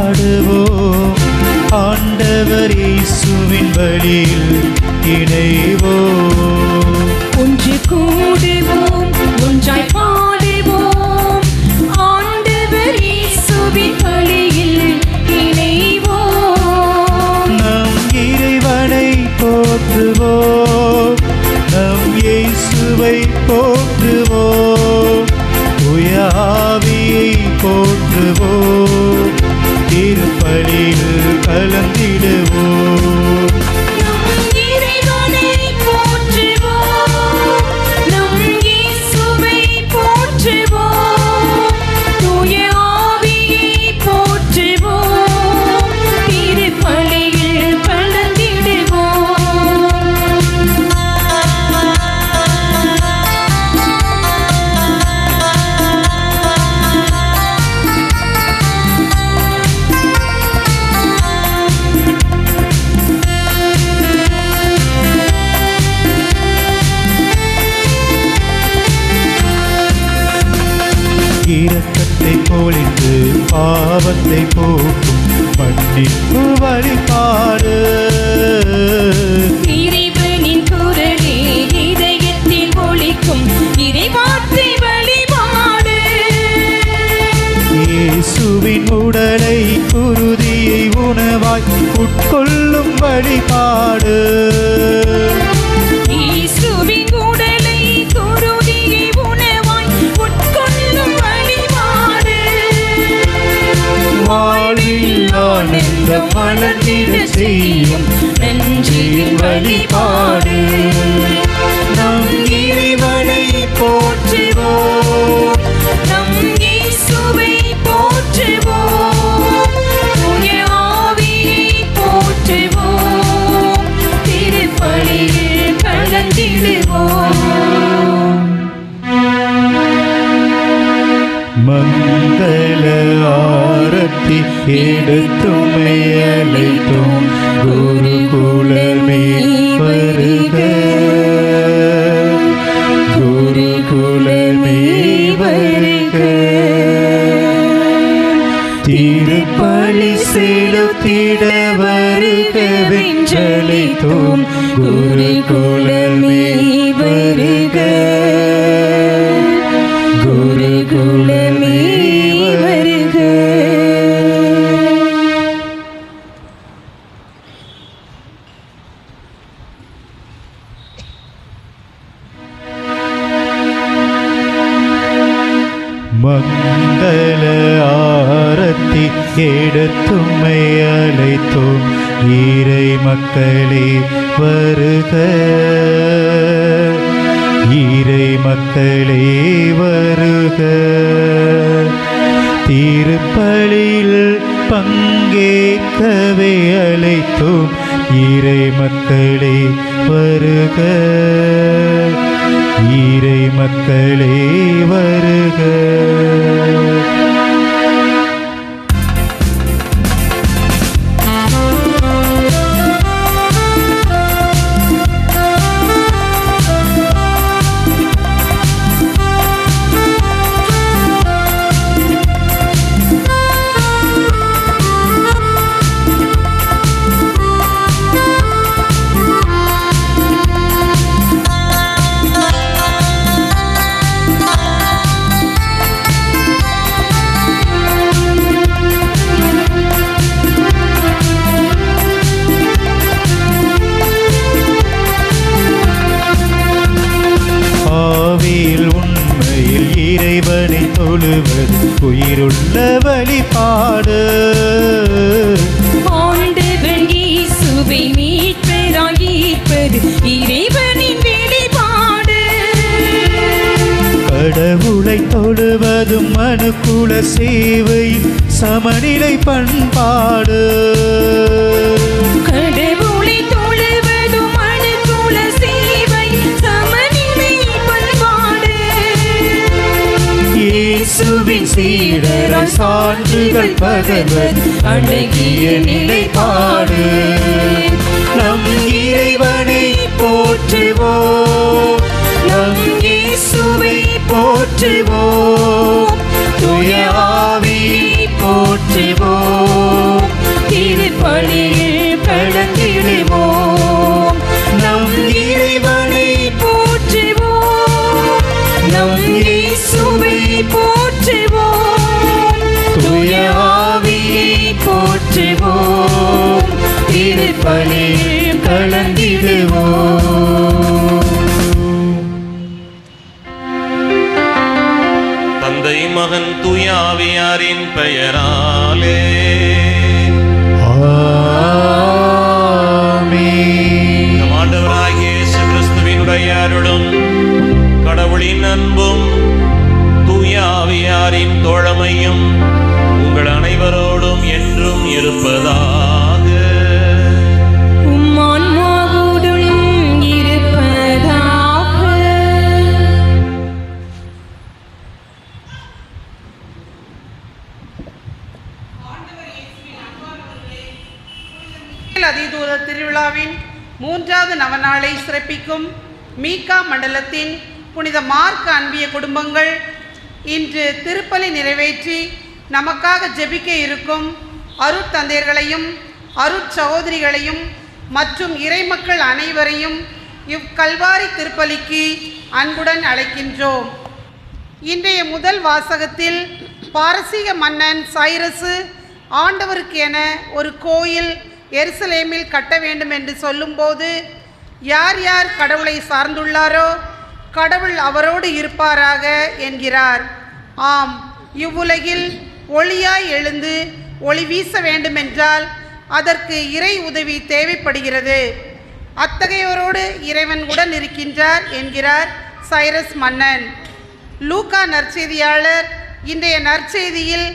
பாடுவோம், ஆண்டவர் இயேசுவின் வழியில் இணைவோம். ஒன்று கூடுவோம், ஒன்றாய் பாடுவோம், ஆண்டவர் இயேசுவின் வழியில் இணைவோம். நம் இறைவனை போற்றுவோம், நம் இயேசுவை போற்றுவோம், தூய ஆவியை போற்றுவோம், திருப்பலியில் கலந்திடுவோம். இரக்கத்தை பொழிந்து பாவத்தை போக்கும் மன்னிப்பு வழிபாடு. இறைவனின் குரலே இதயத்தில் ஒலிக்கும் இறைவார்த்தை வழிபாடு. இயேசுவின் உடலை குருதியை உணவாய் உட்கொள்ளும் வழிபாடு. மலர்ந்திட செய்யும் நன்றியின் வழிபாடு. நம் இறைவனை போற்றுவோம், நம் இயேசுவை போற்றுவோம், தூய ஆவியை போற்றுவோம், திருப்பலியில் கலந்திடுவோம். மங்கள ஆரத்தி எடுத்துமை அழைத்தோம், குருகுலமே வருக, குருகுலமே வருக. திருப்பலி செலுத்திட வருக வென்றழைத்தோம், குருகுலமே வருக, குருகுலமே வருக. மங்கள ஆரத்தி எடுத்துமை அழைத்தோம், இறை மக்களே வருக, இறை மக்களே வருக. திருப்பலியில் பங்கேற்கவே அழைத்தோம், இறை மக்களே வருக, இறை மக்களே வருக. இறைவனை தொழுவது உயிருள்ள வழிபாடு. ஆண்டவர் இயேசுவை மீட்பராய் ஈர்ப்பது இறைவனின் வெளிப்பாடு. கடவுளை தொழுவதும் மனுக்குல சேவை சமநிலை பண்பாடு. கடவுளை தொழுவதும் மனுக்குல சேவை சமநிலை பண்பாடு. இயேசுவின் சீடராய் சான்றுகள் பகர்வது அழகிய நிலைப்பாடு. நம் இறைவனை போற்றுவோம், நம் இயேசுவை போற்றுவோம், தூய ஆவியை போற்றுவோம், நம் ஆண்டவராகிய இயேசு கிறிஸ்துவினுடைய அருளும் கடவுளின் அன்பும் தூய ஆவியாரின் தோழமையும் உங்கள் அனைவரோடும் என்றும் இருப்பதாக. உம் ஆன்மாவோடும் இருப்பதாக. அதிதூத திருவிழாவின் 3வது நவநாளை சிறப்பிக்கும் மீகா மண்டலத்தின் புனித மார்க் அன்பிய குடும்பங்கள் இன்று திருப்பலி நிறைவேற்றி நமக்காக ஜெபிக்க இருக்கும் அருட்தந்தையர்களையும் அருட்சகோதரிகளையும் மற்றும் இறைமக்கள் அனைவரையும் இவ்கல்வாரி திருப்பலிக்கு அன்புடன் அழைக்கின்றோம். இன்றைய முதல் வாசகத்தில் பாரசீக மன்னன் சைரசு ஆண்டவருக்கு என ஒரு கோயில் எருசலேமில் கட்ட வேண்டும் என்று சொல்லும்போது, யார் யார் கடவுளை சார்ந்துள்ளாரோ கடவுள் அவரோடு இருப்பாராக என்கிறார். ஆம், இவ்வுலகில் ஒளியாய் எழுந்து ஒளி வீச வேண்டுமென்றால் அதற்கு இறை உதவி தேவைப்படுகிறது. அத்தகையோரோடு இறைவன் உடன் இருக்கின்றார் என்கிறார் சைரஸ் மன்னன். லூக்கா நற்செய்தியாளர் இன்றைய நற்செய்தியில்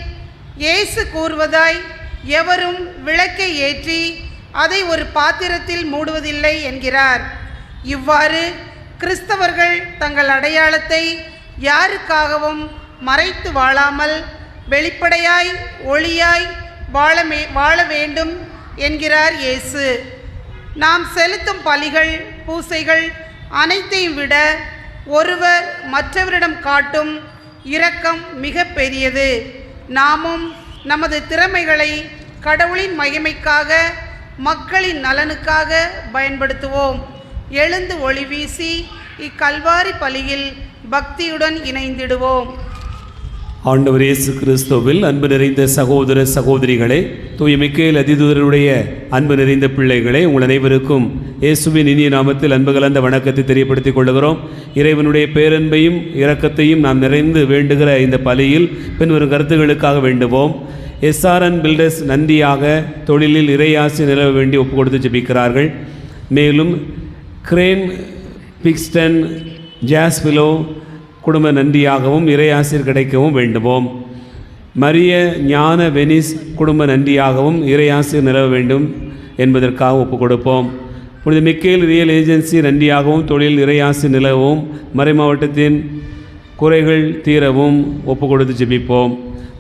இயேசு கூறுவதாய் எவரும் விளக்கை ஏற்றி அதை ஒரு பாத்திரத்தில் மூடுவதில்லை என்கிறார். இவ்வாறு கிறிஸ்தவர்கள் தங்கள் அடையாளத்தை யாருக்காகவும் மறைத்து வாழாமல் வெளிப்படையாய் ஒளியாய் வாழ வேண்டும் என்கிறார் இயேசு. நாம் செலுத்தும் பலிகள் பூசைகள் அனைத்தையும் விட ஒருவர் மற்றவரிடம் காட்டும் இரக்கம் மிக பெரியது. நாமும் நமது திறமைகளை கடவுளின் மகிமைக்காக மக்களின் நலனுக்காக பயன்படுத்துவோம். எழுந்து ஒளி வீசி இக்கல்வாரி பலியில் பக்தியுடன் இணைந்திடுவோம். ஆண்டவர் இயேசு கிறிஸ்துவில் அன்பு நிறைந்த சகோதர சகோதரிகளே, தூய மிக்கேல் அதிதூதருடைய அன்பு நிறைந்த பிள்ளைகளே, உங்கள் அனைவருக்கும் இயேசுவின் இனிய நாமத்தில் அன்பு கலந்த வணக்கத்தை தெரியப்படுத்திக் கொள்கிறோம். இறைவனுடைய பேரன்பையும் இரக்கத்தையும் நாம் நிறைந்து வேண்டுகிற இந்த பலியில் பின்வரும் கருத்துக்களுக்காக வேண்டுவோம். எஸ்ஆர்என் பில்டர்ஸ் நன்றியாக தொழிலில் இறையாசி நிலவ வேண்டி ஒப்பு கொடுத்து ஜெபிக்கிறார்கள். மேலும் கிரேன் பிக்ஸ்டன் ஜாஸ்பிலோ குடும்ப நன்றியாகவும் இறையாசிர் கிடைக்கவும் வேண்டுவோம். மரிய ஞான வெனிஸ் குடும்ப நன்றியாகவும் இறையாசிர் நிலவ வேண்டும் என்பதற்காக ஒப்பு கொடுப்போம். புனித மிக்கேல் ரியல் ஏஜென்சி நன்றியாகவும் தொழில் இறையாசிர் நிலவும் மறைமாவட்டத்தின் குறைகள் தீரவும் ஒப்பு கொடுத்து ஜெபிப்போம்.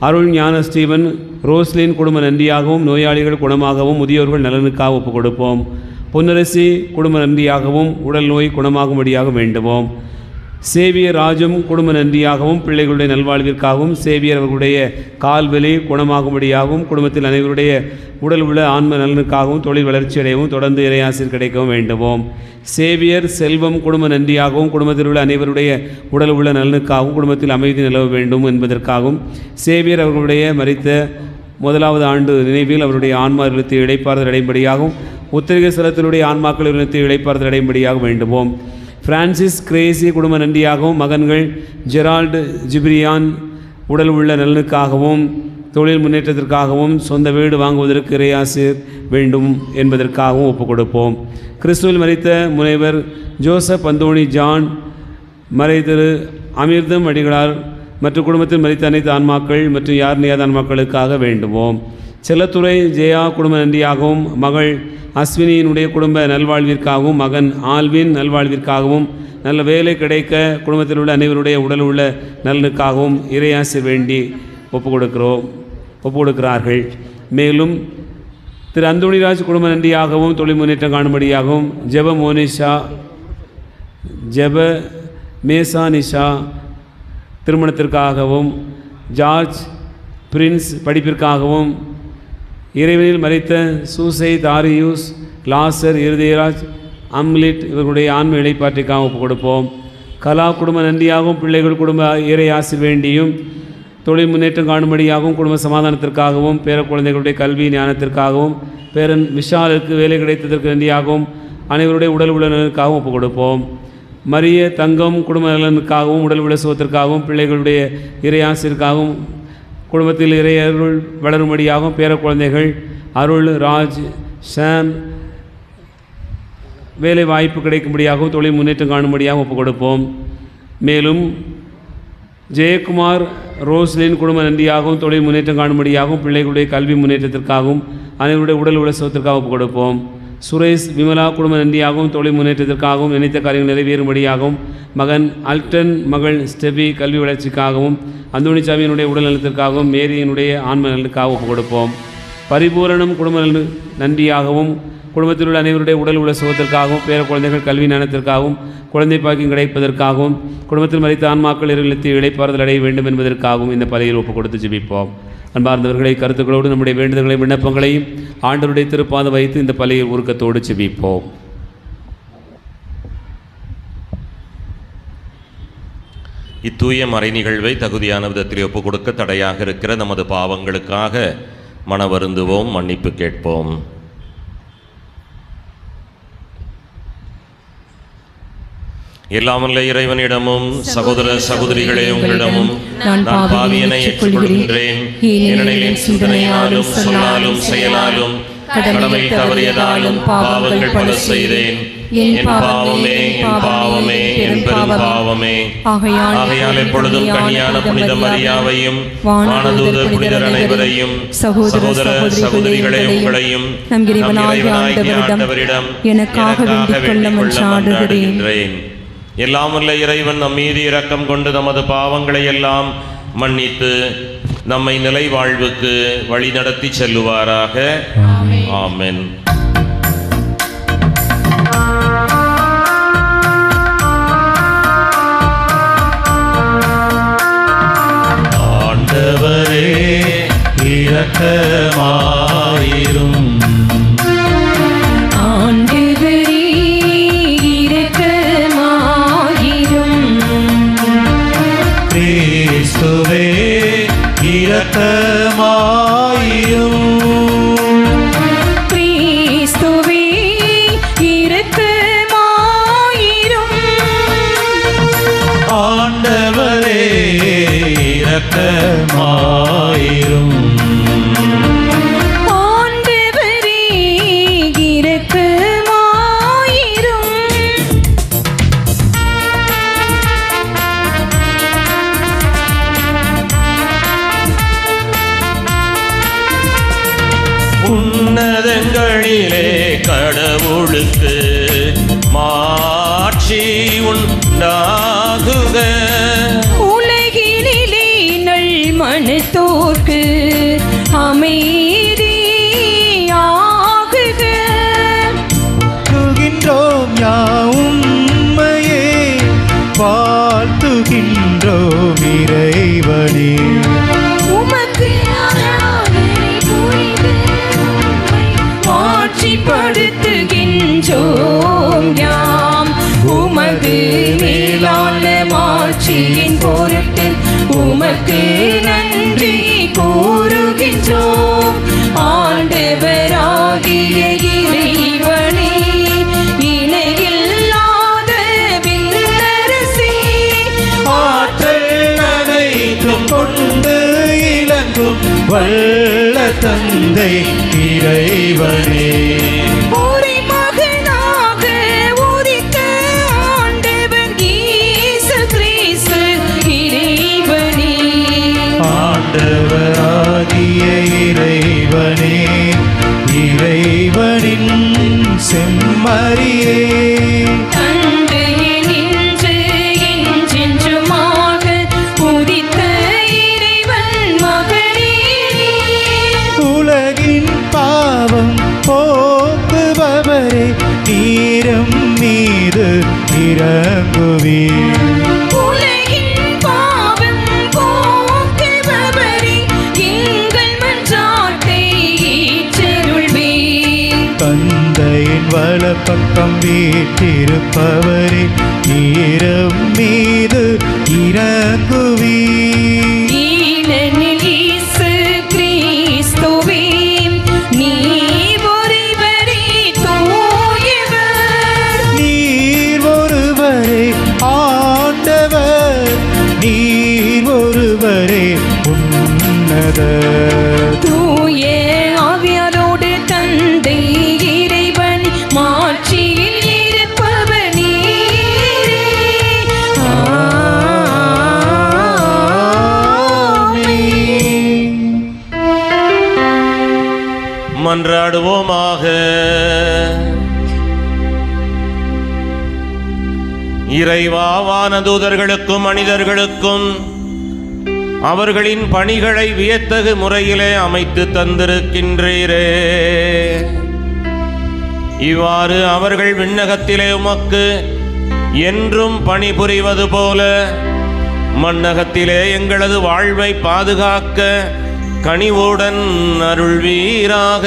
அருள் ஞான ஸ்டீவன் ரோஸ்லின் குடும்ப நன்றியாகவும் நோயாளிகள் குணமாகவும் முதியோர்கள் நலனுக்காக ஒப்பு கொடுப்போம். புன்னரசி குடும்ப நன்றியாகவும் உடல் நோய் குணமாகும்படியாக வேண்டுவோம். சேவியர் ராஜும் குடும்ப நன்றியாகவும் பிள்ளைகளுடைய நல்வாழ்விற்காகவும் சேவியர் அவர்களுடைய கால்வலி குணமாகும்படியாகவும் குடும்பத்தில் அனைவருடைய உடல் உள்ள ஆன்ம நலனுக்காகவும் தொழில் வளர்ச்சியடையவும் தொடர்ந்து இறையாசிர் கிடைக்கவும் வேண்டுவோம். சேவியர் செல்வம் குடும்ப நன்றியாகவும் குடும்பத்தில் உள்ள அனைவருடைய உடல் உள்ள நலனுக்காகவும் குடும்பத்தில் அமைதி நிலவ வேண்டும் என்பதற்காகவும் சேவியர் அவர்களுடைய மரித்த 1வது ஆண்டு நினைவில் அவருடைய ஆன்மா இல்லத்தை இழைப்பாறுதல் அடையும்படியாகவும் உத்திரிகை ஸ்தலத்தினுடைய ஆன்மாக்கள் இல்லத்தை இழைப்பாறுதல் அடையும்படியாக வேண்டுவோம். பிரான்சிஸ் கிரேசி குடும்ப நன்றியாகவும் மகன்கள் ஜெரால்டு ஜிப்ரியான் உடல் உள்ள நலனுக்காகவும் தொழில் முன்னேற்றத்திற்காகவும் சொந்த வீடு வாங்குவதற்கு இறையாசிர் வேண்டும் என்பதற்காகவும் ஒப்புக் கொடுப்போம். கிறிஸ்துவில் மரித்த முனைவர் ஜோசப் அந்தோணி ஜான் மறைதிரு அமிர்தம் அடிகளார் மற்றும் குடும்பத்தில் மரித்த அனைத்து ஆன்மாக்கள் மற்றும் யார் நியாத ஆன்மாக்களுக்காக வேண்டுவோம். செல்லத்துறை ஜெயா குடும்ப நன்றியாகவும் மகள் அஸ்வினியினுடைய குடும்ப நல்வாழ்விற்காகவும் மகன் ஆல்வின் நல்வாழ்விற்காகவும் நல்ல வேலை கிடைக்க குடும்பத்தில் உள்ள அனைவருடைய உடல் உள்ள நலனுக்காகவும் இறையாசிர் வேண்டி ஒப்பு கொடுக்கிறார்கள். மேலும் திரு அந்தோணிராஜ் குடும்ப நன்றியாகவும் தொழில் முன்னேற்றம் காணும்படியாகவும் ஜெப மோனிஷா ஜெப மேசானிஷா திருமணத்திற்காகவும் ஜார்ஜ் பிரின்ஸ் படிப்பிற்காகவும் இறைவனில் மறைத்த சூசை தாரியூஸ் லாசர் இருதயராஜ் அம்லிட் இவர்களுடைய ஆன்ம இழைப்பாற்றிற்காக ஒப்புக் கொடுப்போம். கலா குடும்ப நன்றியாகவும் பிள்ளைகள் குடும்ப இறை ஆசிர் வேண்டியும் தொழில் முன்னேற்றம் காணும்படியாகவும் குடும்ப சமாதானத்திற்காகவும் பேர குழந்தைகளுடைய கல்வி ஞானத்திற்காகவும் பேரன் விஷாலுக்கு வேலை கிடைத்ததற்கு நன்றியாகவும் அனைவருடைய உடல் உடலுக்காகவும் ஒப்புக் கொடுப்போம். மரிய தங்கம் குடும்ப நலனுக்காகவும் உடல் உள்ள சுகத்திற்காகவும் பிள்ளைகளுடைய இறையாசிற்காகவும் குடும்பத்தில் இறை அருள் வளரும்படியாகவும் பேர குழந்தைகள் அருள் ராஜ் ஷாம் வேலை வாய்ப்பு கிடைக்கும்படியாகவும் தொழில் முன்னேற்றம் காணும்படியாகவும் ஒப்புக் கொடுப்போம். மேலும் ஜெயக்குமார் ரோஸ்லின் குடும்ப நன்றியாகவும் தொழில் முன்னேற்றம் காணும்படியாகவும் பிள்ளைகளுடைய கல்வி முன்னேற்றத்திற்காகவும் அனைவருடைய உடல் உலசத்திற்காக ஒப்புக் கொடுப்போம். சுரேஷ் விமலா குடும்ப நன்றியாகவும் தொழில் முன்னேற்றத்திற்காகவும் நினைத்த காரியங்கள் நிறைவேறும்படியாகவும் மகன் அல்டன் மகள் ஸ்டெபி கல்வி வளர்ச்சிக்காகவும் அந்தோணிசாமியினுடைய உடல் நலத்திற்காகவும் மேரியினுடைய ஆன்ம நலனுக்காக ஒப்புக் கொடுப்போம். பரிபூரணம் குடும்ப நன்றியாகவும் குடும்பத்தில் உள்ள அனைவருடைய உடல் உள்ள சுகத்திற்காகவும் பேர குழந்தைகள் கல்வி ஞானத்திற்காகவும் குழந்தை பாக்கியம் கிடைப்பதற்காகவும் குடும்பத்தில் மறித்த ஆன்மாக்கள் இறைநிலத்தில் இளைப்பாறுதல் அடைய வேண்டும் என்பதற்காகவும் இந்த பலியில் ஒப்புக் கொடுத்து ஜெபிப்போம். அன்பார்ந்தவர்களை கருத்துக்களோடு நம்முடைய வேண்டுதல்களை விண்ணப்பங்களையும் ஆண்டவருடைய திருப்பாத வைத்து இந்த பலியில் உருக்கத்தோடு ஜெபிப்போம். இத்தூய மறை நிகழ்வை தகுதியான விதத்தில் ஒப்புக் கொடுக்க தடையாக இருக்கிற நமது பாவங்களுக்காக மனவருந்துவோம், மன்னிப்பு கேட்போம். எல்லாமல்ல இறைவனிடமும் சகோதர சகோதரிகளே உங்களிடமும் நான் பாவியனை ஏற்றுக்கொள்கின்றேன். ஏனெனில் சிந்தனையாலும் சொல்லாலும் செயலாலும் கடமை தவறியதாலும் பாவங்கள் பல செய்தேன். என் பாவமே என் பாவமே என் பெரும் பாவமே. ஆகையால் எப்பொழுதும் கன்னியான புனித மரியாவையும் வானதூதர் புனிதர் அனைவரையும் சகோதர சகோதரிகளே உங்களையும் நம் இறைவனாகிய ஆண்டவரிடம் எனக்காக வேண்டிக் கொள்ள மன்றாடுகிறேன். எல்லாமல்ல இறைவன் நம் மீது இரக்கம் கொண்டு நமது பாவங்களை எல்லாம் மன்னித்து நம்மை நிலை வாழ்வுக்கு வழி நடத்தி செல்லுவாராக. ஆமென். ஆண்டவரே இரக்கமாயிரும். கிறிஸ்துவே இரக்கமாயிரும். கிறிஸ்துவே இரக்கமாயிரும். ஆண்டவரே இரக்கமாயிரும். ஆண்டவரே இரக்கமாயிரும். உன்னதங்களிலே கடவுளுக்கு மாட்சி உண்டாகுக. உலகினிலே நல் மனத்தோர்க்கு அமைதியாகுக. வாழ்த்துகின்றோம் யாவும்மையே வாழ்த்துகின்றோம் இறைவனே. உமக்கு ஆராதனை புரிந்து மாட்சிப்படுத்துகின்றோம் யாம். உமது மேலான மாட்சியின் பொருட்டு உமக்கு நன்றி கூறுகின்றோம். ஆண்டவராகிய இறைவனே, இணையில்லாத விண்ணரசே, ஆற்றல் அனைத்தும் கொண்டு இலங்கும் வல்ல தந்தை இறைவனே. ஒரே மகனாக உதித்த ஆண்டவர் இயேசு கிறிஸ்து இறைவனே. ஆண்டவராகிய இறைவனே, இறைவனின் செம்மறியே, தந்தையே நின்று என்றென்றுமாக உதித்த இறைவன் மகனே. உலகின் பாவம் போக்குபவரே, நீரம் மீது இறங்குவீர். உலகின் பாவம் போக்குபவரே, எங்கள் மன்றாட்டை ஏற்றருள்வீர். தந்தையின் வலப்பக்கம் வீற்றிருப்பவரே, நீரம் மீது இறங்குவீர். ஈனனில் இயேசு கிறிஸ்துவே, நீர் ஒருவரே தூயவர். நீர் ஒருவரே ஆண்டவர், நீர் ஒருவரே உன்னதர். தூய ஆவியாரோடு தந்தை இறைவன் மாட்சியில் இறைவா, வானதூதர்களுக்கும் மனிதர்களுக்கும் அவர்களின் பணிகளை வியத்தகு முறையிலே அமைத்து தந்திருக்கின்றீரே. இவ்வாறு அவர்கள் விண்ணகத்திலே உமக்கு என்றும் பணிபுரிவது போல மண்ணகத்திலே எங்களது வாழ்வை பாதுகாக்க கனிவுடன் அருள்வீராக.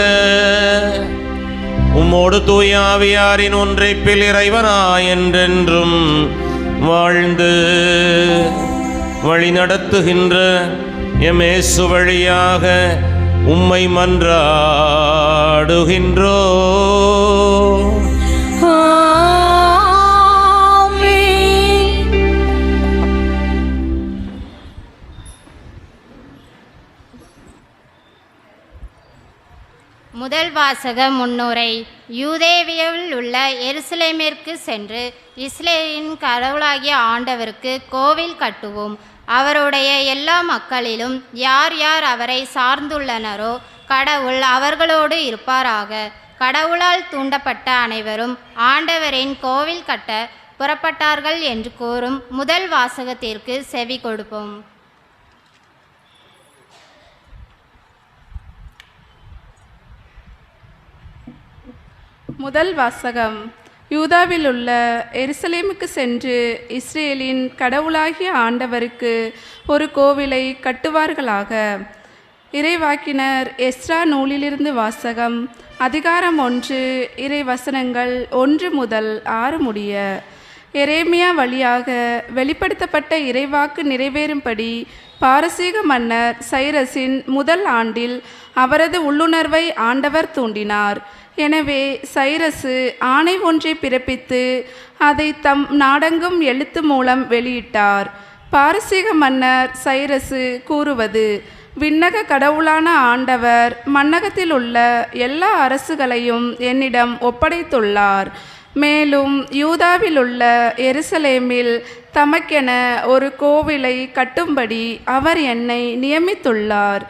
உம்மோடு தூய ஆவியாரின் ஒன்றைப்பில் இறைவனாய் என்றென்றும் வாழ்ந்து வழிநடத்துகின்ற எம் இயேசு வழியாக உம்மை மன்றாடுகின்றோ. முதல் வாசக முன்னுரை. யூதேவியில் உள்ள எருசலேமிற்கு சென்று இஸ்ரேலின் கடவுளாகிய ஆண்டவருக்கு கோவில் கட்டுவோம். அவருடைய எல்லா மக்களிலும் யார் யார் அவரை சார்ந்துள்ளனரோ கடவுள் அவர்களோடு இருப்பாராக. கடவுளால் தூண்டப்பட்ட அனைவரும் ஆண்டவரின் கோவில் கட்ட புறப்பட்டார்கள் என்று கூறும் முதல் வாசகத்திற்கு செவி கொடுப்போம். முதல் வாசகம். யூதாவில் உள்ள எருசலேமுக்கு சென்று இஸ்ரேலின் கடவுளாகிய ஆண்டவருக்கு ஒரு கோவிலை கட்டுவார்களாக. இறைவாக்கினர் எஸ்ரா நூலிலிருந்து வாசகம். அதிகாரம் 1, இறை வசனங்கள் 1 முதல் 6 முடிய. எரேமியா வழியாக வெளிப்படுத்தப்பட்ட இறைவாக்கு நிறைவேறும்படி பாரசீக மன்னர் சைரஸின் முதல் ஆண்டில் அவரது உள்ளுணர்வை ஆண்டவர் தூண்டினார். எனவே சைரசு ஆணை ஒன்றை பிறப்பித்து அதை தம் நாடெங்கும் எழுத்து மூலம் வெளியிட்டார். பாரசீக மன்னர் சைரசு கூறுவது: விண்ணக கடவுளான ஆண்டவர் மண்ணகத்தில் உள்ள எல்லா அரசுகளையும் என்னிடம் ஒப்படைத்துள்ளார். மேலும் யூதாவில் உள்ள எருசலேமில் தமக்கென ஒரு கோவிலை கட்டும்படி அவர் என்னை நியமித்துள்ளார்.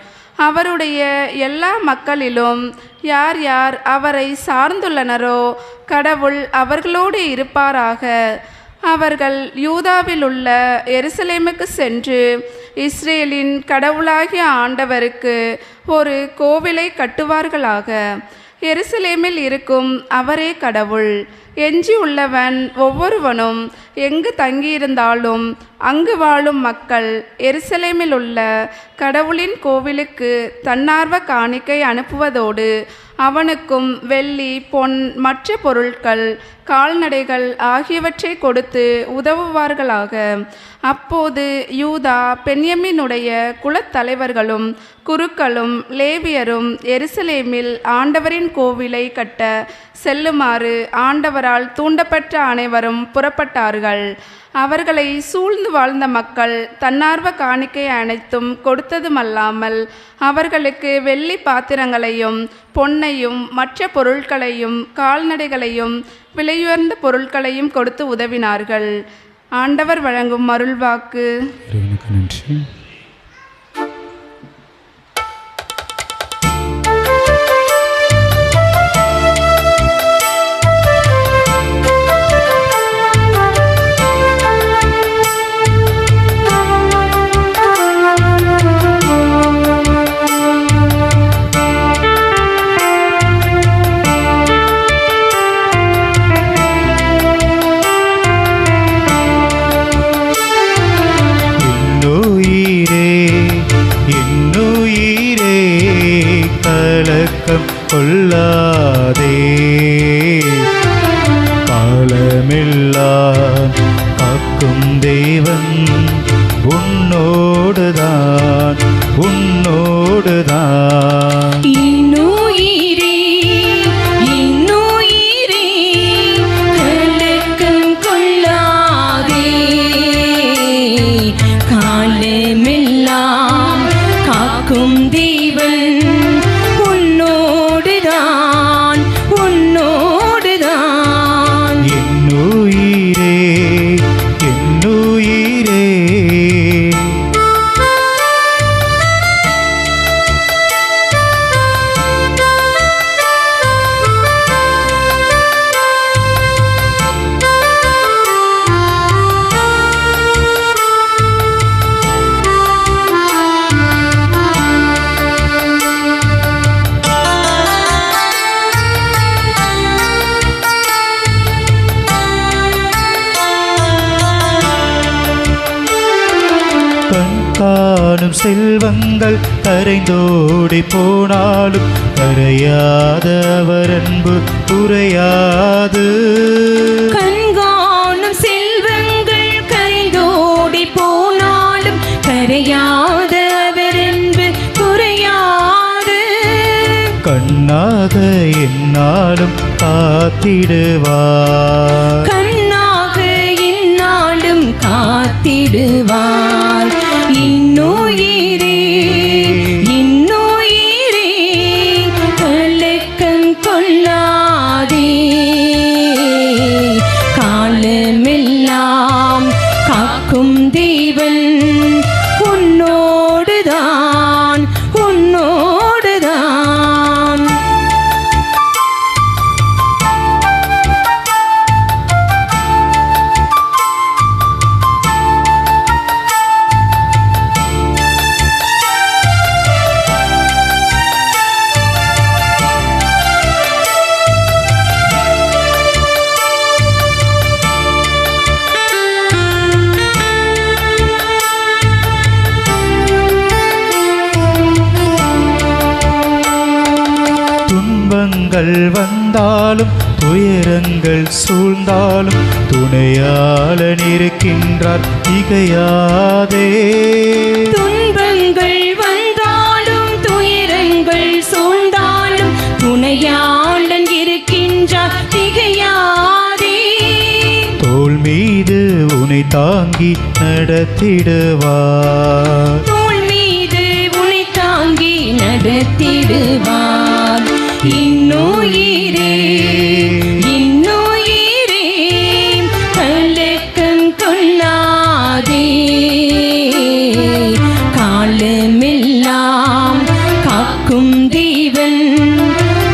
அவருடைய எல்லா மக்களிலும் யார் யார் அவரை சார்ந்துள்ளனரோ கடவுள் அவர்களோடு இருப்பாராக. அவர்கள் யூதாவில் உள்ள எருசலேமுக்கு சென்று இஸ்ரேலின் கடவுளாகிய ஆண்டவருக்கு ஒரு கோவிலை கட்டுவார்களாக. எருசலேமில் இருக்கும் அவரே கடவுள். எஞ்சி உள்ளவன் ஒவ்வொருவனும் எங்கு தங்கியிருந்தாலும் அங்கு வாழும் மக்கள் எருசலேமில் உள்ள கடவுளின் கோவிலுக்கு தன்னார்வ காணிக்கை அனுப்புவதோடு அவனுக்கும் வெள்ளி, பொன், மற்ற பொருட்கள், கால்நடைகள் ஆகியவற்றை கொடுத்து உதவுவார்களாக. அப்போது யூதா பென்யமீனுடைய குலத்தலைவர்களும் குருக்களும் லேவியரும் எருசலேமில் ஆண்டவரின் கோவிலை கட்ட செல்லுமாறு ஆண்டவரால் தூண்டப்பட்ட அனைவரும் புறப்பட்டார்கள். அவர்களை சூழ்ந்து வாழ்ந்த மக்கள் தன்னார்வ காணிக்கை அனைத்தும் கொடுத்ததுமல்லாமல் அவர்களுக்கு வெள்ளி பாத்திரங்களையும் பொன்னையும் மற்ற பொருட்களையும் கால்நடைகளையும் விலையுயர்ந்த பொருட்களையும் கொடுத்து உதவினார்கள். ஆண்டவர் வழங்கும் அருள்வாக்கு. நன்றி. கொள்ளாதே, காலமெல்லாம் காக்கும் தேவன் உன்னோடுதான் உன்னோடுதான். இன்னுயிரே இன்னுயிரே கலக்கம் கொள்ளாதே, காலமெல்லாம் காக்கும் தேவன் காணும் செல்வங்கள் கரைந்தோடி போனாலும் கரையாத அவர் அன்பு குறையாது. கண்காணும் செல்வங்கள் கரைந்தோடி போனாலும் கரையாத அவர் அன்பு குறையாது. கண்ணாக என்னாலும் காத்திடுவார், கண்ணாக என்னாலும் காத்திடுவார். இன்னுயிரே இன்னுயிரே கலக்கம் கொள்ளாதே, காலமெல்லாம் காக்கும் தேவன் உன்னோடுதான் உன்னோடுதான். துன்பங்கள் வந்தாலும் துயரங்கள் சூழ்ந்தாலும் துணையாளன் இருக்கின்றார் திகையாதே. துன்பங்கள் வந்தாலும் துயரங்கள் சூழ்ந்தாலும் துணையாளன் இருக்கின்றார் திகையாதே. தோள் மீது உனை தாங்கி நடத்திடுவார், தோள் மீது உனை தாங்கி நடத்திடுவார். இன்னுயிரே இன்னுயிரே கலக்கம் கொள்ளாதே, காலமெல்லாம் காக்கும் தேவன்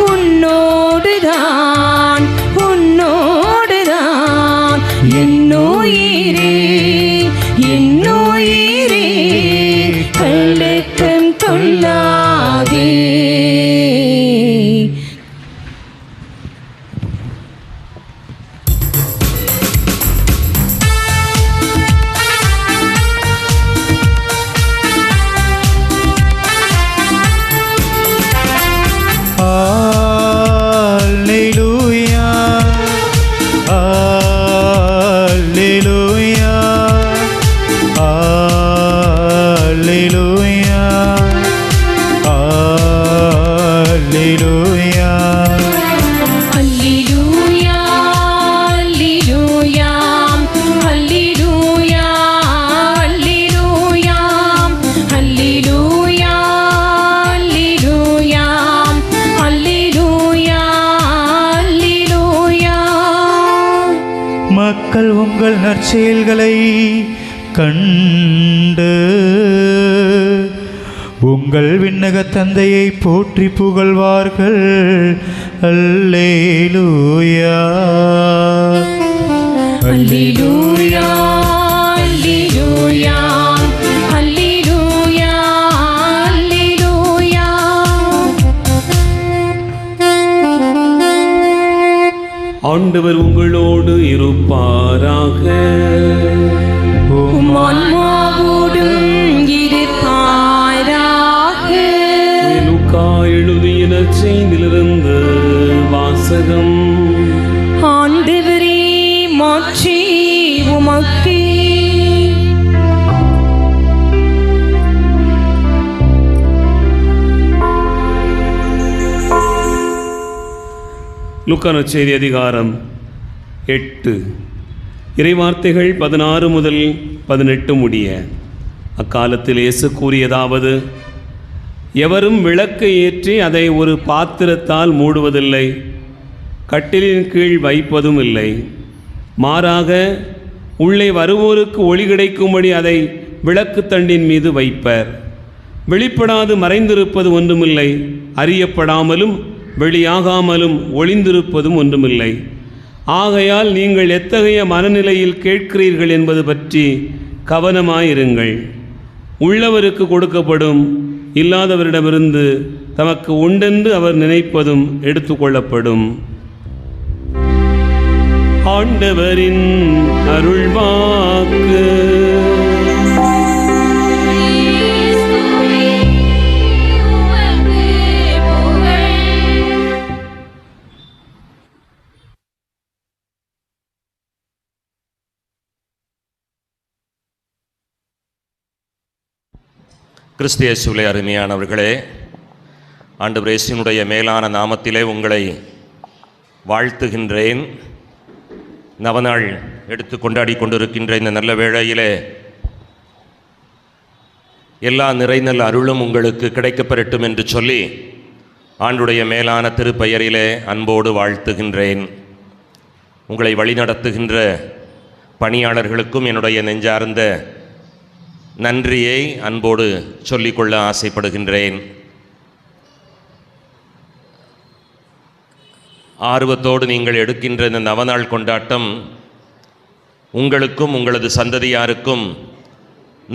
உன்னோடுதான் உன்னோடுதான். என்னுயிரே என்னுயிரே கலக்கம் கொள்ளாதே. Alleluia, Alleluia, Alleluia, Alleluia. Alleluia, Alleluia, Alleluia, Alleluia, Alleluia, Alleluia, Alleluia, Alleluia. மக்கள் உங்கள் நற்செயல்களை கண்டு உங்கள் விண்ணக தந்தையை போற்றி புகழ்வார்கள். அல்லேலூயா, Alleluia, Alleluia, Alleluia, Alleluia. ஆண்டவர் உங்களோடு இருப்பாராக. உம் ஆன்மாவோடும் இருப்பாராக. லூக்கா எழுதிய நற்செய்தியிலிருந்து வாசகம். ஆண்டவரே மாற்றி உமக்கே. லூக்கா நற்செய்தி அதிகாரம் 8 இறைவார்த்தைகள் 16 முதல் 18 முடிய. அக்காலத்தில் இயேசு கூறியதாவது: எவரும் விளக்கை ஏற்றி அதை ஒரு பாத்திரத்தால் மூடுவதில்லை, கட்டிலின் கீழ் வைப்பதும் இல்லை. மாறாக உள்ளே வருவோருக்கு ஒளி கிடைக்கும்படி அதை விளக்கு தண்டின் மீது வைப்பர். வெளிப்படாது மறைந்திருப்பது ஒன்றுமில்லை, அறியப்படாமலும் வெளியாகாமலும் ஒளிந்திருப்பதும் ஒன்றுமில்லை. ஆகையால் நீங்கள் எத்தகைய மனநிலையில் கேட்கிறீர்கள் என்பது பற்றி கவனமாயிருங்கள். உள்ளவருக்கு கொடுக்கப்படும், இல்லாதவரிடமிருந்து தமக்கு உண்டென்று அவர் நினைப்பதும் எடுத்துக்கொள்ளப்படும். ஆண்டவரின் அருள்வாக்கு. கிறிஸ்து இயேசுவிலே அருமையானவர்களே, ஆண்டவர் இயேசுவினுடைய மேலான நாமத்திலே உங்களை வாழ்த்துகின்றேன். நவநாள் எடுத்து கொண்டாடி கொண்டிருக்கின்ற இந்த நல்ல வேளையிலே எல்லா நிறைநல் அருளும் உங்களுக்கு கிடைக்கப்பெறட்டும் என்று சொல்லி ஆண்டுடைய மேலான திருப்பெயரிலே அன்போடு வாழ்த்துகின்றேன். உங்களை வழிநடத்துகின்ற பணியாளர்களுக்கும் என்னுடைய நெஞ்சார்ந்த நன்றியை அன்போடு சொல்லிக்கொள்ள ஆசைப்படுகின்றேன். ஆர்வத்தோடு நீங்கள் எடுக்கின்ற இந்த நவநாள் கொண்டாட்டம் உங்களுக்கும் உங்களது சந்ததியாருக்கும்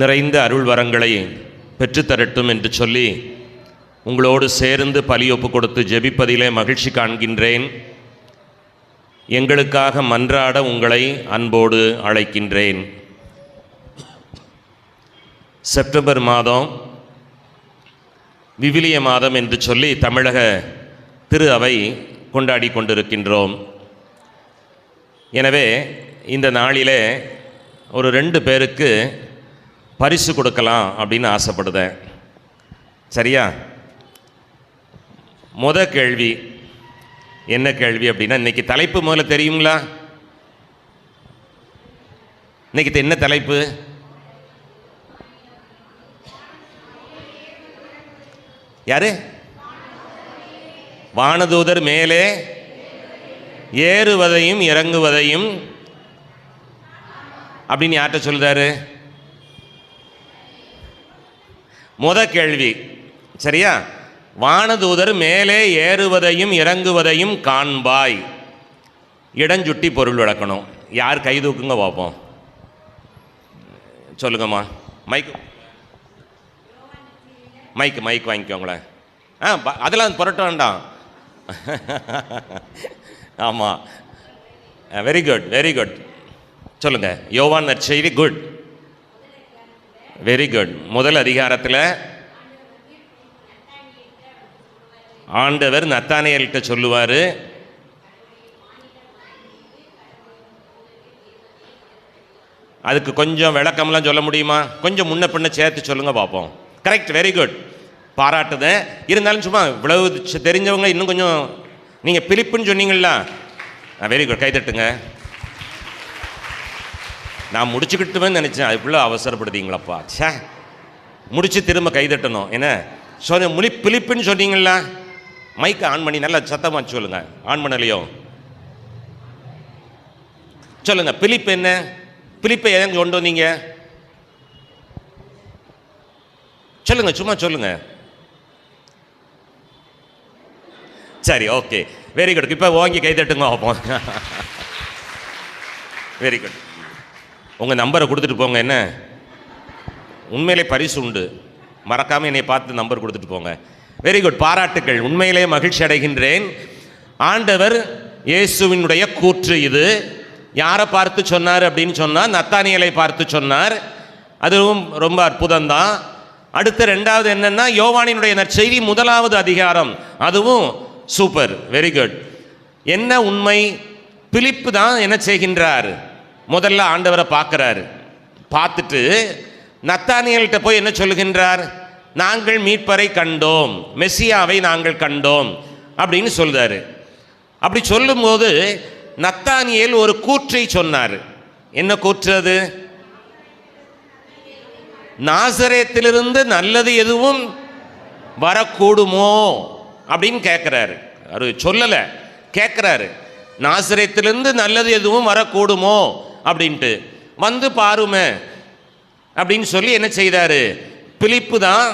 நிறைந்த அருள் வரங்களை பெற்றுத்தரட்டும் என்று சொல்லி உங்களோடு சேர்ந்து பலியொப்பு கொடுத்து ஜெபிப்பதிலே மகிழ்ச்சி காண்கின்றேன். எங்களுக்காக மன்றாட உங்களை அன்போடு அழைக்கின்றேன். செப்டம்பர் மாதம் விவிலிய மாதம் என்று சொல்லி தமிழக திரு அவை கொண்டாடி கொண்டிருக்கின்றோம். எனவே இந்த நாளிலே ஒரு 2 பேருக்கு பரிசு கொடுக்கலாம் அப்படின்னு ஆசைப்படுதேன். சரியா? கேள்வி என்ன கேள்வி அப்படின்னா, இன்னைக்கு தலைப்பு முதல்ல தெரியுங்களா? இன்னைக்கு என்ன தலைப்பு? யாரு? வானதூதர் மேலே ஏறுவதையும் இறங்குவதையும் அப்படின்னு யார்கிட்ட சொல்றாரு? கேள்வி சரியா? வானதூதர் மேலே ஏறுவதையும் இறங்குவதையும் காண்பாய். இடஞ்சுட்டி பொருள் விளக்கணும். யார் கை தூக்குங்க பார்ப்போம். சொல்லுங்கம்மா. மைக்கு வாங்கிக்கோங்களேன். அதெல்லாம் புரட்ட வேண்டாம். ஆமாம், வெரி குட். சொல்லுங்க. யோவான் நற்செய்தி. Good, very good. முதல் அதிகாரத்தில் ஆண்டவர் நத்தானியேல்கிட்ட சொல்லுவார், அதுக்கு கொஞ்சம் விளக்கம்லாம் சொல்ல முடியுமா? கொஞ்சம் முன்ன பின்ன சேர்த்து சொல்லுங்க பார்ப்போம். கரெக்ட், வெரி குட், பாராட்டுதேன். இருந்தாலும் சும்மா இவ்வளவு தெரிஞ்சவங்க இன்னும் கொஞ்சம். நீங்கள் பிலிப்புன்னு சொன்னீங்களா? வெரி குட், கைதட்டுங்க. நான் முடிச்சுக்கிட்டுவேன்னு நினச்சேன், அதுக்குள்ளே அவசரப்படுத்தீங்களப்பா. சே, முடிச்சு திரும்ப கைதட்டணும். என்ன சொன்ன பிலிப்புன்னு சொன்னீங்களா? மைக்கை ஆன் பண்ணி நல்லா சத்தமாக சொல்லுங்க. ஆன் பண்ணலையோ? சொல்லுங்க. பிலிப் என்ன? பிலிப்பை எங்க கொண்டு வந்தீங்க? சொல்லுங்க, சும்மா சொல்லுங்க. சரி, ஓகே, வெரி குட். இப்போ வாங்கி கைதட்டுங்க பார்ப்போம். Very good. உங்கள் நம்பரை கொடுத்துட்டு போங்க. என்ன, உண்மையிலே பரிசு உண்டு, மறக்காமல் என்னை பார்த்து நம்பர் கொடுத்துட்டு போங்க. வெரி குட், பாராட்டுக்கள். உண்மையிலே மகிழ்ச்சி அடைகின்றேன். ஆண்டவர் இயேசுவினுடைய கூற்று இது. யாரை பார்த்து சொன்னார் அப்படின்னு சொன்னால் நத்தானியேலை பார்த்து சொன்னார். அதுவும் ரொம்ப அற்புதம்தான். அடுத்த 2வது என்னன்னா, யோவானினுடைய நற்செய்தி 1வது அதிகாரம். அதுவும் சூப்பர், வெரி குட். என்ன உண்மை? பிலிப்பு தான் என்ன செய்கின்றார்? முதல்ல ஆண்டவரை பார்க்குறாரு. பார்த்துட்டு நத்தானியேல்கிட்ட போய் என்ன சொல்லுகின்றார்? நாங்கள் மீட்பரை கண்டோம், மெசியாவை நாங்கள் கண்டோம் அப்படின்னு சொல்றாரு. அப்படி சொல்லும்போது நத்தானியேல் ஒரு கூற்றை சொன்னார். என்ன கூற்று அது? நாசரேத்திலிருந்து நல்லது எதுவும் வரக்கூடுமோ அப்படின்னு கேட்குறாரு. அவர் சொல்லலை, கேட்குறாரு. நாசரேத்திலிருந்து நல்லது எதுவும் வரக்கூடுமோ அப்படின்ட்டு. வந்து பாருமே அப்படின்னு சொல்லி என்ன செய்தாரு? பிலிப்பு தான்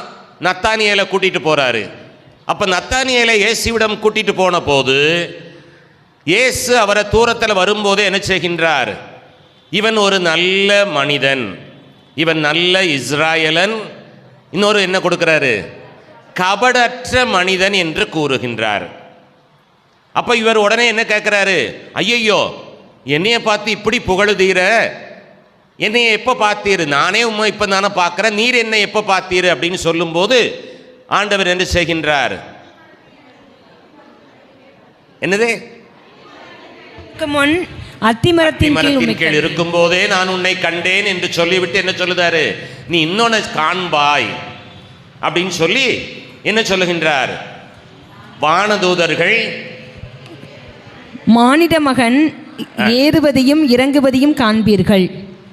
நத்தானியேலை கூட்டிகிட்டு போகிறாரு. அப்போ நத்தானியேலை இயேசுவிடம் கூட்டிகிட்டு போன போது இயேசு அவரை தூரத்தில் வரும்போது என்ன செய்கின்றார்? இவன் ஒரு நல்ல மனிதன், இவன் நல்ல இஸ்ராயலன். இன்னொரு என்ன கொடுக்கிறாரு? கபடற்ற மனிதன் என்று கூறுகின்றார். அப்போ இவர் உடனே என்ன கேட்குறாரு? ஐயையோ, என்னைய பார்த்து இப்படி புகழுதீர, என்னைய எப்போ பார்த்தீரு? நானே உண்மை இப்போ தானே பார்க்குறேன், நீர் என்னை எப்போ பார்த்தீரு அப்படின்னு சொல்லும்போது ஆண்டவர் என்ன செய்கின்றார்? என்னது? முன் அத்திமரத்தின் கீழ் இருக்கும் போதே நான் உன்னை கண்டேன் என்று சொல்லிவிட்டு என்ன சொல்லுதாரு? நீ இன்னொன்னு காண்பாய். அப்படின்னு சொல்லி என்ன சொல்லுகின்றார்? வானதூதர்கள் மானிட மகன் ஏறுவதையும் இறங்குவதையும் காண்பீர்கள்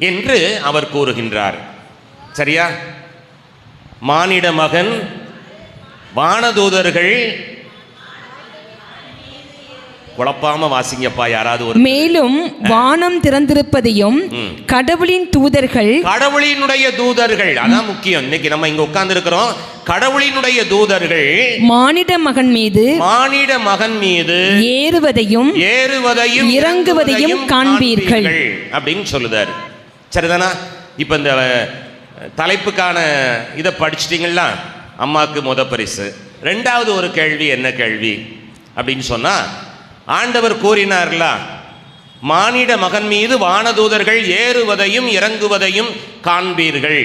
என்று அவர் கூறுகின்றார். சரியா? மானிட மகன், வானதூதர்கள், குழப்பாம வாசிங்கப்பா யாராவது ஒரு. மேலும் வானம் திறந்திருப்பதையும் கடவுளின் தூதர்கள், கடவுளினுடைய தூதர்கள், அதான் முக்கியம். இன்னைக்கு நம்ம இங்க உட்கார்ந்து இருக்கிறோம். கடவுளினுடைய தூதர்கள் மானிட மகன் மீது ஏறுவதையும் இறங்குவதையும் காண்பீர்கள் அப்படின்னு சொல்லுதார். சரிதானா? இப்ப இந்த தலைப்புக்கான இதை படிச்சிட்டீங்களா? அம்மாவுக்கு முத பரிசு. ரெண்டாவது ஒரு கேள்வி, என்ன கேள்வி அப்படின்னு சொன்னா, ஆண்டவர் கூறினார்ல, மானிட மகன் மீது வானதூதர்கள் ஏறுவதையும் இறங்குவதையும் காண்பீர்கள்.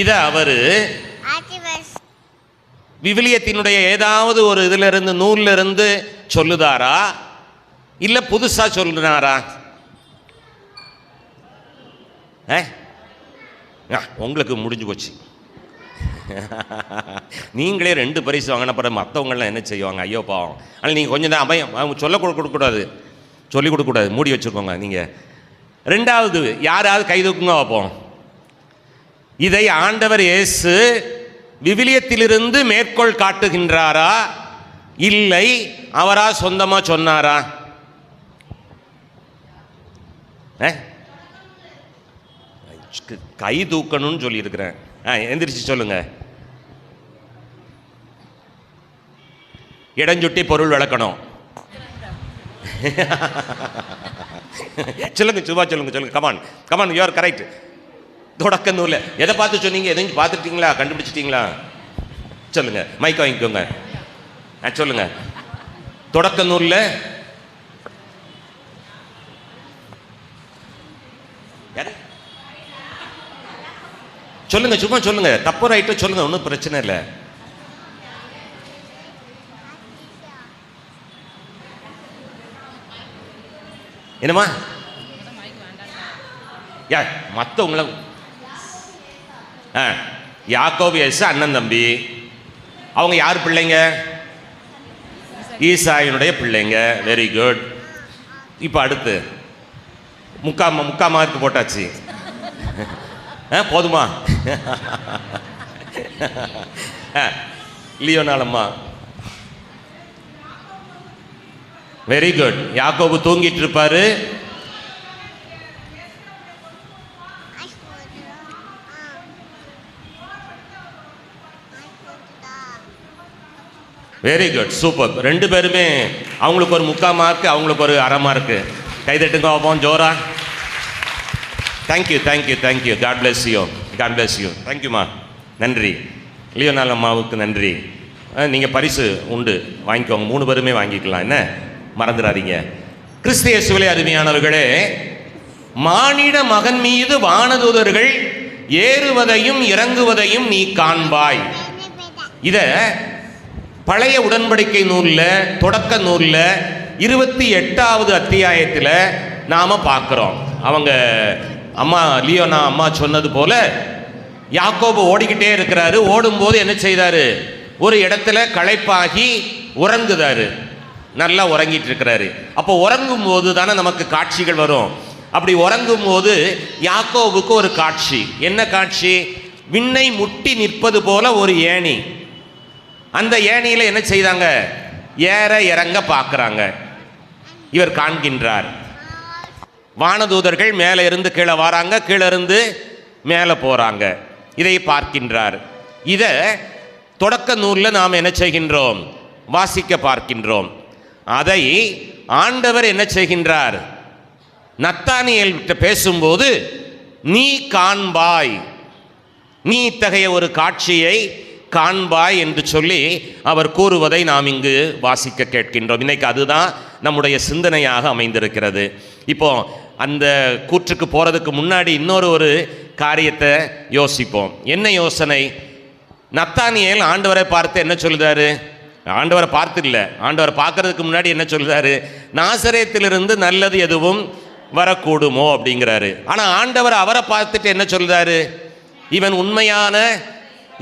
இத அவரு விவிலியத்தினுடைய ஏதாவது ஒரு இதுல இருந்து, நூல்ல இருந்து சொல்லுதாரா, இல்ல புதுசா சொல்லுனாரா? உங்களுக்கு முடிஞ்சு போச்சு. நீங்களே 2 பரிசு வாங்கின பிறகு மற்றவங்களாம் என்ன செய்வாங்க? ஐயோ பாவம். ஆனால் நீங்கள் கொஞ்சம் தான் அபயம் சொல்ல கொடுக்கக்கூடாது, சொல்லிக் கொடுக்கக்கூடாது, மூடி வச்சுக்கோங்க. நீங்கள் ரெண்டாவது யாராவது கை தூக்குங்க பார்ப்போம். இதை ஆண்டவர் இயேசு விவிலியத்திலிருந்து மேற்கோள் காட்டுகின்றாரா, இல்லை அவரா சொந்தமாக சொன்னாரா? கை தூக்கணும்னு சொல்லியிருக்கிறேன். எந்திரிச்சு சொல்லுங்க. இடஞ்சுட்டி பொருள் விளக்கணும். சொல்லுங்க, சும்மா சொல்லுங்க, சொல்லுங்க. Come on come on, you are correct. தொடக்க நூல்ல எதை பார்த்து சொன்னீங்க? எதையும் பார்த்துட்டீங்களா? கண்டுபிடிச்சிட்டீங்களா? சொல்லுங்க, மைக் வாங்கிக்கோங்க. சொல்லுங்க. தொடக்க நூல்ல சொல்லுங்க, சும்மா சொல்லுங்க. தப்பு ரைட்டு சொல்லுங்க, ஒன்றும் பிரச்சனை இல்லை. என்னம்மா? யா மற்றவங்கள யாக்கோபு ஏசு அண்ணன் தம்பி. அவங்க யார் பிள்ளைங்க? ஈசாயினுடைய பிள்ளைங்க. Very good. இப்போ அடுத்து முக்கா மார்க் போட்டாச்சு. போதுமா? லியோனாலம்மா. Very good. யாக்கோபு தூங்கிட்டு இருப்பாரு. Very good, super. 2 பேருமே அவங்களுக்கு ஒரு 3/4 மார்க், அவங்களுக்கு ஒரு 1/2 மார்க்கு. கைதட்டுங்க பார்ப்போம் ஜோரா. Thank you thank you thank you. God bless you, God bless you. தேங்க்யூம்மா, நன்றி. லியோனால் அம்மாவுக்கு நன்றி. நீங்கள் பரிசு உண்டு, வாங்கிக்கோங்க. 3 பேருமே வாங்கிக்கலாம், என்ன மறந்துடாதீங்க. கிறிஸ்து இயேசுவிலே அருமையானவர்களே, மானிட மகன் மீது வானதூதர்கள் ஏறுவதையும் இறங்குவதையும் நீ காண்பாய். இத பழைய உடன்படிக்கை நூலில், தொடக்க நூலில் 28வது அத்தியாயத்தில் நாம் பார்க்குறோம். அவங்க அம்மா லியோனா அம்மா சொன்னது போல யாக்கோபு ஓடிக்கிட்டே இருக்கிறாரு. ஓடும்போது என்ன செய்தாரு? ஒரு இடத்துல களைப்பாகி உறங்குதாரு. நல்லா உறங்கிட்டு இருக்கிறாரு. அப்போ உறங்கும் போது தானே நமக்கு காட்சிகள் வரும். அப்படி உறங்கும் போது யாக்கோபுக்கு ஒரு காட்சி. என்ன காட்சி? விண்ணை முட்டி நிற்பது போல ஒரு ஏணி. அந்த ஏணியில் என்ன செய்தாங்க? ஏற இறங்க பார்க்குறாங்க. இவர் காண்கின்றார். வானதூதர்கள் மேலே இருந்து கீழே வராங்க, கீழே இருந்து மேலே போகிறாங்க. இதை பார்க்கின்றார். இதை தொடக்க நூலில் நாம் என்ன செய்கின்றோம்? வாசிக்க பார்க்கின்றோம். அதை ஆண்டவர் என்ன செய்கின்றார்? நத்தானியேல் பேசும்போது நீ காண்பாய், நீ இத்தகைய ஒரு காட்சியை காண்பாய் என்று சொல்லி அவர் கூறுவதை நாம் இங்கு வாசிக்க கேட்கின்றோம். இன்னைக்கு அதுதான் நம்முடைய சிந்தனையாக அமைந்திருக்கிறது. இப்போ அந்த கூற்றுக்கு போகிறதுக்கு முன்னாடி இன்னொரு காரியத்தை யோசிப்போம். என்ன யோசனை? நத்தானியேல் ஆண்டவரை பார்த்து என்ன சொல்லுதாரு? ஆண்டவரை பார்த்து இல்லை, ஆண்டவரை பார்க்கறதுக்கு முன்னாடி என்ன சொல்லுதாரு? நாசரேத்திலிருந்து நல்லது எதுவும் வரக்கூடுமோ அப்படிங்கிறாரு. ஆனால் ஆண்டவர் அவரை பார்த்துட்டு என்ன சொல்லுதாரு? இவன் உண்மையான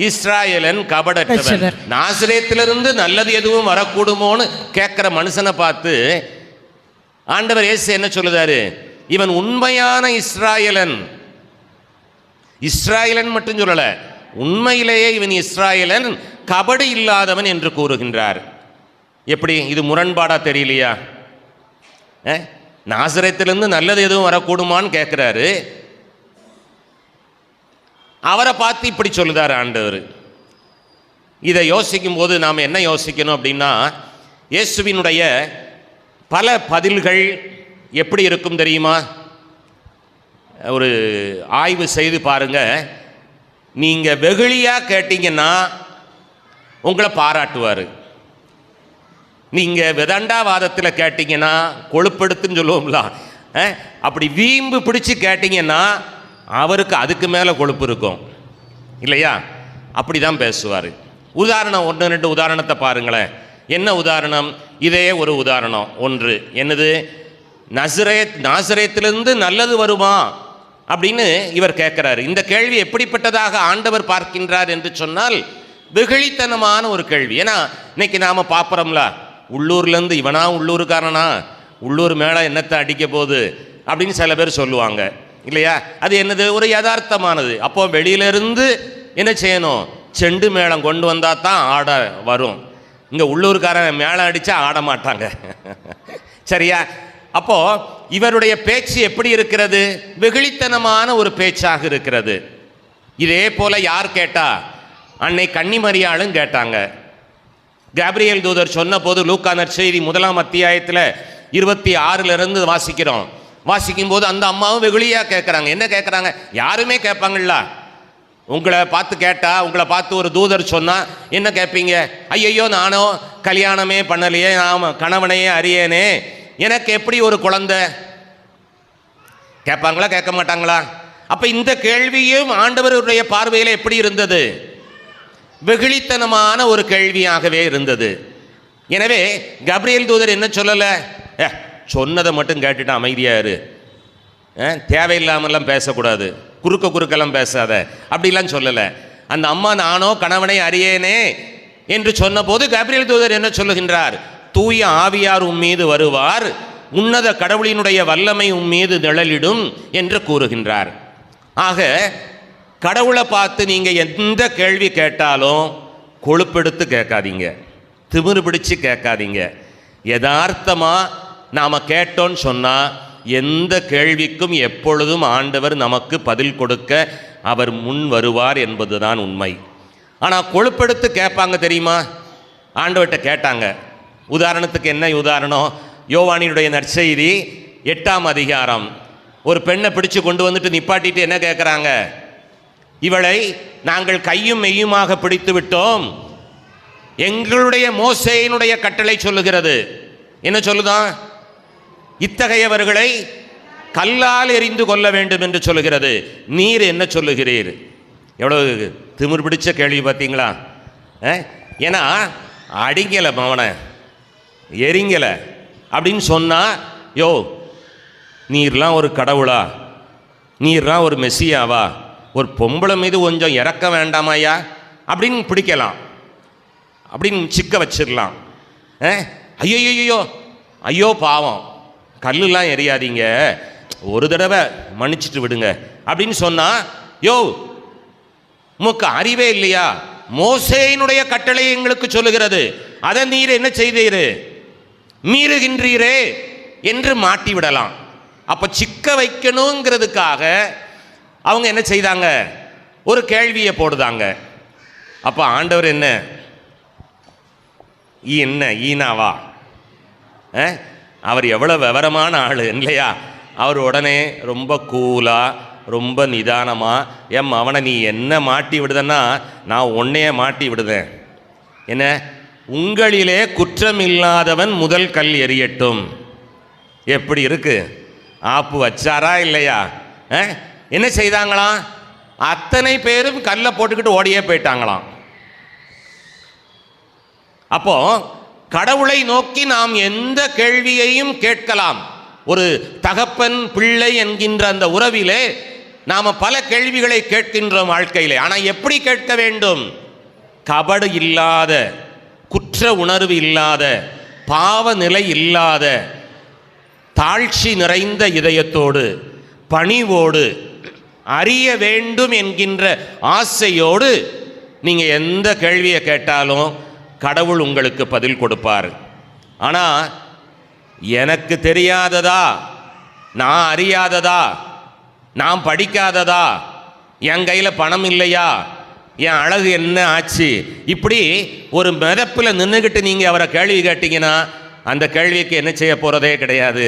இஸ்ராயலன் கபடற்றவன். பெற்றவர். நாசரேத்திலிருந்து நல்லது எதுவும் வரக்கூடுமோன்னு கேட்கிற மனுஷனை பார்த்து ஆண்டவர் இயேசு என்ன சொல்லுதாரு? இவன் உண்மையான இஸ்ராயலன். இஸ்ராயலன் மட்டும் சொல்லல, உண்மையிலேயே இவன் இஸ்ராயலன், கபடு இல்லாதவன் என்று கூறுகின்றார். எப்படி இது முரண்பாடா தெரியலையா? நாசரேத்திலிருந்து நல்லது எதுவும் வரக்கூடுமான்னு கேட்கிறாரு, அவரை பார்த்து இப்படி சொல்லுதார் ஆண்டவர். இதை யோசிக்கும் போது நாம் என்ன யோசிக்கணும் அப்படின்னா, இயேசுவினுடைய பல பதில்கள் எப்படி இருக்கும் தெரியுமா? ஒரு ஆய்வு செய்து பாருங்க. நீங்கள் வெகுளியாக கேட்டீங்கன்னா உங்களை பாராட்டுவார். நீங்கள் விதண்டாவாதத்தில் கேட்டீங்கன்னா, கொழுப்பெடுத்துன்னு சொல்லுவோம்ல, அப்படி வீம்பு பிடிச்சி கேட்டீங்கன்னா அவருக்கு அதுக்கு மேலே கொழுப்பு இருக்கும் இல்லையா? அப்படி தான் பேசுவார். உதாரணம் 1-2 உதாரணத்தை பாருங்களேன். என்ன உதாரணம்? இதே ஒரு உதாரணம் ஒன்று. என்னது? நாசரேத்திலிருந்து நல்லது வருமா அப்படின்னு இவர் கேட்குறாரு. இந்த கேள்வி எப்படிப்பட்டதாக ஆண்டவர் பார்க்கின்றார் என்று சொன்னால், வெகுளித்தனமான ஒரு கேள்வி. ஏன்னா இன்னைக்கு நாம் பார்க்குறோம்ல, உள்ளூர்லேருந்து இவனா உள்ளூருக்காரனா, உள்ளூர் மேலே என்னத்தை அடிக்க போகுது அப்படின்னு சில பேர் சொல்லுவாங்க இல்லையா? அது என்னது? ஒரு யதார்த்தமானது. அப்போ வெளியிலேருந்து என்ன செய்யணும்? செண்டு மேளம் கொண்டு வந்தால் தான் ஆட வரும். இங்கே உள்ளூர்காரன் மேளம் அடித்தா ஆட மாட்டாங்க. சரியா? அப்போது இவருடைய பேச்சு எப்படி இருக்கிறது? வெகுளித்தனமான ஒரு பேச்சாக இருக்கிறது. இதே போல் யார் கேட்டா? அன்னை கன்னிமரியாளும் கேட்டாங்க. கேப்ரியேல் தூதர் சொன்ன போது லூக்கா நற்செய்தி 1ஆம் அத்தியாயத்தில் 26 வாசிக்கிறோம். வாசிக்கும் போது அந்த அம்மாவும் வெகுளியாக கேட்குறாங்க. என்ன கேட்குறாங்க? யாருமே கேட்பாங்கள. உங்களை பார்த்து கேட்டா, உங்களை பார்த்து ஒரு தூதர் சொன்னால் என்ன கேட்பீங்க? ஐயையோ, நானோ கல்யாணமே பண்ணலையே, நான் கணவனையே அறியேனே, எனக்கு எப்படி ஒரு குழந்தை? கேட்பாங்களா கேட்க மாட்டாங்களா? அப்போ இந்த கேள்வியும் ஆண்டவருடைய பார்வையில் எப்படி இருந்தது? வெகுளித்தனமான ஒரு கேள்வியாகவே இருந்தது. எனவே கப்ரியேல் தூதர் என்ன சொல்லலை? சொன்னதை மட்டும் கேட்டுட்டு அமைதியாக இரு, தேவையில்லாமலாம் பேசக்கூடாது, குறுக்கெல்லாம் பேசாத அப்படிலாம் சொல்லலை. அந்த அம்மா நானோ கணவனை அறியேனே என்று சொன்ன போது கப்ரியேல் தூதர் என்ன சொல்லுகின்றார்? தூய ஆவியார் உம்மீது வருவார், உன்னத கடவுளினுடைய வல்லமை உம்மீது நிழலிடும் என்று கூறுகின்றார். ஆக கடவுளை பார்த்து நீங்கள் எந்த கேள்வி கேட்டாலும் கொழுப்பெடுத்து கேட்காதீங்க, திமிரு பிடிச்சு கேட்காதீங்க. யதார்த்தமாக நாம் கேட்டோன்னு சொன்னால் எந்த கேள்விக்கும் எப்பொழுதும் ஆண்டவர் நமக்கு பதில் கொடுக்க அவர் முன் வருவார் என்பதுதான் உண்மை. ஆனால் கொழுப்பெடுத்து கேட்பாங்க தெரியுமா? ஆண்டவர்கிட்ட கேட்டாங்க. உதாரணத்துக்கு என்ன உதாரணம்? யோவானினுடைய நற்செய்தி 8ஆம் அதிகாரம். ஒரு பெண்ணை பிடிச்சு கொண்டு வந்துட்டு நிப்பாட்டிட்டு என்ன கேட்குறாங்க? இவளை நாங்கள் கையும் மெய்யுமாக பிடித்து விட்டோம், எங்களுடைய மோசேயினுடைய கட்டளை சொல்லுகிறது. என்ன சொல்லுதான்? இத்தகையவர்களை கல்லால் எறிந்து கொள்ள வேண்டும் என்று சொல்லுகிறது. நீர் என்ன சொல்லுகிறீர்? எவ்வளவு திமிர் பிடிச்ச கேள்வி பார்த்தீங்களா? ஏன்னா அடிங்கலை, மவனை எரிங்கலை அப்படின்னு சொன்னால், யோ நீர்லாம் ஒரு கடவுளா, நீர்லாம் ஒரு மெஸ்ஸியாவா, ஒரு பொம்பளை மீது கொஞ்சம் இறக்க வேண்டாமாயா அப்படின்னு பிடிக்கலாம், அப்படின்னு சிக்க வச்சிடலாம். ஐயோ ஐயோ பாவம், கல்லுலாம் எரியாதீங்க, ஒரு தடவை மன்னிச்சிட்டு விடுங்க அப்படின்னு சொன்னால், யோ உமக்கு அறிவே இல்லையா? மோசேயினுடைய கட்டளை எங்களுக்கு சொல்லுகிறது, அதை நீர் என்ன செய்தீரு, மீறுகின்றீரே என்று மாட்டி விடலாம். அப்போ சிக்க வைக்கணுங்கிறதுக்காக அவங்க என்ன செய்தாங்க? ஒரு கேள்வியை போடுதாங்க. அப்போ ஆண்டவர் என்ன ஈனாவா? அவர் எவ்வளோ விவரமான ஆள் இல்லையா? அவர் உடனே ரொம்ப கூலாக, ரொம்ப நிதானமாக, அவனை நீ என்ன மாட்டி விடுதன்னா நான் உன்னையே மாட்டி விடுதேன். என்ன? உங்களிலே குற்றம் இல்லாதவன் முதல் கல் எறியட்டும். எப்படி இருக்கு? ஆப்பு வச்சாரா இல்லையா? என்ன செய்தாங்களாம்? அத்தனை பேரும் கல்லை போட்டுக்கிட்டு ஓடியே போயிட்டாங்களாம். அப்போ கடவுளை நோக்கி நாம் எந்த கேள்வியையும் கேட்கலாம். ஒரு தகப்பன் பிள்ளை என்கின்ற அந்த உறவிலே நாம பல கேள்விகளை கேட்கின்றோம் வாழ்க்கையிலே. ஆனால் எப்படி கேட்க வேண்டும்? கபடு இல்லாத, குற்ற உணர்வு இல்லாத, பாவ நிலை இல்லாத, தாழ்ச்சி நிறைந்த இதயத்தோடு, பணிவோடு, அறிய வேண்டும் என்கின்ற ஆசையோடு நீங்கள் எந்த கேள்வியை கேட்டாலும் கடவுள் உங்களுக்கு பதில் கொடுப்பார். ஆனால் எனக்கு தெரியாததா, நான் அறியாததா, நான் படிக்காததா, என் கையில் பணம் இல்லையா, என் அழகு என்ன ஆச்சு, இப்படி ஒரு மிதப்பில் நின்றுக்கிட்டு நீங்கள் அவரை கேள்வி கேட்டீங்கன்னா அந்த கேள்விக்கு என்ன செய்ய போகிறதே கிடையாது.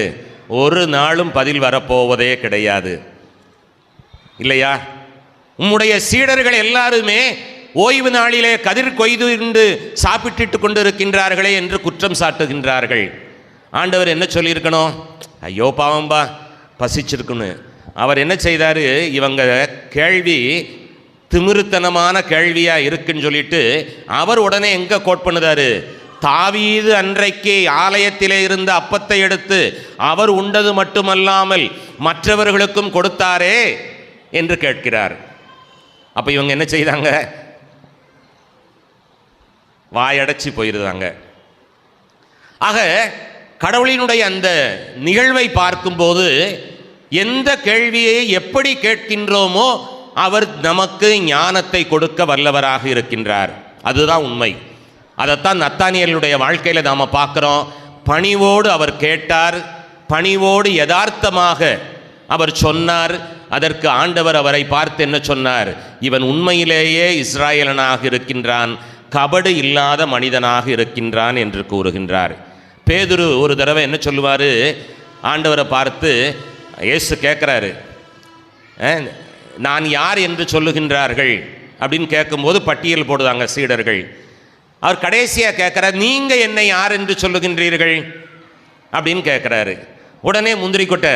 ஒரு நாளும் பதில் வரப்போவதே கிடையாது, இல்லையா? உம்முடைய சீடர்கள் எல்லாருமே ஓய்வு நாளிலே கதிர் கொய்து சாப்பிட்டு கொண்டு இருக்கின்றார்களே என்று குற்றம் சாட்டுகின்றார்கள். ஆண்டவர் என்ன சொல்லியிருக்கணும்? ஐயோ பாவம்பா, பசிச்சிருக்குன்னு. அவர் என்ன செய்தார்? இவங்க கேள்வி திமிருத்தனமான கேள்வியாக இருக்குன்னு சொல்லிட்டு அவர் உடனே எங்கே கோட் பண்ணுதாரு? தாவீது அன்றைக்கு ஆலயத்திலே இருந்த அப்பத்தை எடுத்து அவர் உண்டது மட்டுமல்லாமல் மற்றவர்களுக்கும் கொடுத்தாரே என்று கேட்கிறார். அப்போ இவங்க என்ன செய்தாங்க? வாயடைச்சி போயிருந்தாங்க. ஆக கடவுளினுடைய அந்த நிகழ்வை பார்க்கும்போது எந்த கேள்வியை எப்படி கேட்கின்றோமோ அவர் நமக்கு ஞானத்தை கொடுக்க வல்லவராக இருக்கின்றார். அதுதான் உண்மை. அதைத்தான் நத்தானியேலுடைய வாழ்க்கையில் நாம் பார்க்குறோம். பணிவோடு அவர் கேட்டார், பணிவோடு யதார்த்தமாக அவர் சொன்னார். அதற்கு ஆண்டவர் அவரை பார்த்து என்ன சொன்னார்? இவன் உண்மையிலேயே இஸ்ராயலனாக இருக்கின்றான், கபடு இல்லாத மனிதனாக இருக்கின்றான் என்று கூறுகின்றார். பேதுரு ஒரு தடவை என்ன சொல்லுவார்? ஆண்டவரை பார்த்து இயேசு கேட்குறாரு, நான் யார் என்று சொல்லுகின்றார்கள் அப்படின்னு கேட்கும்போது பட்டியல் போடுதாங்க சீடர்கள். அவர் கடைசியாக கேட்குறார், நீங்கள் என்னை யார் என்று சொல்லுகின்றீர்கள் அப்படின்னு கேட்குறாரு. உடனே முந்திரி கொட்டை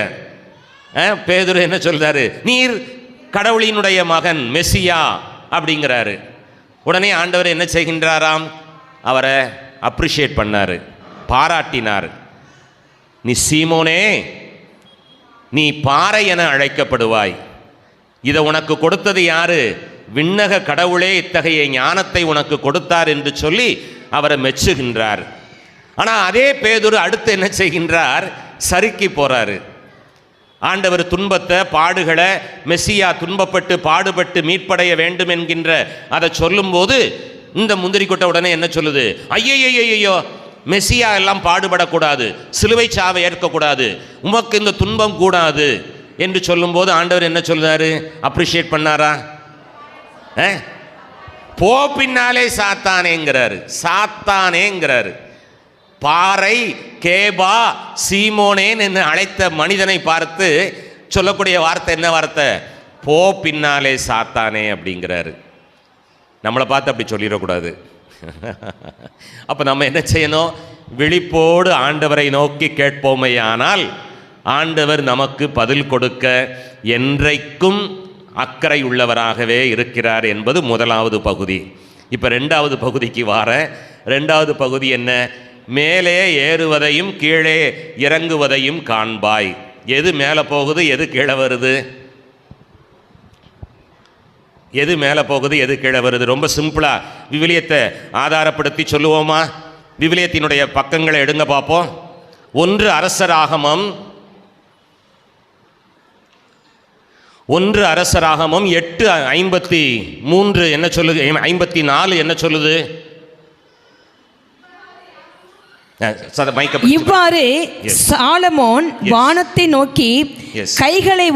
பேதுரு என்ன சொல்கிறாரு? நீர் கடவுளினுடைய மகன் மெசியா அப்படிங்கிறாரு. உடனே ஆண்டவர் என்ன செய்கின்றாராம்? அவரை அப்ரிஷியேட் பண்ணார், பாராட்டினார். நீ சீமோனே, நீ பாறை என அழைக்கப்படுவாய். இதை உனக்கு கொடுத்தது யாரு? விண்ணக கடவுளே இத்தகைய ஞானத்தை உனக்கு கொடுத்தார் என்று சொல்லி அவரை மெச்சுகின்றார். ஆனால் அதே பேதுரு அடுத்து என்ன செய்கின்றார்? சறுக்கி போறாரு. ஆண்டவர் துன்பத்தை, பாடுகளை, மெசியா துன்பப்பட்டு பாடுபட்டு மீட்படைய வேண்டும் என்கின்ற அதை சொல்லும்போது இந்த முந்திரி கொட்டை உடனே என்ன சொல்லுது? ஐயோ, மெசியா எல்லாம் பாடுபடக்கூடாது, சிலுவை சாவை ஏற்கக்கூடாது, உமக்கு இந்த துன்பம் கூடாது என்று சொல்லும்போது ஆண்டவர் என்ன சொல்றாரு? அப்ரிஷியேட் பண்ணாரா? போ பின்னாலே சாத்தானேங்கிறாரு. சாத்தானேங்கிறாரு. பாறை, கேபா, சீமோனேன் என்று அழைத்த மனிதனை பார்த்து சொல்லக்கூடிய வார்த்தை என்ன வார்த்தை? போ பின்னாலே சாத்தானே அப்படிங்கிறாரு. நம்மளை பார்த்து அப்படி சொல்லிடக்கூடாது. அப்போ நம்ம என்ன செய்யணும்? விழிப்போடு ஆண்டவரை நோக்கி கேட்போமையானால் ஆண்டவர் நமக்கு பதில் கொடுக்க என்றைக்கும் அக்கறை உள்ளவராகவே இருக்கிறார் என்பது முதலாவது பகுதி. இப்போ ரெண்டாவது பகுதிக்கு வார. ரெண்டாவது பகுதி என்ன? மேலே ஏறுவதையும் கீழே இறங்குவதையும் காண்பாய். எது மேலே போகுது, எது கீழே வருது? எது மேலே போகுது, எது கீழே வருது? ரொம்ப சிம்பிளாக விவிலியத்தை ஆதாரப்படுத்தி சொல்லுவோமா? விவிலியத்தினுடைய பக்கங்களை எடுங்க பார்ப்போம். 1 அரசராகமம் 8:53 என்ன சொல்லுது? 54 என்ன சொல்லுது? இவ்வாறு சாலமோன் வானத்தை நோக்கி கைகளை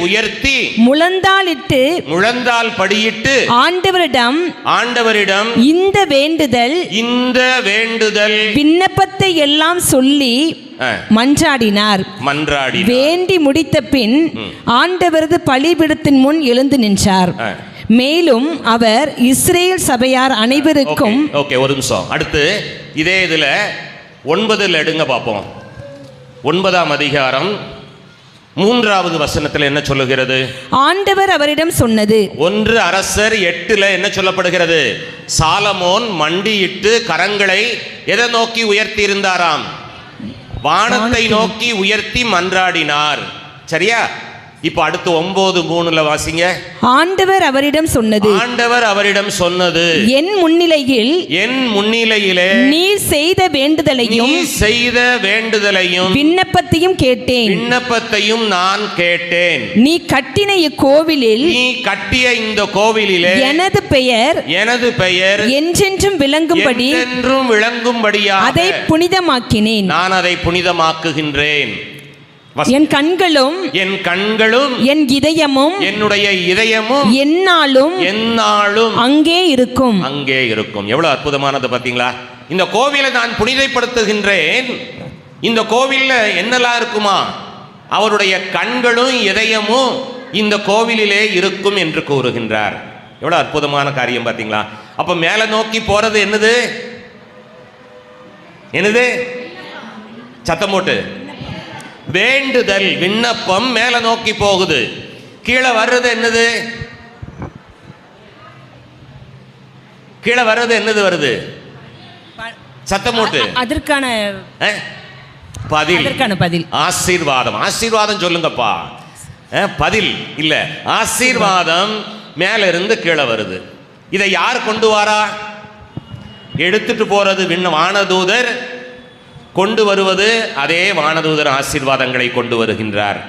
உயர்த்தி முழந்தாள் படியிட்டு ஆண்டவரிடம் இந்த வேண்டுதல் விண்ணப்பத்தை எல்லாம் சொல்லி மன்றாடினார். வேண்டி முடித்த பின் ஆண்டவரது பலிபீடத்தின் முன் எழுந்து நின்றார். மேலும் அவர் இஸ்ரேல் சபையார் அனைவருக்கும் ஒரு நிமிஷம். அடுத்து இதே இதுல 9 எடுங்க பார்ப்போம். 9ஆம் அதிகாரம் 3வது வசனத்தில் என்ன சொல்லுகிறது? ஆண்டவர் அவரிடம் சொன்னது. 1 அரசர் 8 என்ன சொல்லப்படுகிறது? சாலமோன் மண்டியிட்டு கரங்களை எதை நோக்கி உயர்த்தி இருந்தாராம்? வானத்தை நோக்கி உயர்த்தி மன்றாடினார். சரியா? இப்போ அடுத்து 9:3 வாசிங்க. ஆண்டவர் அவரிடம் சொன்னது, ஆண்டவர் அவரிடம் சொன்னது, என் முன்னிலையிலே நீர் செய்த வேண்டுதலையும் விண்ணப்பத்தையும் நான் கேட்டேன். நீ கட்டின இந்த கோவிலிலே எனது பெயர் என்றென்றும் விளங்கும்படியாக அதை புனிதமாக்கினேன். நான் அதை புனிதமாக்குகின்றேன். என் கண்களும் என் இதயமும் என்னுடைய இதயமும் எந்நாளும் அங்கே இருக்கும். எவ்வளவு அற்புதமானது பாத்தீங்களா? இந்த கோவிலை நான் புனிதப்படுத்துகின்றேன். இந்த கோவில்ல என்னெல்லாம் இருக்குமா? அவருடைய கண்களும் இதயமும் இந்த கோவிலிலே இருக்கும் என்று கூறுகின்றார். எவ்வளவு அற்புதமான காரியம் பாத்தீங்களா? அப்ப மேல நோக்கி போறது என்னது? சத்தம் போட்டு வேண்டுதல், விண்ணப்பம் மேல நோக்கி போகுது. கீழே வர்றது என்னது? வருது சத்தம் போட்டு. அதற்கான பதில் ஆசீர்வாதம் சொல்லுங்கப்பா. பதில் இல்ல, ஆசீர்வாதம் மேல இருந்து கீழே வருது. இதை யார் கொண்டு வாரா? எடுத்துட்டு போறது வானதூதர், கொண்டு வருவது அதே வானதூதர் ஆசீர்வாதங்களை கொண்டு வருகின்றார்.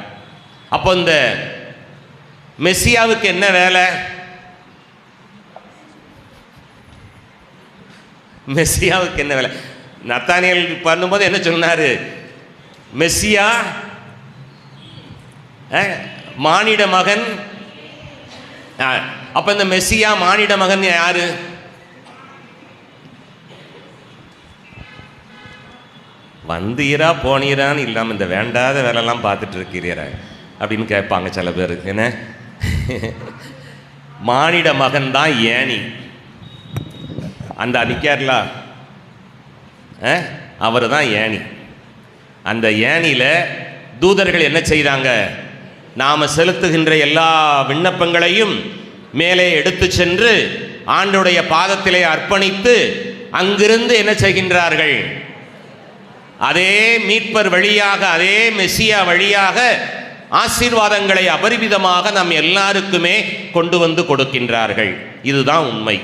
அப்போ இந்த மெஸ்ஸியாவுக்கு என்ன வேலை? நத்தானியேல் பண்ணும்போது என்ன சொன்னாரு? மெஸ்ஸியா மானிட மகன். அப்ப இந்த மெஸ்ஸியா மானிட மகன் யாரு? வந்தீரா போனீரான்னு இல்லாமல் இந்த வேண்டாத வேலைலாம் பார்த்துட்டு இருக்கிறீரா அப்படின்னு கேட்பாங்க சில பேர். என்ன, மானிட மகன் தான் ஏணி. அந்த நிற்கார்ல, அவர் தான் ஏணி. அந்த ஏணியில் தூதர்கள் என்ன செய்தாங்க? நாம் செலுத்துகின்ற எல்லா விண்ணப்பங்களையும் மேலே எடுத்து சென்று ஆண்டவருடைய பாதத்திலே அர்ப்பணித்து அங்கிருந்து என்ன செய்கின்றார்கள்? அதே மீட்பர் வழியாக, அதே மெஸ்ஸியா வழியாக ஆசீர்வாதங்களை அபரிமிதமாக நம் எல்லாருக்குமே கொண்டு வந்து கொடுக்கின்றார்கள். இதுதான் உண்மை,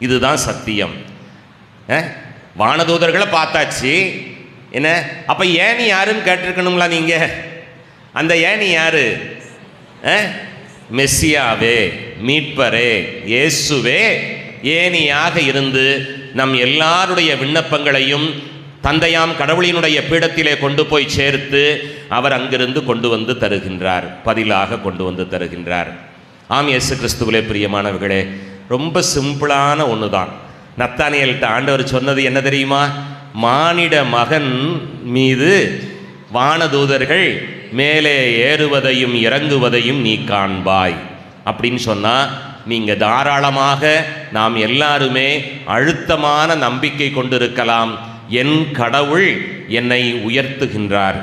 இதுதான் சத்தியம். வானதூதர்களை பார்த்தாச்சு. என்ன, அப்ப ஏணி யாருன்னு கேட்டிருக்கணுங்களா நீங்க? அந்த ஏணி யாரு? மெஸ்ஸியாவே, மீட்பரே, இயேசுவே ஏணியாக இருந்து நம் எல்லாருடைய விண்ணப்பங்களையும் தந்தையாம் கடவுளினுடைய பீடத்திலே கொண்டு போய் சேர்த்து அவர் அங்கிருந்து கொண்டு வந்து தருகின்றார், பதிலாக கொண்டு வந்து தருகின்றார். ஆம், இயேசு கிறிஸ்துவிலே பிரியமானவர்களே, ரொம்ப சிம்பிளான ஒன்று தான். நத்தானியேல்கிட்ட ஆண்டவர் சொன்னது என்ன தெரியுமா? மானிட மகன் மீது வானதூதர்கள் மேலே ஏறுவதையும் இறங்குவதையும் நீ காண்பாய் அப்படின்னு சொன்னால், நீங்கள் தாராளமாக நாம் எல்லாருமே அழுத்தமான நம்பிக்கை கொண்டிருக்கலாம். என் கடவுள் என்னை உயர்த்துகின்றார்,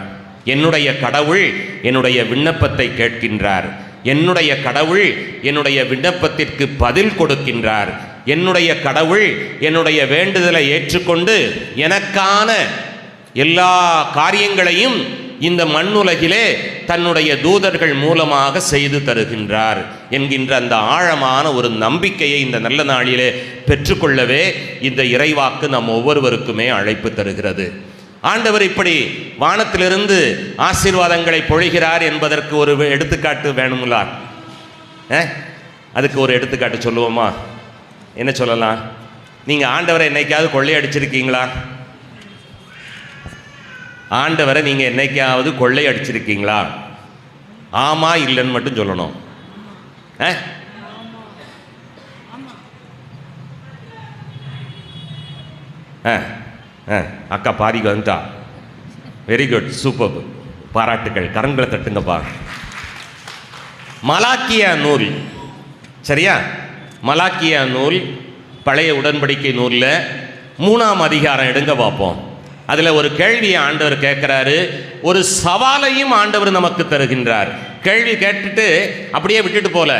என்னுடைய கடவுள் என்னுடைய விண்ணப்பத்தை கேட்கின்றார், என்னுடைய கடவுள் என்னுடைய விண்ணப்பத்திற்கு பதில் கொடுக்கின்றார், என்னுடைய கடவுள் என்னுடைய வேண்டுதலை ஏற்றுக்கொண்டு எனக்கான எல்லா காரியங்களையும் இந்த மண்ணுலகிலே தன்னுடைய தூதர்கள் மூலமாக செய்து தருகின்றார் என்கின்ற அந்த ஆழமான ஒரு நம்பிக்கையை இந்த நல்ல நாளிலே பெற்றுக்கொள்ளவே இந்த இறைவாக்கு நம் ஒவ்வொருவருக்குமே அழைப்பு தருகிறது. ஆண்டவர் இப்படி வானத்திலிருந்து ஆசீர்வாதங்களை பொழிகிறார் என்பதற்கு ஒரு எடுத்துக்காட்டு வேணுங்களா? அதுக்கு ஒரு எடுத்துக்காட்டு சொல்லுவோமா? என்ன சொல்லலாம்? நீங்கள் ஆண்டவரை என்னைக்காவது கொள்ளையடிச்சிருக்கீங்களா? ஆண்டவரை நீங்கள் என்னைக்காவது கொள்ளையடிச்சிருக்கீங்களா? ஆமா இல்லைன்னு மட்டும் சொல்லணும். அக்கா பாதிக்கு வந்துட்டா. வெரி குட், சூப்பர், பாராட்டுக்கள், கரங்களை தட்டுங்கப்பா. மலாக்கியா நூல், சரியா? மலாக்கியா நூல் பழைய உடன்படிக்கை நூலில் 3ஆம் அதிகாரம் எடுங்க பார்ப்போம். அதில் ஒரு கேள்வியை ஆண்டவர் கேட்குறாரு, ஒரு சவாலையும் ஆண்டவர் நமக்கு தருகின்றார். கேள்வி கேட்டுட்டு அப்படியே விட்டுட்டு போல,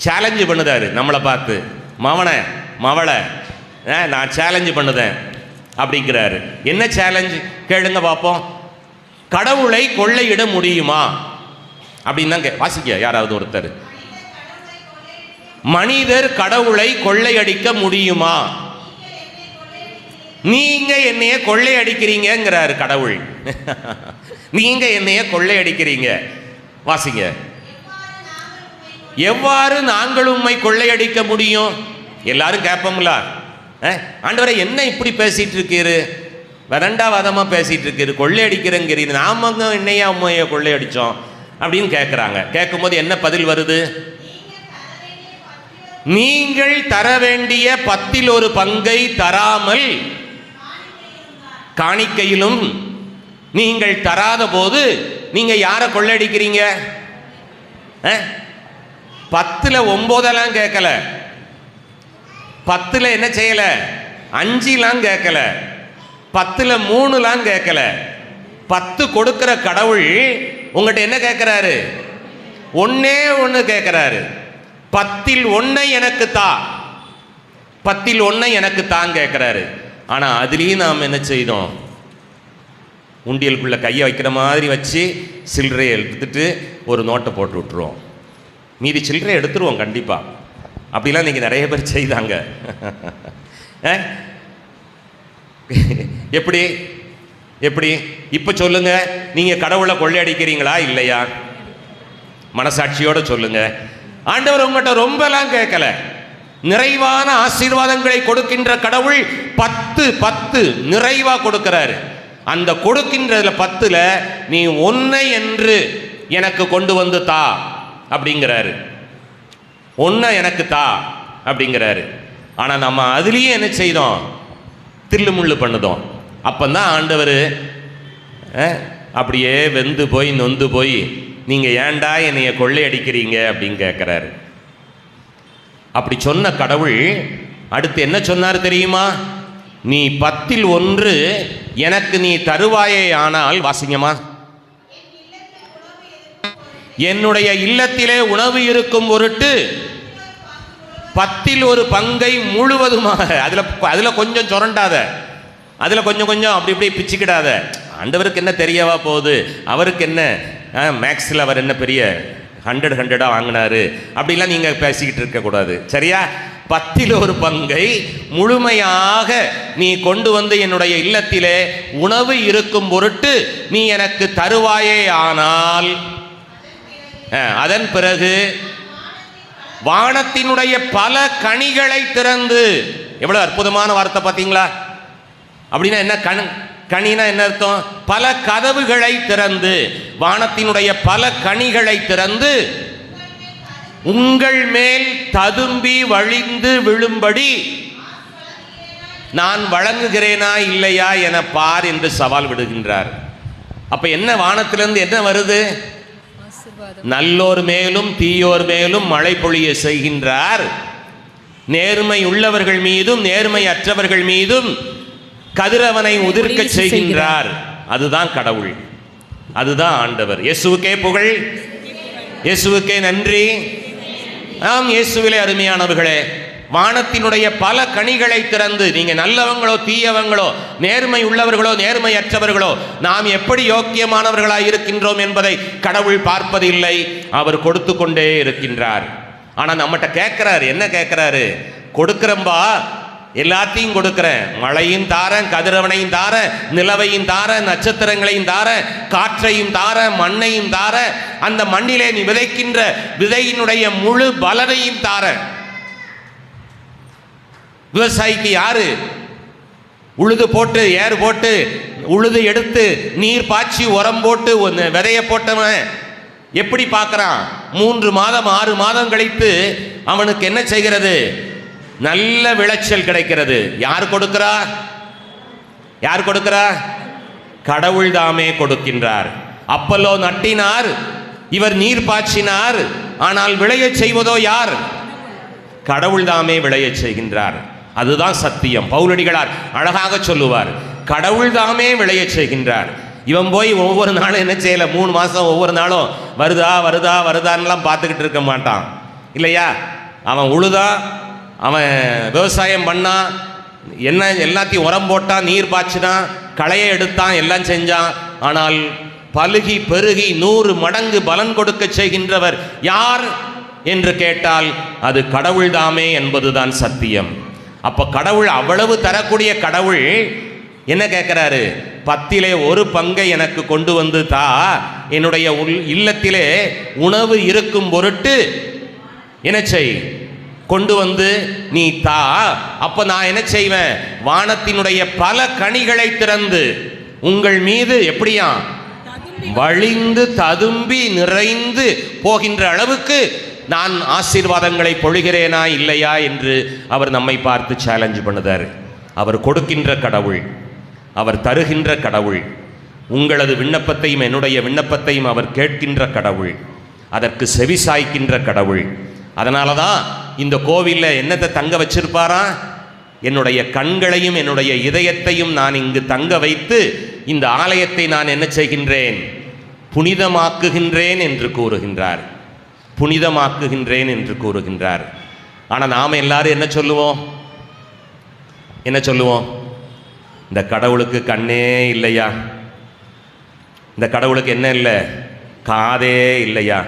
சேலஞ்சு பண்ணுதாரு நம்மளை பார்த்து. மவனை மவளை நான் சேலஞ்சு பண்ணுதேன் அப்படிங்கிறாரு. என்ன சேலஞ்சு கேளுங்க பார்ப்போம். கடவுளை கொள்ளையிட முடியுமா அப்படின்னு வாசிக்க யாராவது ஒருத்தர். மனிதர் கடவுளை கொள்ளையடிக்க முடியுமா? நீங்க என்னைய கொள்ளையடிக்கிறீங்கிறாரு கடவுள். நீங்க என்னைய கொள்ளையடிக்கிறீங்க. வாசிங்க. எவ்வாறு நாங்கள் உம்மை கொள்ளையடிக்க முடியும்? எல்லாரும் கேட்போம்ல, ஆண்டவரை என்ன இப்படி பேசிட்டு இருக்கீரு, வரண்டாவாதமா பேசிட்டு இருக்கீரு, கொள்ளையடிக்கிறேங்கிறீர், நாம என்னையா உண்மையை கொள்ளையடிச்சோம் அப்படின்னு கேட்குறாங்க. கேட்கும்போது என்ன பதில் வருது? நீங்கள் தர வேண்டிய 1/10 தராமல் காணிக்கையிலும் நீங்கள் தராத போது நீங்க யாரை கொள்ளையடிக்கிறீங்க? 10ல் 9 கேட்கல, 10ல் என்ன செய்யல, 5 கேட்கல, 10ல் 3 கேட்கல. 10 கொடுக்கிற கடவுள் உங்கள்கிட்ட என்ன கேட்கிறாரு? ஒன்னே ஒன்று கேட்கிறாரு. 10ல் 1 எனக்கு தா, 10ல் 1 எனக்கு தான் கேட்கிறாரு. ஆனா அதுலேயும் நாம் என்ன செய்தோம்? உண்டியலுக்குள்ள கையை வைக்கிற மாதிரி வச்சு சில்லறையை எடுத்துட்டு ஒரு நோட்டை போட்டு விட்டுருவோம். மீதி சில்லறை எடுத்துருவோம் கண்டிப்பா. அப்படிலாம் இன்னைக்கு நிறைய பேர் செய்தாங்க. எப்படி எப்படி இப்ப சொல்லுங்க, நீங்க கடவுளை கொள்ளையடிக்கிறீங்களா இல்லையா? மனசாட்சியோட சொல்லுங்க. ஆண்டவர் உங்கள்கிட்ட ரொம்பலாம் கேட்கல, நிறைவான ஆசீர்வாதங்களை கொடுக்கின்ற கடவுள் 10 நிறைவா கொடுக்கிறாரு. அந்த கொடுக்கின்றதுல 10ல் நீ 1 என்று எனக்கு கொண்டு வந்து தா அப்படிங்கிறாரு. 1 எனக்கு தா அப்படிங்கிறாரு. ஆனா நம்ம அதுலயும் என்ன செய்தோம்? தில்லுமுள்ளு பண்ணுதோம். அப்பந்தான் ஆண்டவர் அப்படியே வெந்து போய் நொந்து போய் நீங்க ஏன்டா என்னைய கொள்ளையடிக்கிறீங்க அப்படின்னு கேட்கிறாரு. அப்படி சொன்ன கடவுள் அடுத்து என்ன சொன்னார் தெரியுமா? நீ 10ல் 1 எனக்கு நீ தருவாயே ஆனால், வாசிங்கம்மா, என்னுடைய இல்லத்திலே உணவு இருக்கும் பொருட்டு 10ல் 1 பங்கை முழுவதுமாக, அதுல கொஞ்சம் சுரண்டாத, அதுல கொஞ்சம் கொஞ்சம் அப்படி இப்படி பிச்சுக்கிடாத. ஆண்டவருக்கு என்ன தெரியவா போகுது? அவருக்கு என்ன மேக்ஸில் அவர் என்ன பெரிய 100 வாங்கினாரு அப்படிலாம் நீங்க பேசிக்கிட்டு இருக்கக்கூடாது, சரியா? 10ல் 1 பங்கை முழுமையாக நீ கொண்டு வந்து என்னுடைய இல்லத்திலே உணவு இருக்கும் பொருட்டு நீ எனக்கு தருவாயே ஆனால், அதன் பிறகு வானத்தினுடைய பல கனிகளை திறந்து. எவ்வளவு அற்புதமான வார்த்தை பார்த்தீங்களா? அப்படின்னா என்ன? கனினா என்ன அர்த்தம்? பல கதவுகளை திறந்து, வானத்தினுடைய பல கனிகளை திறந்து உங்கள் மேல் ததும்பி வழிந்து விழும்படி நான் வழங்குகிறேனா இல்லையா என பார் என்று சவால் விடுகின்றார். அப்ப என்ன வானத்திலிருந்து என்ன வருது? நல்லோர் மேலும் தீயோர் மேலும் மழை பொழிய செய்கின்றார். நேர்மை உள்ளவர்கள் மீதும் நேர்மை அற்றவர்கள் மீதும் கதிரவனை உதிர்க்க செய்கின்றார். அதுதான் கடவுள், அதுதான் ஆண்டவர். இயேசுவுக்கே புகழ், இயேசுவுக்கே நன்றி. ஆம், இயேசுவிலே அருமையானவர்களே, வானத்தினுடைய பல கனிகளை திறந்து, நீங்க நல்லவங்களோ தீயவங்களோ, நேர்மை உள்ளவர்களோ நேர்மை அற்றவர்களோ, நாம் எப்படி யோக்கியமானவர்களாய் இருக்கின்றோம் என்பதை கடவுள் பார்ப்பதில்லை. அவர் கொடுத்து கொண்டே இருக்கின்றார். ஆனா நம்மகிட்ட கேட்கிறாரு, என்ன கேட்கிறாரு? கொடுக்கிறம்பா, எல்லாத்தையும் கொடுக்கிறேன், மழையும் தாரேன், கதிரவனையும் தாரேன், நிலவையும் தாரேன், நட்சத்திரங்களையும் தாரேன், காற்றையும் தாரேன், மண்ணையும் தாரேன், அந்த மண்ணிலே நீ விதைக்கின்ற விதையினுடைய முழு பலனையும் தாரேன். விவசாயிக்கு யாரு? உழுது போட்டு ஏர் போட்டு உழுது எடுத்து நீர் பாய்ச்சி உரம் போட்டு விதைய போட்டவன் எப்படி பார்க்கறான்? 3 மாதம் 6 மாதம் கழித்து அவனுக்கு என்ன செய்கிறது? நல்ல விளைச்சல் கிடைக்கிறது. யார் கொடுக்கிறா? யார் கொடுக்கிறா? கடவுள் தாமே கொடுக்கின்றார். அப்பல்லோ நட்டினார், இவர் நீர் பாய்ச்சினார், ஆனால் விளைய செய்வதோ யார்? கடவுள் தாமே விளைய செய்கின்றார். அதுதான் சத்தியம். பவுலடிகளார் அழகாக சொல்லுவார், கடவுள் தாமே விளைய செய்கின்றார். இவன் போய் ஒவ்வொரு நாளும் என்ன செய்யல, 3 மாசம் ஒவ்வொரு நாளும் வருதா வருதா வருதான்லாம் பார்த்துக்கிட்டு இருக்க மாட்டான் இல்லையா? அவன் உழுதான், அவன் விவசாயம் பண்ணான், என்ன எல்லாத்தையும் உரம் போட்டான், நீர் பாய்ச்சினான், களையை எடுத்தான், எல்லாம் செஞ்சான். ஆனால் பலுகி பெருகி 100 மடங்கு பலன் கொடுக்க செய்கின்றவர் யார் என்று கேட்டால் அது கடவுள்தாமே என்பதுதான் சத்தியம். அப்ப கடவுள் அவ்வளவு தரக்கூடிய கடவுள் என்ன கேட்கிறாரு? 10 1 பங்கை எனக்கு கொண்டு வந்து தா, என்னுடைய இல்லத்திலே உணவு இருக்கும் பொருட்டு என்ன செய், கொண்டு வந்து நீ தா. அப்ப நான் என்ன செய்வேன்? வானத்தினுடைய பல கனிகளை திறந்து உங்கள் மீது எப்படியா வழிந்து ததும்பி நிறைந்து போகின்ற அளவுக்கு நான் ஆசீர்வாதங்களை பொழிகிறேனா இல்லையா என்று அவர் நம்மை பார்த்து சேலஞ்ச் பண்ணுதார். அவர் கொடுக்கின்ற கடவுள், அவர் தருகின்ற கடவுள். உங்களது விண்ணப்பத்தையும் என்னுடைய விண்ணப்பத்தையும் அவர் கேட்கின்ற கடவுள், அதற்கு செவிசாய்க்கின்ற கடவுள். அதனால தான் இந்த கோவிலில் என்னத்தை தங்க வச்சிருப்பாரா? என்னுடைய கண்களையும் என்னுடைய இதயத்தையும் நான் இங்கு தங்க வைத்து இந்த ஆலயத்தை நான் என்ன செய்கின்றேன்? புனிதமாக்குகின்றேன் என்று கூறுகின்றார். புனிதமாக்குகின்றேன் என்று கூறுகின்றார். ஆனால் நாம் எல்லாரும் என்ன சொல்லுவோம்? என்ன சொல்லுவோம்? இந்த கடவுளுக்கு கண்ணே இல்லையா? இந்த கடவுளுக்கு என்ன இல்லை? காதே இல்லையா?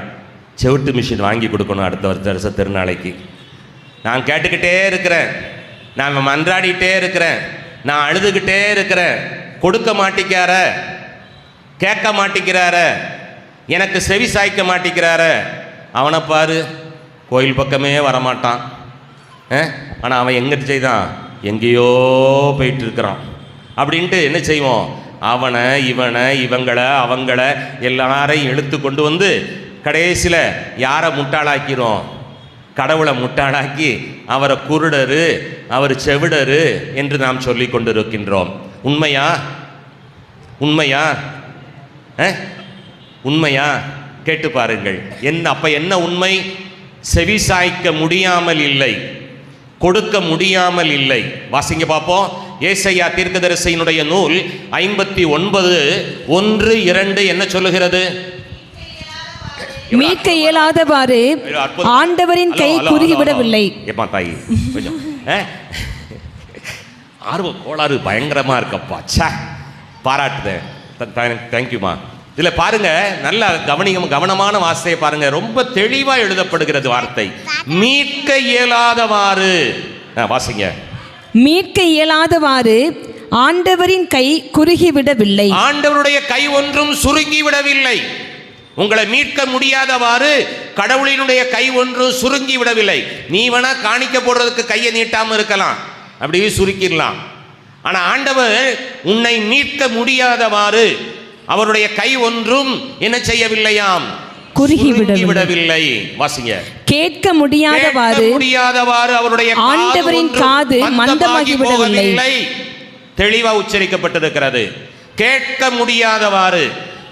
செவிட்டு மிஷின் வாங்கி கொடுக்கணும் அடுத்த வருஷ திருநாளைக்கு. நான் கேட்டுக்கிட்டே இருக்கிறேன், நான் மன்றாடிக்கிட்டே இருக்கிறேன், நான் அழுதுகிட்டே இருக்கிறேன், கொடுக்க மாட்டிக்கார, கேட்க மாட்டிக்கிறார, எனக்கு செவி சாய்க்க மாட்டிக்கிறார. அவனை பாரு, கோயில் பக்கமே வரமாட்டான். ஆனால் அவன் எங்கிட்ட செய்தான்? எங்கேயோ போயிட்டு இருக்கிறான் அப்படின்ட்டு என்ன செய்வோம்? அவனை இவனை இவங்களை அவங்கள எல்லாரையும் இழுத்து கொண்டு வந்து கடைசியில் யாரை முட்டாளாக்கிறோம்? கடவுளை முட்டாளாக்கி அவரை குருடரு, அவர் செவிடரு என்று நாம் சொல்லி கொண்டிருக்கின்றோம். உண்மையா? உண்மையா? உண்மையா? கேட்டு பாருங்கள். அப்ப என்ன உண்மை? செவி சாய்க்க முடியாமல் இல்லை, கொடுக்க முடியாமல் இல்லை. வாசிங்க பார்ப்போம். ஏசாயா தீர்க்கதரிசியினுடைய நூல் 59:1-2 என்ன சொல்லுகிறது? மீட்க இயலாதவாறு ஆண்டவரின் கை குறுகிவிடவில்லை. தாயி கொஞ்சம் ஆர்வ கோளாறு பயங்கரமா இருக்கப்பா. பாராட்டுதேன், தேங்க்யூமா. இதில் பாருங்க, நல்ல கவனமான வார்த்தையை பாருங்க, ரொம்ப தெளிவாக எழுதப்படுகிறது வார்த்தை. மீட்க இயலாதவாறு. வாசிங்க. மீட்க இயலாதவாறு ஆண்டவரின் கை குறுகிவிடவில்லை. ஆண்டவருடைய கை ஒன்றும் சுருங்கி விடவில்லை. உங்களை மீட்க முடியாதவாறு கடவுளினுடைய கை ஒன்றும் சுருங்கி விடவில்லை. நீ வேணா காணிக்க போடுறதுக்கு கையை நீட்டாம இருக்கலாம், அப்படியே சுருக்கிடலாம். ஆனா ஆண்டவர் உன்னை மீட்க முடியாதவாறு அவருடைய கை ஒன்றும் என்ன செய்யவில்லையாம்? குறுகிவிடவில்லை. வாசிங்க. கேட்க முடியாதவாறு அவருடைய ஆண்டவரின் காது மந்தமாகி விடவில்லை. தெளிவா உச்சரிக்கப்பட்டிருக்கிறது. கேட்க முடியாதவாறு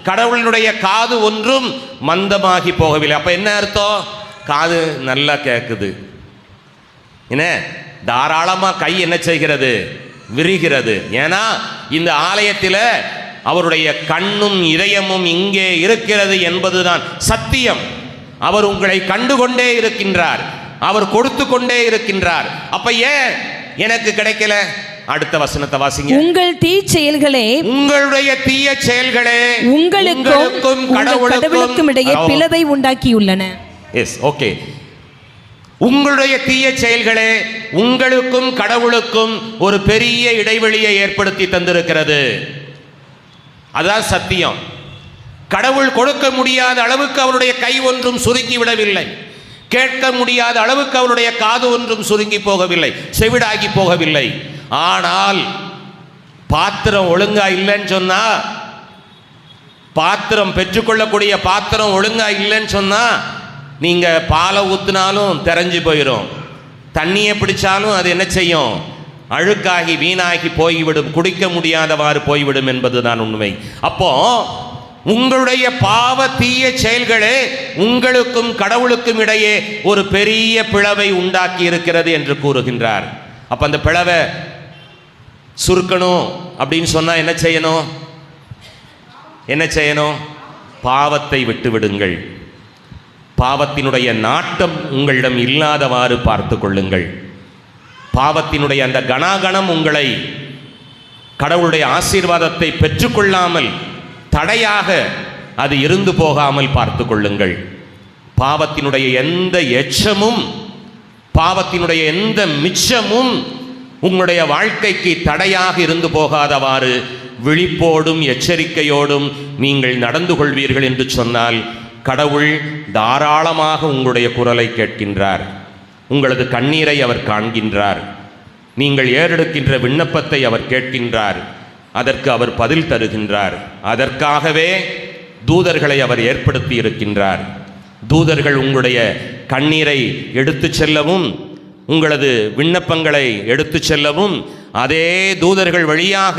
கடவுளினுடைய காது ஒன்றும் மந்தமாகி போகவில்லை. அப்ப என்ன அர்த்தம்? காது நல்லா கேட்குது, என்ன தாராளமா கை என்ன செய்கிறது? விரிகிறது. ஏன்னா இந்த ஆலயத்தில் அவருடைய கண்ணும் இதயமும் இங்கே இருக்கிறது என்பதுதான் சத்தியம். அவர் உங்களை கண்டுகொண்டே இருக்கின்றார், அவர் கொடுத்து கொண்டே இருக்கின்றார். அப்ப ஏன் எனக்கு கிடைக்கல? அடுத்த வசனத்தை வாசிங்க. உங்கள் தீய செயல்களே, உங்களுடைய தீய செயல்களே உங்களுக்கும் கடவுளுக்கும் இடையே பிளவை உண்டாக்கியுள்ளன. S, okay. உங்களுடைய தீய செயல்களே உங்களுக்கும் கடவுளுக்கும் ஒரு பெரிய இடைவெளியை ஏற்படுத்தி தந்திருக்கிறது. அதான் சத்தியம். கடவுள் கொடுக்க முடியாத அளவுக்கு அவருடைய கை ஒன்றும் சுருங்கி விடவில்லை, கேட்க முடியாத அளவுக்கு அவருடைய காது ஒன்றும் சுருங்கி போகவில்லை, செவிடாகி போகவில்லை. ஆனால் பாத்திரம் ஒழுங்கா இல்லைன்னு சொன்னா, பாத்திரம் பெற்றுக்கொள்ளக்கூடிய பாத்திரம் ஒழுங்கா இல்லைன்னு சொன்னா, நீங்க பாலை ஊத்தினாலும் தெரிஞ்சு போயிடும், தண்ணியை பிடிச்சாலும் அது என்ன செய்யும்? அழுக்காகி வீணாகி போய்விடும், குடிக்க முடியாதவாறு போய்விடும் என்பதுதான் உண்மை. அப்போ உங்களுடைய பாவ தீய செயல்களே உங்களுக்கும் கடவுளுக்கும் இடையே ஒரு பெரிய பிளவை உண்டாக்கி இருக்கிறது என்று கூறுகின்றார். அப்ப அந்த பிளவை சுருக்கணும் அப்படின்னு சொன்னா என்ன செய்யணும்? என்ன செய்யணும்? பாவத்தை விட்டு விடுங்கள். பாவத்தினுடைய நாட்டம் உங்களிடம் இல்லாதவாறு பார்த்து கொள்ளுங்கள். பாவத்தினுடைய அந்த கணாகணம் உங்களை கடவுளுடைய ஆசீர்வாதத்தை பெற்றுக்கொள்ளாமல் தடையாக அது இருந்து போகாமல் பார்த்து கொள்ளுங்கள். பாவத்தினுடைய எந்த எச்சமும், பாவத்தினுடைய எந்த மிச்சமும் உங்களுடைய வாழ்க்கைக்கு தடையாக இருந்து போகாதவாறு விழிப்போடும் எச்சரிக்கையோடும் நீங்கள் நடந்து கொள்வீர்கள் என்று சொன்னால் கடவுள் தாராளமாக உங்களுடைய குரலை கேட்கின்றார். உங்களது கண்ணீரை அவர் காண்கின்றார். நீங்கள் ஏறெடுக்கின்ற விண்ணப்பத்தை அவர் கேட்கின்றார். அதற்கு அவர் பதில் தருகின்றார். அதற்காகவே தூதர்களை அவர் ஏற்படுத்தி இருக்கின்றார். தூதர்கள் உங்களுடைய கண்ணீரை எடுத்து செல்லவும், உங்களது விண்ணப்பங்களை எடுத்து செல்லவும், அதே தூதர்கள் வழியாக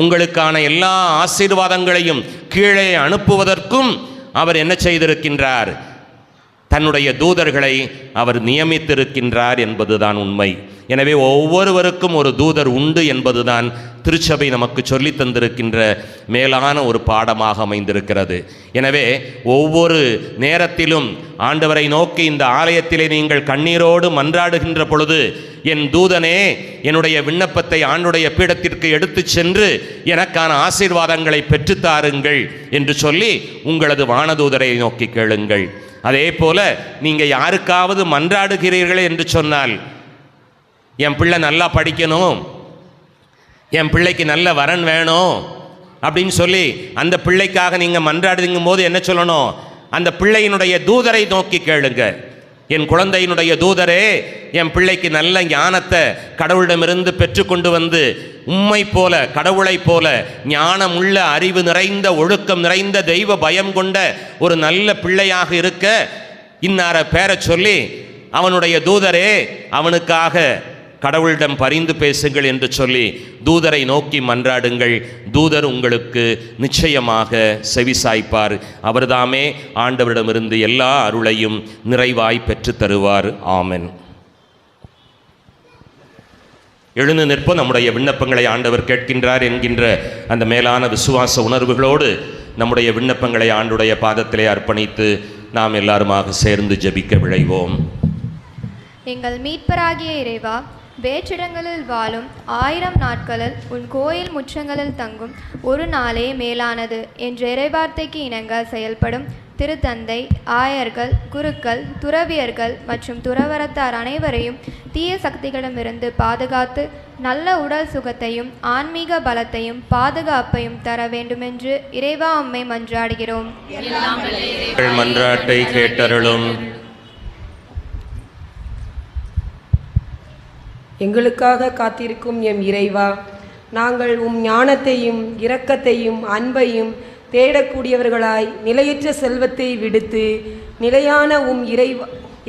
உங்களுக்கான எல்லா ஆசீர்வாதங்களையும் கீழே அனுப்புவதற்கும் அவர் என்ன செய்திருக்கின்றார்? தன்னுடைய தூதர்களை அவர் நியமித்திருக்கின்றார் என்பதுதான் உண்மை. எனவே ஒவ்வொருவருக்கும் ஒரு தூதர் உண்டு என்பதுதான் திருச்சபை நமக்கு சொல்லி தந்திருக்கின்ற மேலான ஒரு பாடமாக அமைந்திருக்கிறது. எனவே ஒவ்வொரு நேரத்திலும் ஆண்டவரை நோக்கி இந்த ஆலயத்திலே நீங்கள் கண்ணீரோடு மன்றாடுகின்ற பொழுது, என் தூதனே என்னுடைய விண்ணப்பத்தை ஆண்டுடைய பீடத்திற்கு எடுத்து சென்று எனக்கான ஆசீர்வாதங்களை பெற்றுத்தாருங்கள் என்று சொல்லி உங்களது வானதூதரை நோக்கி கேளுங்கள். அதே போல நீங்கள் யாருக்காவது மன்றாடுகிறீர்கள் என்று சொன்னால், என் பிள்ளை நல்லா படிக்கணும், என் பிள்ளைக்கு நல்ல வரன் வேணும் அப்படின்னு சொல்லி அந்த பிள்ளைக்காக நீங்கள் மன்றாடுங்கும் போது என்ன சொல்லணும்? அந்த பிள்ளையினுடைய தூதரை நோக்கி கேளுங்க. என் குழந்தையினுடைய தூதரே, என் பிள்ளைக்கு நல்ல ஞானத்தை கடவுளிடமிருந்து பெற்றுக்கொண்டு வந்து உம்மை போல, கடவுளை போல ஞானம் உள்ள, அறிவு நிறைந்த, ஒழுக்கம் நிறைந்த, தெய்வ பயம் கொண்ட ஒரு நல்ல பிள்ளையாக இருக்க இன்னார பேரை சொல்லி அவனுடைய தூதரே அவனுக்காக கடவுளிடம் பரிந்து பேசுங்கள் என்று சொல்லி தூதரை நோக்கி மன்றாடுங்கள். தூதர் உங்களுக்கு நிச்சயமாக செவிசாய்ப்பார். அவர்தாமே ஆண்டவரிடமிருந்து எல்லா அருளையும் நிறைவாய் பெற்று தருவார். ஆமென். எழுந்து நிற்போம். நம்முடைய விண்ணப்பங்களை ஆண்டவர் கேட்கின்றார் என்கின்ற அந்த மேலான விசுவாச உணர்வுகளோடு நம்முடைய விண்ணப்பங்களை ஆண்டுடைய பாதத்திலே அர்ப்பணித்து நாம் எல்லாருமாக சேர்ந்து ஜெபிக்க விழைவோம். எங்கள் மீட்பராகிய இறைவா, வேற்றிடங்களில் வாழும் 1000 நாட்களில் உன் கோயில் முற்றங்களில் தங்கும் ஒரு நாளே மேலானது என்ற இறைவார்த்தைக்கு இணங்க செயல்படும் திருத்தந்தை, ஆயர்கள், குருக்கள், துறவியர்கள் மற்றும் துறவரத்தார் அனைவரையும் தீய சக்திகளிடமிருந்து பாதுகாத்து நல்ல உடல் சுகத்தையும் ஆன்மீக பலத்தையும் பாதுகாப்பையும் தர வேண்டுமென்று இறைவா உம்மை மன்றாடுகிறோம். மன்றாட்டை கேட்டருளும். எங்களுக்காக காத்திருக்கும் எம் இறைவா, நாங்கள் உம் ஞானத்தையும் இரக்கத்தையும் அன்பையும் தேடக்கூடியவர்களாய் நிலையற்ற செல்வத்தை விடுத்து நிலையான உம்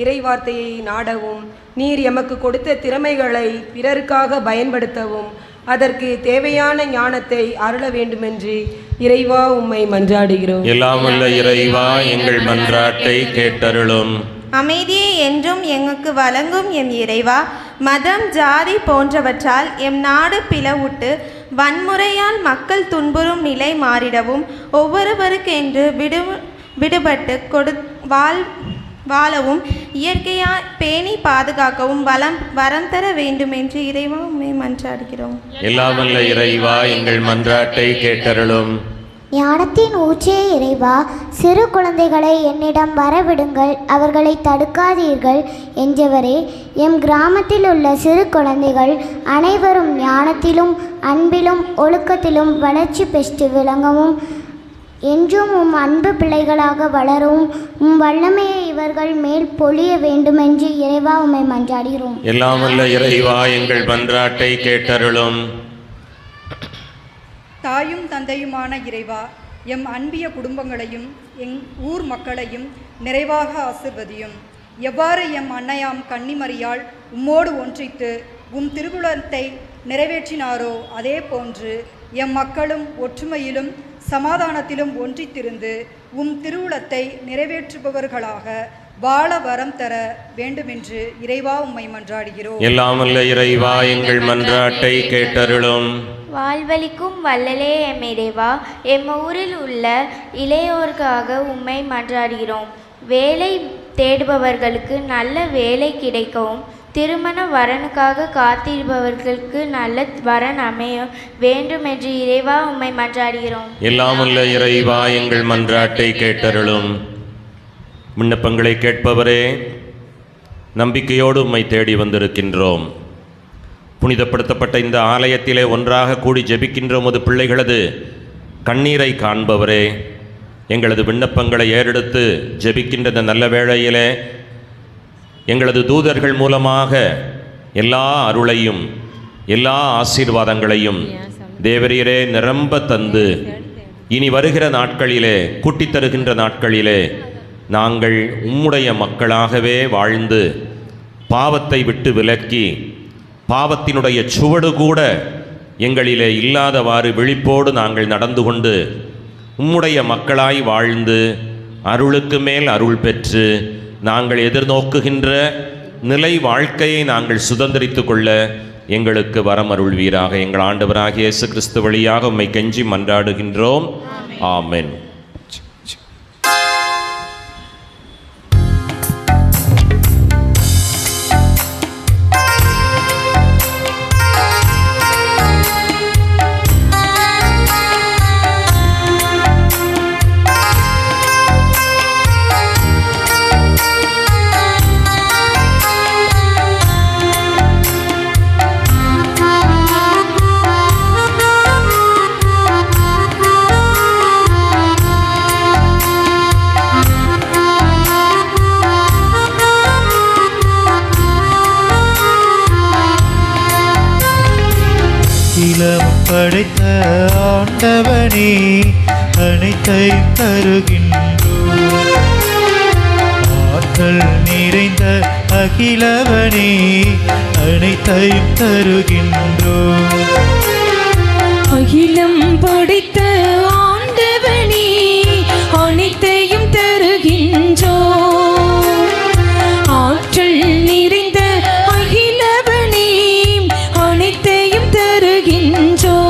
இறைவார்த்தையை நாடவும், நீர் எமக்கு கொடுத்த திறமைகளை பிறருக்காக பயன்படுத்தவும் அதற்கு தேவையான ஞானத்தை அருள வேண்டுமென்று இறைவா உம்மை மன்றாடுகிறோம். எல்லாம் உள்ள இறைவா, எங்கள் மன்றாட்டை கேட்டருளும். அமைதியை என்றும் எங்களுக்கு வழங்கும் எம் இறைவா, மதம், ஜாதி போன்றவற்றால் எம் நாடு பிளவுட்டு வன்முறையால் மக்கள் துன்புறும் நிலை மாறிடவும், ஒவ்வொருவருக்கென்று விடுபட்டு வாழவும் இயற்கையாய் பேணி பாதுகாக்கவும் வரம் தர வேண்டுமென்று இறைவா உம்மை மன்றாடுகிறோம். எல்லாம் வல்ல இறைவா, எங்கள் மன்றாட்டை கேட்டருளும். ஞானத்தின் ஊற்றே இறைவா, சிறு குழந்தைகளை என்னிடம் வரவிடுங்கள், அவர்களை தடுக்காதீர்கள் என்றவரே, எம் கிராமத்தில் உள்ள சிறு குழந்தைகள் அனைவரும் ஞானத்திலும் அன்பிலும் ஒழுக்கத்திலும் வளர்ச்சி பெற்று விளங்கவும், என்றும் உம் அன்பு பிள்ளைகளாக வளரவும் உம் வல்லமையை இவர்கள் மேல் பொழிய வேண்டுமென்று இறைவா உம்மை மன்றாடுகிறோம். எல்லாம் வல்ல இறைவா, எங்கள் மன்றாட்டை கேட்டருளும். தாயும் தந்தையுமான இறைவா, எம் அன்பிய குடும்பங்களையும் எங் ஊர் மக்களையும் நிறைவாக ஆசிர்வதியும். எவ்வாறு எம் அன்னையாம் கன்னிமரியாள் உம்மோடு ஒன்றித்து உம் திருவுளத்தை நிறைவேற்றினாரோ அதே போன்று எம் மக்களும் ஒற்றுமையிலும் சமாதானத்திலும் ஒன்றித்திருந்து உம் திருவுளத்தை நிறைவேற்றுபவர்களாக வாழ வரம் தர வேண்டுமென்று இறைவா உம்மை மன்றாடுகிறோம். எல்லாம் வல்ல இறைவா, எங்கள் மன்றாட்டை கேட்டருளும். வாழ்வளிக்கும் வள்ளலே எம் இறைவா, எம் ஊரில் உள்ள இளையோருக்காக உம்மை மன்றாடுகிறோம். வேலை தேடுபவர்களுக்கு நல்ல வேலை கிடைக்கவும், திருமண வரனுக்காக காத்திருப்பவர்களுக்கு நல்ல வரன் அமைய வேண்டும் என்று இறைவா உம்மை மன்றாடுகிறோம். எல்லாம் உள்ள இறைவா எங்கள் மன்றாட்டை கேட்டருளும். விண்ணப்பங்களை கேட்பவரே, நம்பிக்கையோடு உம்மை தேடி வந்திருக்கின்றோம். புனிதப்படுத்தப்பட்ட இந்த ஆலயத்திலே ஒன்றாக கூடி ஜெபிக்கின்ற உமது பிள்ளைகளது கண்ணீரை காண்பவரே, எங்களது விண்ணப்பங்களை ஏறெடுத்து ஜெபிக்கின்ற இந்த நல்ல வேளையிலே எங்களது தூதர்கள் மூலமாக எல்லா அருளையும் எல்லா ஆசீர்வாதங்களையும் தேவரீரே நிரம்ப தந்து இனி வருகிற நாட்களிலே கூட்டித் தருகின்ற நாட்களிலே நாங்கள் உம்முடைய மக்களாகவே வாழ்ந்து பாவத்தை விட்டு விலக்கி பாவத்தினுடைய சுவடு கூட எங்களிலே இல்லாதவாறு விழிப்போடு நாங்கள் நடந்து கொண்டு உம்முடைய மக்களாய் வாழ்ந்து அருளுக்கு மேல் அருள் பெற்று நாங்கள் எதிர்நோக்குகின்ற நிலை வாழ்க்கையை நாங்கள் சுதந்திரித்து கொள்ள எங்களுக்கு வரம் அருள்வீராக. எங்கள் ஆண்டவராகிய இயேசு கிறிஸ்து வழியாக உம்மை கெஞ்சி மன்றாடுகின்றோம். ஆமென். படைத்த ஆண்டவனே அனைத்தையும் தருகின்றோம். ஆற்றல் நிறைந்த அகிலவனே அனைத்தையும் தருகின்றோம். அகிலம் படைத்த ஆண்டவனே அனைத்தையும் தருகின்றோம். ஆற்றல் நிறைந்த அகிலவனே அனைத்தையும் தருகின்றோம்.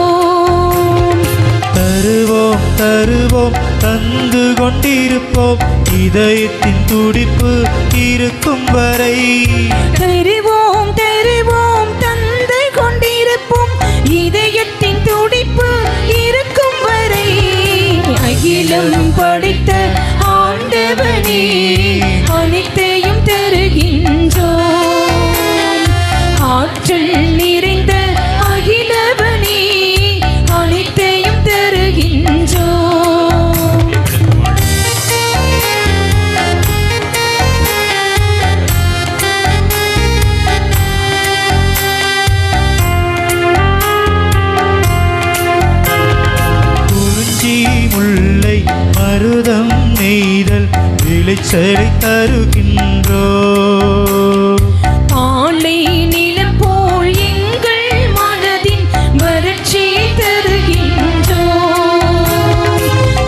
தருவோம் தருவோம் தந்து கொண்டிருப்போம் இதயத்தின் துடிப்பு இருக்கும் வரை. தருவோம் தருவோம் தந்து கொண்டிருப்போம் இதயத்தின் துடிப்பு இருக்கும் வரை. அகிலம் படைத்த ஆண்டவனே அனைத்தையும் தருகின்றோம். ஆற்றல் நிறைந்த அகிலவனே அனைத்தையும் தருகின்றோம். குறிஞ்சி முல்லை மருதம் நெய்தல் விளைச்சலை தருகின்றோம். ஆலை நிலம் போல் எங்கள் மனதின் வறட்சியை தருகின்றோம்.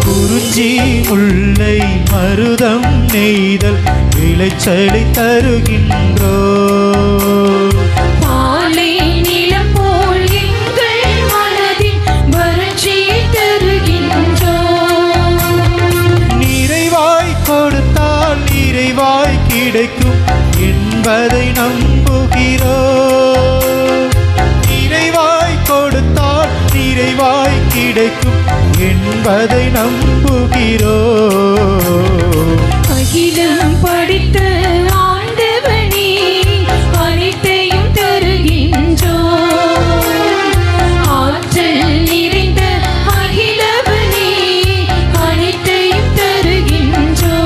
குறிஞ்சி முல்லை மருதம் நெய்தல் விளைச்சலை தருகின்றோம். ஆலை நிலம் போல் எங்கள் மனதின் வறட்சியை தருகின்றோம். நிறைவாய் கொடுத்தால் நிறைவாய் கிடைக்கும் என்பதை நம்புகிறோம். நிறைவாய் கொடுத்தால் நிறைவாய் கிடைக்கும் என்பதை நம்புகிறோம். அகிலம் படைத்த ஆண்டவனே அனைத்தையும் தருகின்றோம். ஆற்றல் நிறைந்த அகிலவனே அனைத்தையும் தருகின்றோம்.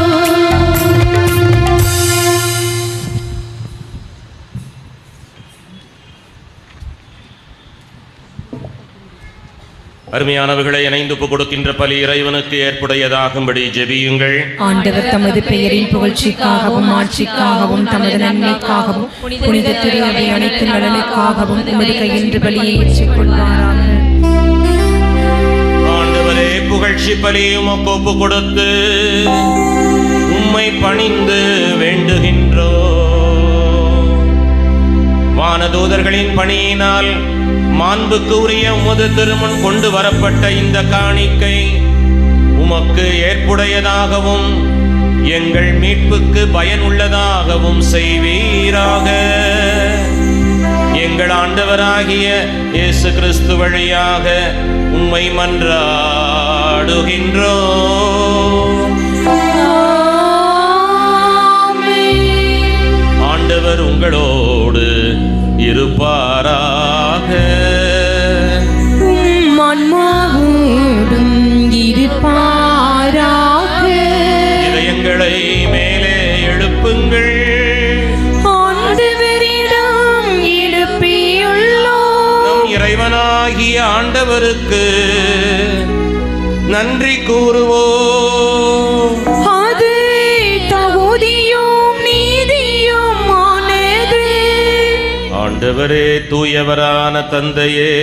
அருமையானவர்களை இணைந்து கொடுக்கின்ற பலி இறைவனுக்கு ஏற்புடையதாகும்படி ஜெபியுங்கள். ஆண்டவர் தமது பெயரின் புகழ்ச்சிக்காகவும் ஆட்சிக்காகவும் தமது நன்மைக்காகவும் புனித திரு அவை அனைத்து நலனுக்காகவும் உமது கையின்று பலியை ஏற்றுக்கொள்வாராக. ஆண்டவரே, புகழ்ச்சி பலி உமக்கு ஒப்பு கொடுத்து உம்மை பணிந்து வேண்டுகின்றோம். வானதூதர்களின் பணியினால் மாண்புக்கு உரிய உமது திருமுன் கொண்டு வரப்பட்ட இந்த காணிக்கை உமக்கு ஏற்புடையதாகவும் எங்கள் மீட்புக்கு பயனுள்ளதாகவும் செய்வீராக. எங்கள் ஆண்டவராகிய இயேசு கிறிஸ்து வழியாக உம்மை மன்றாடுகின்றோம். ஆண்டவர் உங்களோடு இருப்பாராக. இதயங்களை மேலே எழுப்புங்கள். நம் இறைவனாகிய ஆண்டவருக்கு நன்றி கூறுவோம். அது தகுதியும் நீதியுமானது. ஆண்டவரே, தூயவரான தந்தையே,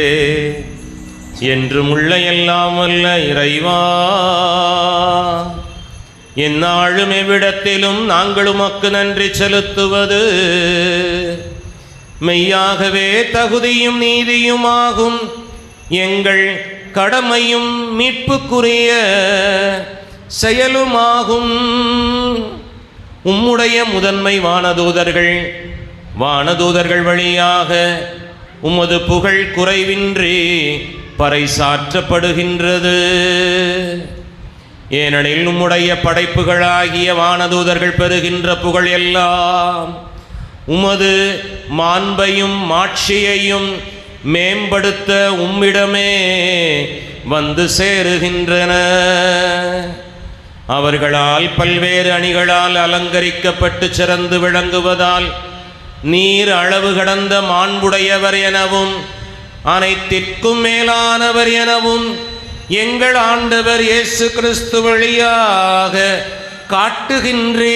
என்றும் உள்ள எல்லாம் வல்ல இறைவா, எந்நாளும் எவ்விடத்திலும் நாங்கள் உமக்கு நன்றி செலுத்துவது மெய்யாகவே தகுதியும் நீதியுமாகும். எங்கள் கடமையும் மீட்புக்குரிய செயலுமாகும். உம்முடைய முதன்மை வானதூதர்கள் வழியாக உமது புகழ் குறைவின்றி பறைசாற்றப்படுகின்றது. ஏனெனில் உம்முடைய படைப்புகளாகிய வானதூதர்கள் பெறுகின்ற புகழ் எல்லாம் உமது மாண்பையும் மாட்சியையும் மேம்படுத்த உம்மிடமே வந்து சேருகின்றன. அவர்களால் பல்வேறு அணிகளால் அலங்கரிக்கப்பட்டு சிறந்து விளங்குவதால் நீர் அளவு கடந்த மாண்புடையவர் எனவும் அனைத்திற்கும் மேலானவர் எனவும் எங்கள் ஆண்டவர் இயேசு கிறிஸ்து வழியாக காட்டுகின்றீர்.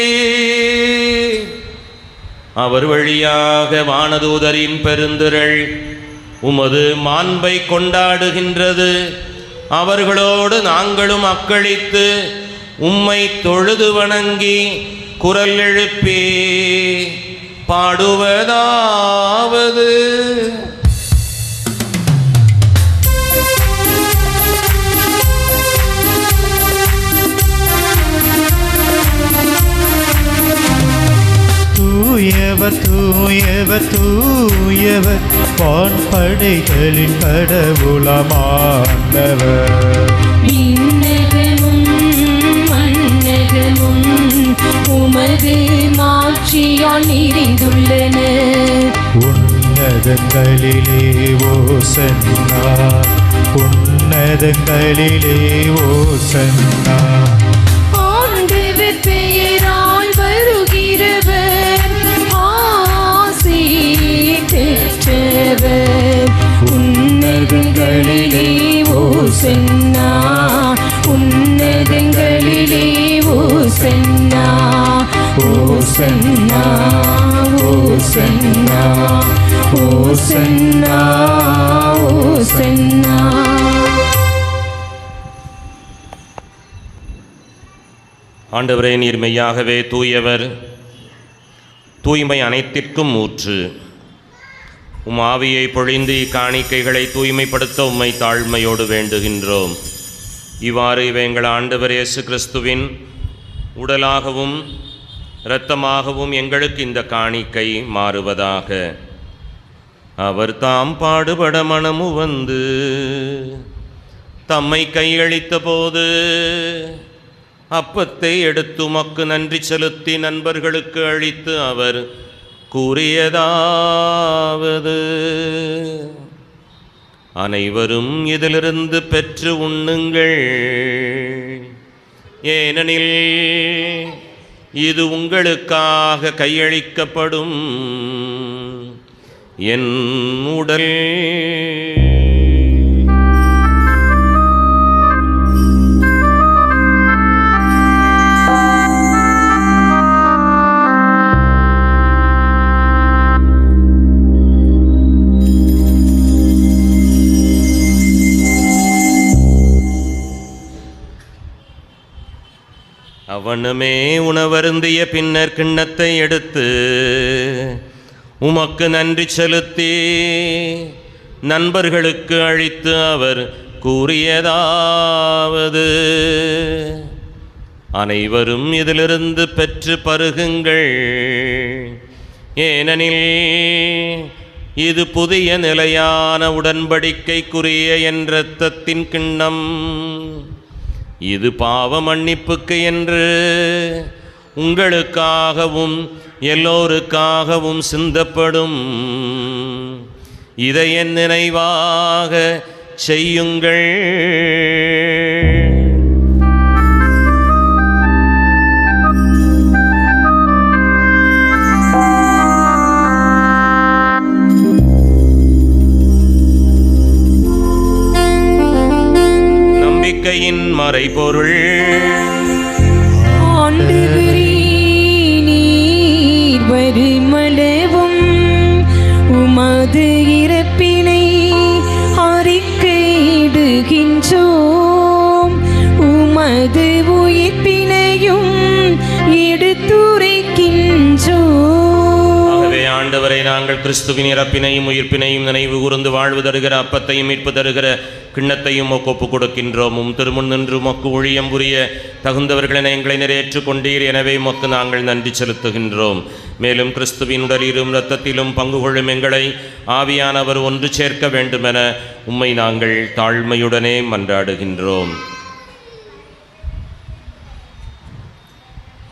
அவர் வழியாக வானதூதரின் பெருந்திரள் உமது மாண்பை கொண்டாடுகின்றது. அவர்களோடு நாங்களும் அக்களித்து உம்மை தொழுது வணங்கி குரல் எழுப்பி பாடுவதாவது: தூயவர் தூயவர் தூயவர் வான்படைகளின் கடவுளமாண்டவர். விண்ணகமும் மண்ணகமும் உமது மாட்சியால் நிறைந்துள்ளன. உன்னதங்களிலே ஓசன்னா, உன்னதங்களிலே ஓசன்னா. ஆண்டவர் பெயரால் வருகிறவர் ஆசி பெற்றவர். உன்னதங்களிலே ஓசன்னா, உன்னதங்களிலே ஓசன்னா, ஓசன்னா, ஓசன்னா, ஓசன்னா, ஓசன்னா. ஆண்டவரே, நீர் மெய்யாகவே தூயவர், தூய்மை அனைத்திற்கும் ஊற்று. உம் ஆவியை பொழிந்து இக்காணிக்கைகளை தூய்மைப்படுத்த உம்மை தாழ்மையோடு வேண்டுகின்றோம். இவ்வாறு இவை எங்கள் ஆண்டவர் இயேசு கிறிஸ்துவின் உடலாகவும் இரத்தமாகவும் எங்களுக்கு இந்த காணிக்கை மாறுவதாக. அவர் தாம் பாடுபட மனமு வந்து தம்மை கையளித்த போது அப்பத்தை எடுத்து உமக்கு நன்றி செலுத்தி நண்பர்களுக்கு அளித்து அவர் கூறியதாவது: அனைவரும் இதிலிருந்து பெற்று உண்ணுங்கள், ஏனெனில் இது உங்களுக்காக கையளிக்கப்படும் என் உடல். அவனுமே உணவருந்திய பின்னர் கிண்ணத்தை எடுத்து உமக்கு நன்றி செலுத்தி நண்பர்களுக்கு அளித்து அவர் கூறியதாவது: அனைவரும் இதிலிருந்து பெற்று பருகுங்கள். ஏனெனில் இது புதிய நிலையான உடன்படிக்கைக்குரிய என் இரத்தத்தின் கிண்ணம். இது பாவ மன்னிப்புக்கு என்று உங்களுக்காகவும் எல்லோருக்காகவும் சிந்தப்படும். இதை என் நினைவாக செய்யுங்கள். நம்பிக்கையின் மறைபொருள். நீர் வருமளவும் உமது இறப்பினை அறிக்கையிடுகின்றோம், உமது உயிர்ப்பினையும் எடுத்துரைக்கின்றோம். ஆகவே ஆண்டவரை, நாங்கள் கிறிஸ்துவின் இறப்பினையும் உயிர்ப்பினையும் நினைவு கூர்ந்து வாழ்வு தருகிற அப்பத்தையும் மீட்பு தருகிற கிண்ணத்தையும் ஒப்பு கொடுக்கின்றோம். திருமுன் நின்று மொக்கு ஊழியம் புரிய தகுந்தவர்களை எங்களை நிறைவேற்றுக் கொண்டீர். எனவே மொக்கு நாங்கள் நன்றி செலுத்துகின்றோம். மேலும் கிறிஸ்துவின் உடலிலும் இரத்தத்திலும் பங்கு கொள்ளும் எங்களை ஆவியானவர் ஒன்று சேர்க்க வேண்டுமென உம்மை நாங்கள் தாழ்மையுடனே மன்றாடுகின்றோம்.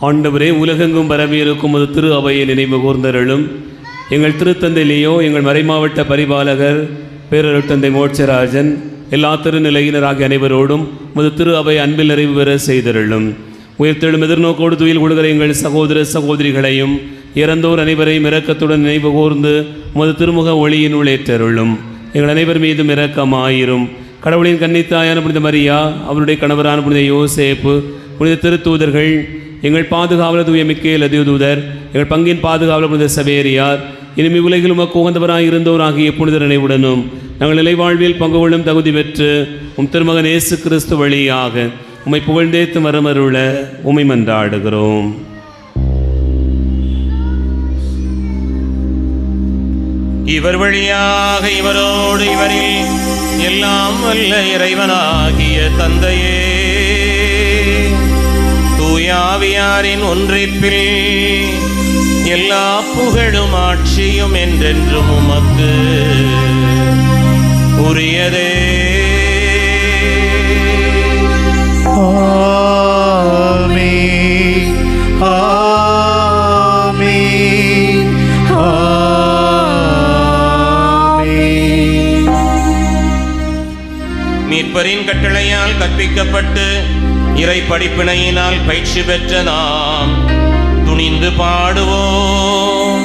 ஆண்டவரே, உலகெங்கும் பரவியிருக்கும் ஒரு திரு அவையை நினைவு கூர்ந்தருளும். எங்கள் திருத்தந்தை லியோ, எங்கள் மறைமாவட்ட பரிபாலகர் பேரருட்தந்தை மோட்சராஜன், எல்லா திருநிலையினராகிய அனைவரோடும் முது திரு அவை அன்பில் நிறைவு பெற செய்தருளும். உயிர்த்தெழும் எதிர்நோக்கோடு துயில் கொடுக்கிற எங்கள் சகோதர சகோதரிகளையும் இறந்தோர் அனைவரையும் இரக்கத்துடன் நினைவு கூர்ந்து முது திருமுக ஒளியினுள் ஏற்றருளும். எங்கள் அனைவர் மீதும் இரக்கமாயிரும். கடவுளின் கன்னித்தாயான புனித மரியா, அவருடைய கணவரான புனித யோசேப்பு, புனித திருத்தூதர்கள், எங்கள் பாதுகாவலர் தூய மிக்கேல் அதிதூதர், எங்கள் பங்கின் பாதுகாவலர் புனித சவேரியார், இனிமே உலகில் உமக்கு உகந்தவராய் இருந்தோராகிய புனித நினைவுடனும் நாங்கள் நிலைவாழ்வில் பங்கு கொள்ளும் தகுதி பெற்று திருமகன் இயேசு கிறிஸ்து வழியாக உம்மை புகழ்ந்தேத்து மரமருள உம்மை மன்றாடுகிறோம். இவர் வழியாக இவரோடு இவரில் எல்லாம் வல்ல இறைவனாகிய தந்தையே, தூயாவியாரின் ஒன்றிப்பில் எல்லா புகழும் ஆட்சியும் என்றென்றும் உமக்கு உரியதே. ஆமென், ஆமென், ஆமென். மீட்பரின் கட்டளையால் கற்பிக்கப்பட்டு இறை படிப்பினையினால் பயிற்சி பெற்ற நாம் துணிந்து பாடுவோம்.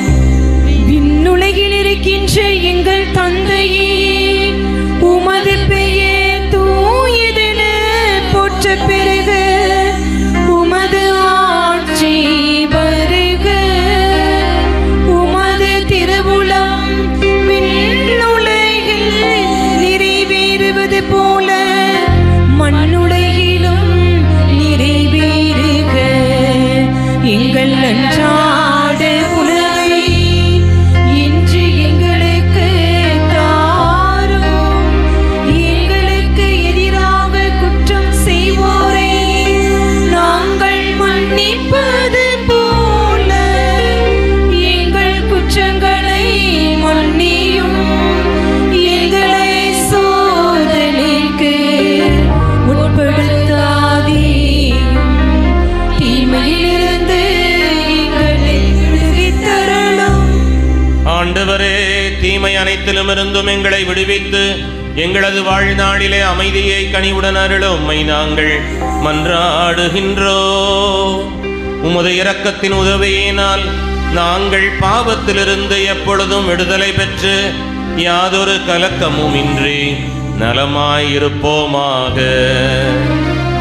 விண்ணுலகில் இருக்கின்ற எங்கள் தந்தையே, உமது பெயர் தூயதென போற்றப் பெறுக. உமது ஆட்சி வருக. உமது திருவுளம் விண்ணுலகில் நிறைவேறுவது போல மண்ணுலகிலும் நிறைவேறுக. எங்கள் அன்றாட உணவை இன்று எங்களுக்கு தாரும். எங்களுக்கு எதிராக குற்றம் செய்வோரை நாங்கள் மன்னிப்பது போல எங்கள் குற்றங்களை மன்னியும். எங்களை சோதனைக்கு உட்படுத்தாதேயும், தீமையிலிருந்து எங்களை விடுவித்தருளும். ஆண்டவரே, தீமை அனைத்திலும் இருந்தும் எங்களை விடுவித்து எங்களது வாழ்நாளிலே அமைதியை கனிவுடன் அருள உம்மை நாங்கள் மன்றாடுகின்றோம். உமது இரக்கத்தின் உதவியினால் நாங்கள் பாவத்திலிருந்து எப்பொழுதும் விடுதலை பெற்று யாதொரு கலக்கமும் இன்றி நலமாயிருப்போமாக.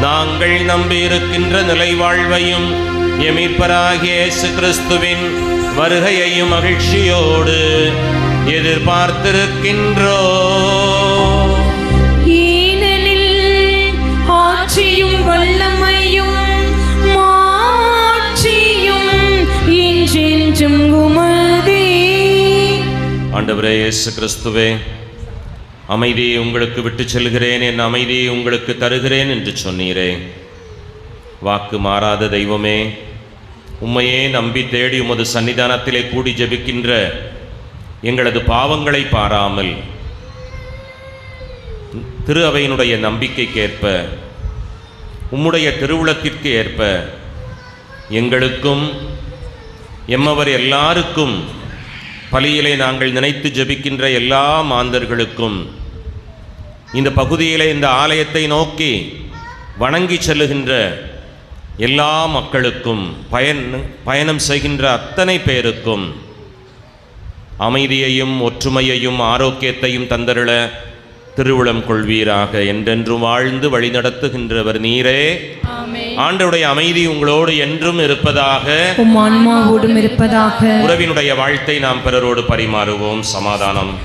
நாங்கள் நம்பியிருக்கின்ற நிலை வாழ்வையும் எமீட்பராகிய இயேசு கிறிஸ்துவின் வருகையையும் மகிழ்ச்சியோடு எதிர்பார்த்திருக்கின்றோம். ஏனெனில் ஆட்சியும் வல்லமையும் மாட்சியும் என்றென்றும் உமதே. ஆண்டவரே இயேசு கிறிஸ்துவே, அமைதியை உங்களுக்கு விட்டு செல்கிறேன், என் அமைதியை உங்களுக்கு தருகிறேன் என்று சொன்னீரே. வாக்கு மாறாத தெய்வமே, உம்மையே நம்பி தேடி உமது சன்னிதானத்திலே கூடி ஜெபிக்கின்ற எங்களது பாவங்களை பாராமல் திரு அவையினுடைய நம்பிக்கைக்கேற்ப உம்முடைய திருவுளத்திற்கு ஏற்ப எங்களுக்கும் எம்மவர் எல்லாருக்கும் பலியிலே நாங்கள் நினைத்து ஜெபிக்கின்ற எல்லா மாந்தர்களுக்கும் இந்த பகுதியிலே இந்த ஆலயத்தை நோக்கி வணங்கி செல்லுகின்ற எல்லா மக்களுக்கும் பயணம் செய்கின்ற அத்தனை பேருக்கும் அமைதியையும் ஒற்றுமையையும் ஆரோக்கியத்தையும் தந்தருள திருவுளம் கொள்வீராக. என்றென்றும் வாழ்ந்து வழிநடத்துகின்றவர் நீரே. ஆண்டவருடைய அமைதி உங்களோடு என்றும் இருப்பதாக, உம் ஆன்மாவோடும் இருப்பதாக. உறவினுடைய வாழ்த்தை நாம் பிறரோடு பரிமாறுவோம். சமாதானம்.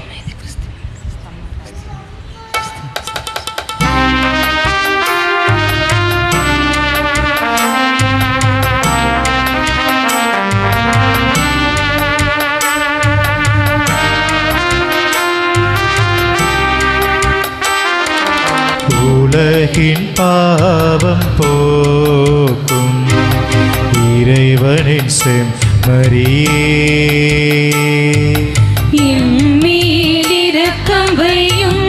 உலகின் பாவம் போக்கும் இறைவனின் செம்மறியே, எம்மீதிரக்கம் வையும்.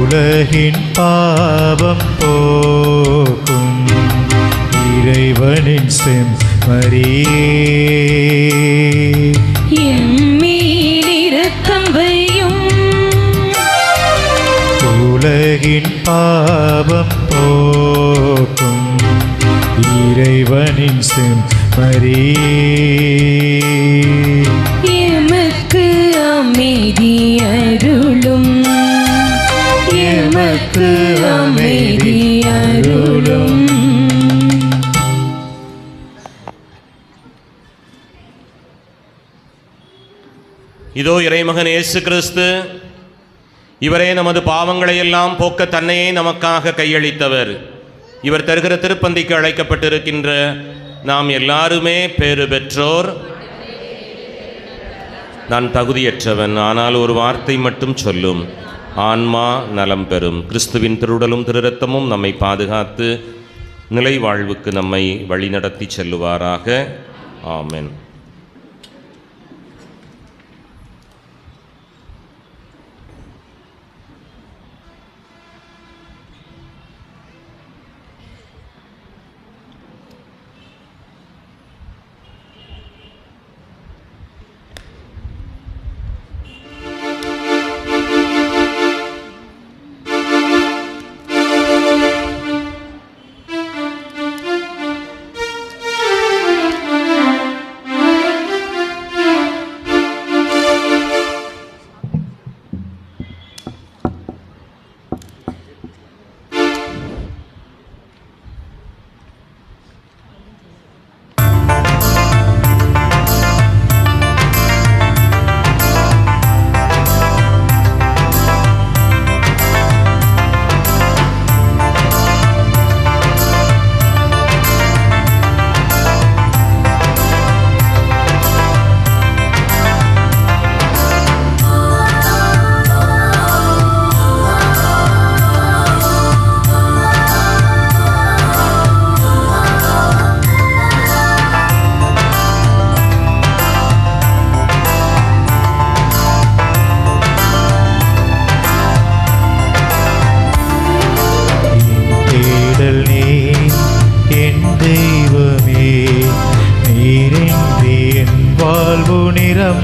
உலகின் பாவம் போக்கும் இறைவனின் செம்மறியே, எம்மீதிரக்கம் வையும். உலகின் பாவம் போக்கும் இறைவனின் செம்மறியே, எமக்கு அமைதி அருளும், எமக்கு அமைதி அருளும். இதோ இறைமகன் இயேசு கிறிஸ்து, இவரே நமது பாவங்களை எல்லாம் போக்க தன்னையே நமக்காக கையளித்தவர். இவர் தருகிற திருப்பந்திக்கு அழைக்கப்பட்டிருக்கின்ற நாம் எல்லாருமே பேறு பெற்றோர். நான் தகுதியற்றவன், ஆனால் ஒரு வார்த்தை மட்டும் சொல்லும், ஆன்மா நலம் பெறும். கிறிஸ்துவின் திருவுடலும் திருரத்தமும் நம்மை பாதுகாத்து நிலை வாழ்வுக்கு நம்மை வழிநடத்தி செல்லுவாராக. ஆமென்.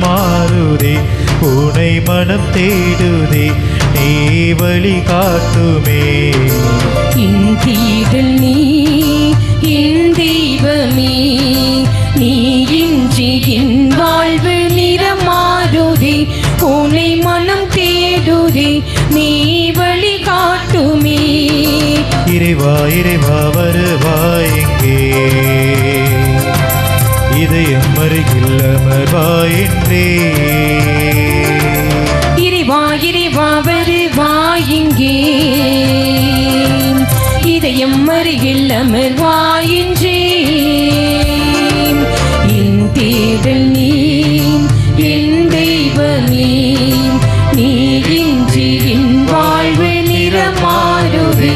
மாறுதே, உனை மனம் தேடுதே, நீ வழி காட்டுமே. இந்தீடல் நீ என் தெய்வமே, நீ இன்றி என் வாழ்வு நிறமாறுதே, உனை மனம் தேடுதே, நீ வழி காட்டுமே. இறைவா இறைவா வருவாய் எங்கே, இதயம் அருகில் அமர்வாய் என்றே. இறைவா இறைவா வருவாய் எங்கே, இதயம் அருகில் அமர்வாய் என்றே. என் தேடல் நீ என் தெய்வமே, நீ இன்றி என் வாழ்வு நிறமாறுதே,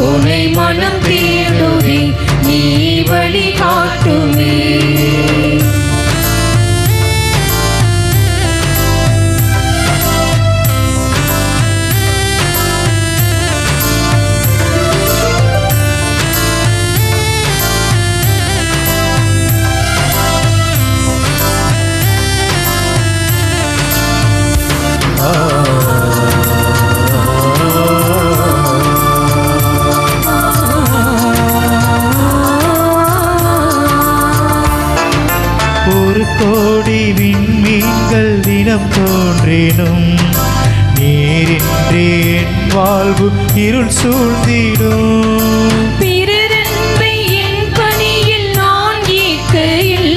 உனை மனம் ஒரு கோடி விண்மீன்கள் தினம் தோன்றினும் நீரின்றி என் வாழ்வு இருள் சூழ்ந்திடும். பிறரன்பை என் பணியில் நான் ஈர்க்கையில்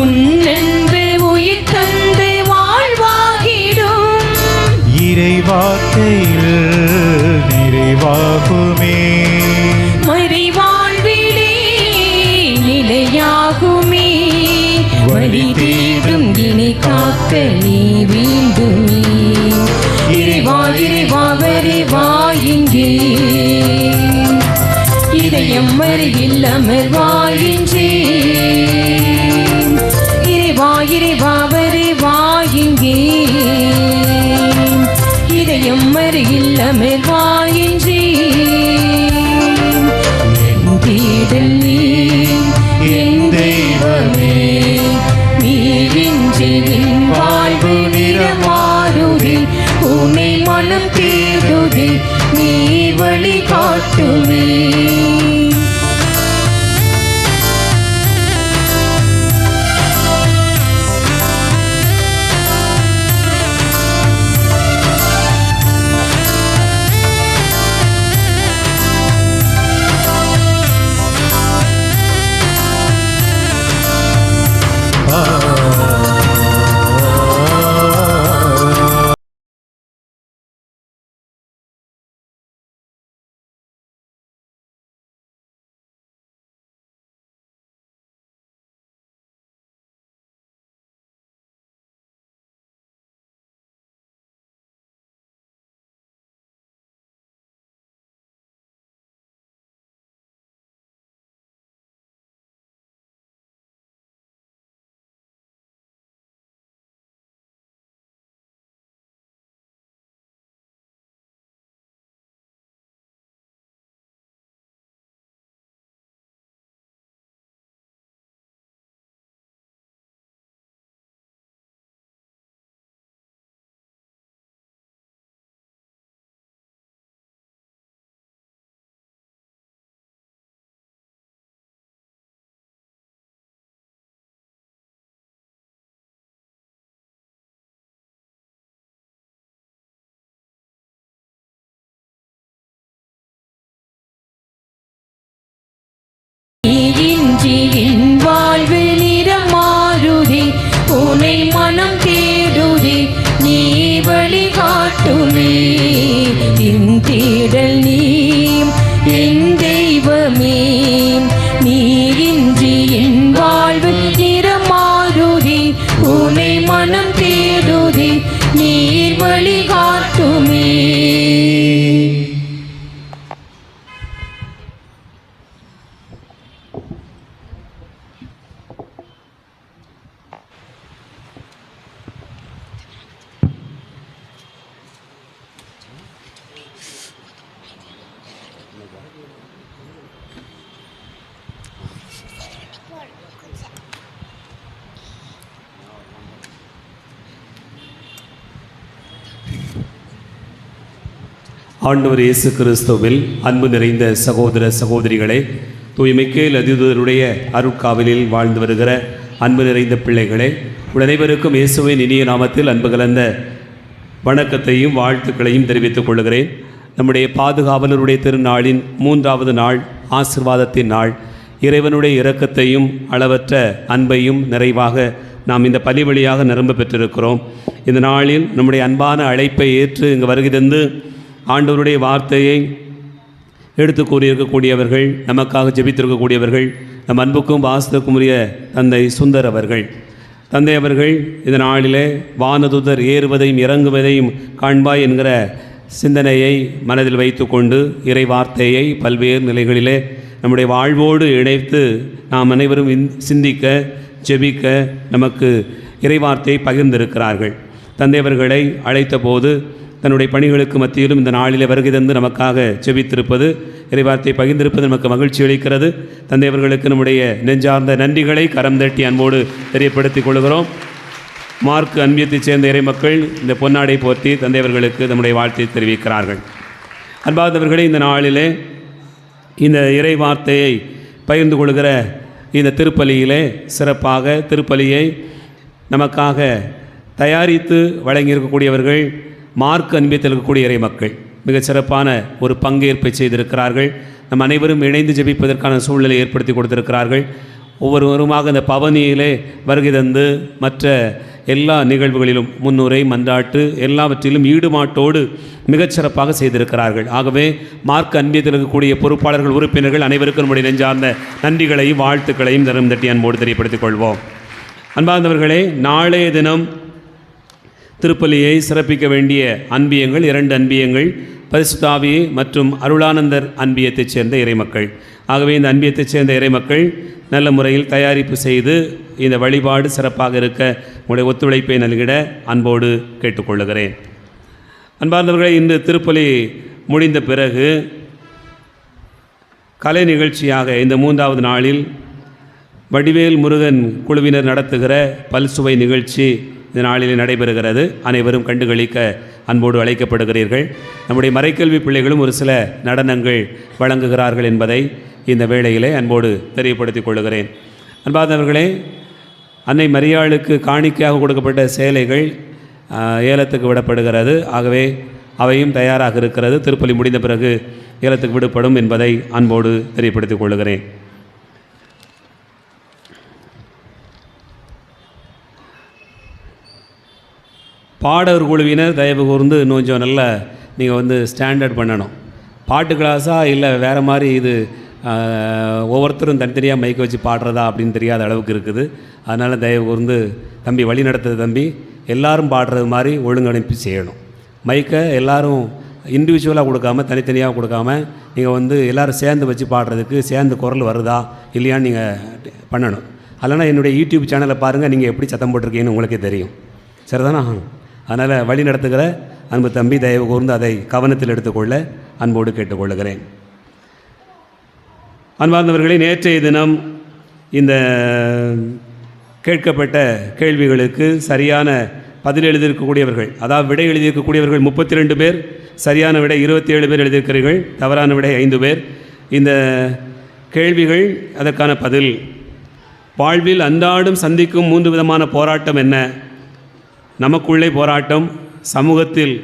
உன்னன்பு உயிர் தந்து வாழ்வாகிடும். இறைவார்த்தையில் நிறைவாகுமே, மறைவாழ்விலே நிலையாகுமே. வழி தேடும் இணை காக்க நீ வேண்டுமே. இறைவா இறைவா வருவா இங்கே, இதயம் அருகில் அமர்வாயின்றே. இறைவா இறைவா வருவா இங்கே, இதயம் அருகில் அமர்வாயின்றே. என் தேடல் நீ என் தெய்வமே, நீரின்றி என் வாழ்வு நிறமாறுதே. உன்னை மனம் தேடுதே, நீ வழி காட்டுமே. நீயின்றி என் வாழ்வு நிறமாறுதே. உன்னை மனம் தேடுதே, நீ வழி காட்டுமே. என் தேடல் நீ என் தெய்வமே, நீயின்றி என் வாழ்வு நிறமாறுதே. உன்னை மனம் தேடுதே, நீ வழி காட்டுமே. ஆண்டவர் இயேசு கிறிஸ்துவில் அன்பு நிறைந்த சகோதர சகோதரிகளே, தூய்மைக்கேல் அதிதூதருடைய அருட்காவலில் வாழ்ந்து வருகிற அன்பு நிறைந்த பிள்ளைகளே, அனைவருக்கும் இயேசுவின் இனிய நாமத்தில் அன்பு கலந்த வணக்கத்தையும் வாழ்த்துக்களையும் தெரிவித்துக் கொள்கிறேன். நம்முடைய பாதுகாவலருடைய திருநாளின் 3வது நாள், ஆசிர்வாதத்தின் நாள். இறைவனுடைய இரக்கத்தையும் அளவற்ற அன்பையும் நிறைவாக நாம் இந்த பலி வழியாக நிரம்ப பெற்றிருக்கிறோம். இந்த நாளில் நம்முடைய அன்பான அழைப்பை ஏற்று இங்கு வருகை தந்து ஆண்டவருடைய வார்த்தையை எடுத்து கூறியிருக்கக்கூடியவர்கள், நமக்காக ஜெபித்திருக்கக்கூடியவர்கள், நம் அன்புக்கும் வாசத்துக்கும் உரிய தந்தை சுந்தர் அவர்கள். தந்தை அவர்கள் இந்த நாளிலே வானதுதர் ஏறுவதையும் இறங்குவதையும் காண்பாய் என்கிற சிந்தனையை மனதில் வைத்து கொண்டு இறை வார்த்தையை பல்வேறு நிலைகளிலே நம்முடைய வாழ்வோடு இணைத்து நாம் அனைவரும் சிந்திக்க ஜெபிக்க நமக்கு இறைவார்த்தையை பகிர்ந்திருக்கிறார்கள். தந்தை அவர்களை அழைத்த போது தன்னுடைய பணிகளுக்கு மத்தியிலும் இந்த நாளிலே வருகை தந்து நமக்காக ஜெபித்திருப்பது, இறைவார்த்தை பகிர்ந்திருப்பது நமக்கு மகிழ்ச்சி அளிக்கிறது. தந்தை அவர்களுக்கு நம்முடைய நெஞ்சார்ந்த நன்றிகளை கரம் தட்டி அன்போடு தெரியப்படுத்திக் கொள்கிறோம். மார்க் அன்பியத்தைச் சேர்ந்த இறை மக்கள் இந்த பொன்னாடை போர்த்தி தந்தை அவர்களுக்கு நம்முடைய வாழ்த்தை தெரிவிக்கிறார்கள். அன்பார்ந்தவர்களே, இந்த நாளிலே இந்த இறை வார்த்தையை பகிர்ந்து கொள்கிற இந்த திருப்பலியிலே சிறப்பாக திருப்பலியை நமக்காக தயாரித்து வழங்கியிருக்கக்கூடியவர்கள் மார்க் அன்பியத்தில் இருக்கக்கூடிய இறை மக்கள் மிகச் சிறப்பான ஒரு பங்கேற்பை செய்திருக்கிறார்கள். நம் அனைவரும் இணைந்து ஜெபிப்பதற்கான சூழ்நிலை ஏற்படுத்தி கொடுத்திருக்கிறார்கள். ஒவ்வொருவருமாக இந்த பவனியிலே வருகை தந்து மற்ற எல்லா நிகழ்வுகளிலும் முன்னுரை மன்றாட்டு எல்லாவற்றிலும் ஈடுபாட்டோடு மிகச்சிறப்பாக செய்திருக்கிறார்கள். ஆகவே மார்க் அன்பியத்தில் இருக்கக்கூடிய பொறுப்பாளர்கள் உறுப்பினர்கள் அனைவருக்கும் நம்முடைய நெஞ்சார்ந்த நன்றிகளையும் வாழ்த்துக்களையும் தரும் தட்டி அன்போடு தெரியப்படுத்திக் கொள்வோம். அன்பார்ந்தவர்களே, நாளைய தினம் திருப்பலியை சிறப்பிக்க வேண்டிய அன்பியங்கள் 2 அன்பியங்கள் பரிசுத்த ஆவி மற்றும் அருளானந்தர் அன்பியத்தைச் சேர்ந்த இறைமக்கள். ஆகவே இந்த அன்பியத்தைச் சேர்ந்த இறைமக்கள் நல்ல முறையில் தயாரிப்பு செய்து இந்த வழிபாடு சிறப்பாக இருக்க உங்களுடைய ஒத்துழைப்பை நல்கிட அன்போடு கேட்டுக்கொள்ளுகிறேன். அன்பார்ந்தவர்களே, இன்று திருப்பலி முடிந்த பிறகு கலை நிகழ்ச்சியாக இந்த 3வது நாளில் வடிவேல் முருகன் குழுவினர் நடத்துகிற பல்சுவை நிகழ்ச்சி இந்த நாளில் நடைபெறுகிறது. அனைவரும் கண்டுகளிக்க அன்போடு அழைக்கப்படுகிறீர்கள். நம்முடைய மறைக்கல்வி பிள்ளைகளும் ஒரு சில நடனங்கள் வழங்குகிறார்கள் என்பதை இந்த வேளையிலே அன்போடு தெரியப்படுத்திக் கொள்கிறேன். அன்பார்ந்தவர்களே, அன்னை மரியாளுக்கு காணிக்கையாக கொடுக்கப்பட்ட சேலைகள் ஏலத்துக்கு விடப்படுகிறது. ஆகவே அவையும் தயாராக இருக்கிறது. திருப்பலி முடிந்த பிறகு ஏலத்துக்கு விடப்படும் என்பதை அன்போடு தெரியப்படுத்திக் கொள்கிறேன். பாடவர் குழுவினர் தயவு கூர்ந்து கொஞ்சம் நல்ல நீங்கள் ஸ்டாண்டர்ட் பண்ணணும். பாட்டு கிளாஸாக இல்லை வேறு மாதிரி இது ஒவ்வொருத்தரும் தனித்தனியாக மைக்கை வச்சு பாடுறதா அப்படின்னு தெரியாத அளவுக்கு இருக்குது. அதனால் தயவு கூர்ந்து தம்பி வழி நடத்துறது தம்பி எல்லாரும் பாடுறது மாதிரி ஒழுங்கமைப்பு செய்யணும். மைக்கை எல்லாரும் இண்டிவிஜுவலாக கொடுக்காமல் தனித்தனியாக கொடுக்காம நீங்கள் எல்லோரும் சேர்ந்து வச்சு பாடுறதுக்கு சேர்ந்து குரல் வருதா இல்லையான்னு நீங்கள் பண்ணணும். இல்லைனா என்னுடைய யூடியூப் சேனலை பாருங்கள், நீங்கள் எப்படி சத்தம் போட்டிருக்கீங்கன்னு உங்களுக்கே தெரியும். சரிதானா? அதனால் வழி நடத்துகிற அன்பு தம்பி தயவு கூர்ந்து அதை கவனத்தில் எடுத்துக்கொள்ள அன்போடு கேட்டுக்கொள்ளுகிறேன். அன்பார்ந்தவர்களே, நேற்றைய தினம் இந்த கேட்கப்பட்ட கேள்விகளுக்கு சரியான பதில் எழுதியிருக்கக்கூடியவர்கள், அதாவது விடை எழுதியிருக்கக்கூடியவர்கள் 32 பேர், சரியான விடை 27 பேர் எழுதியிருக்கிறீர்கள், தவறான விடை 5 பேர். இந்த கேள்விகள் அதற்கான பதில்: வாழ்வில் அன்றாடம் சந்திக்கும் 3 விதமான போராட்டம் என்ன? நமக்குள்ளே போராட்டம், சமூகத்தில்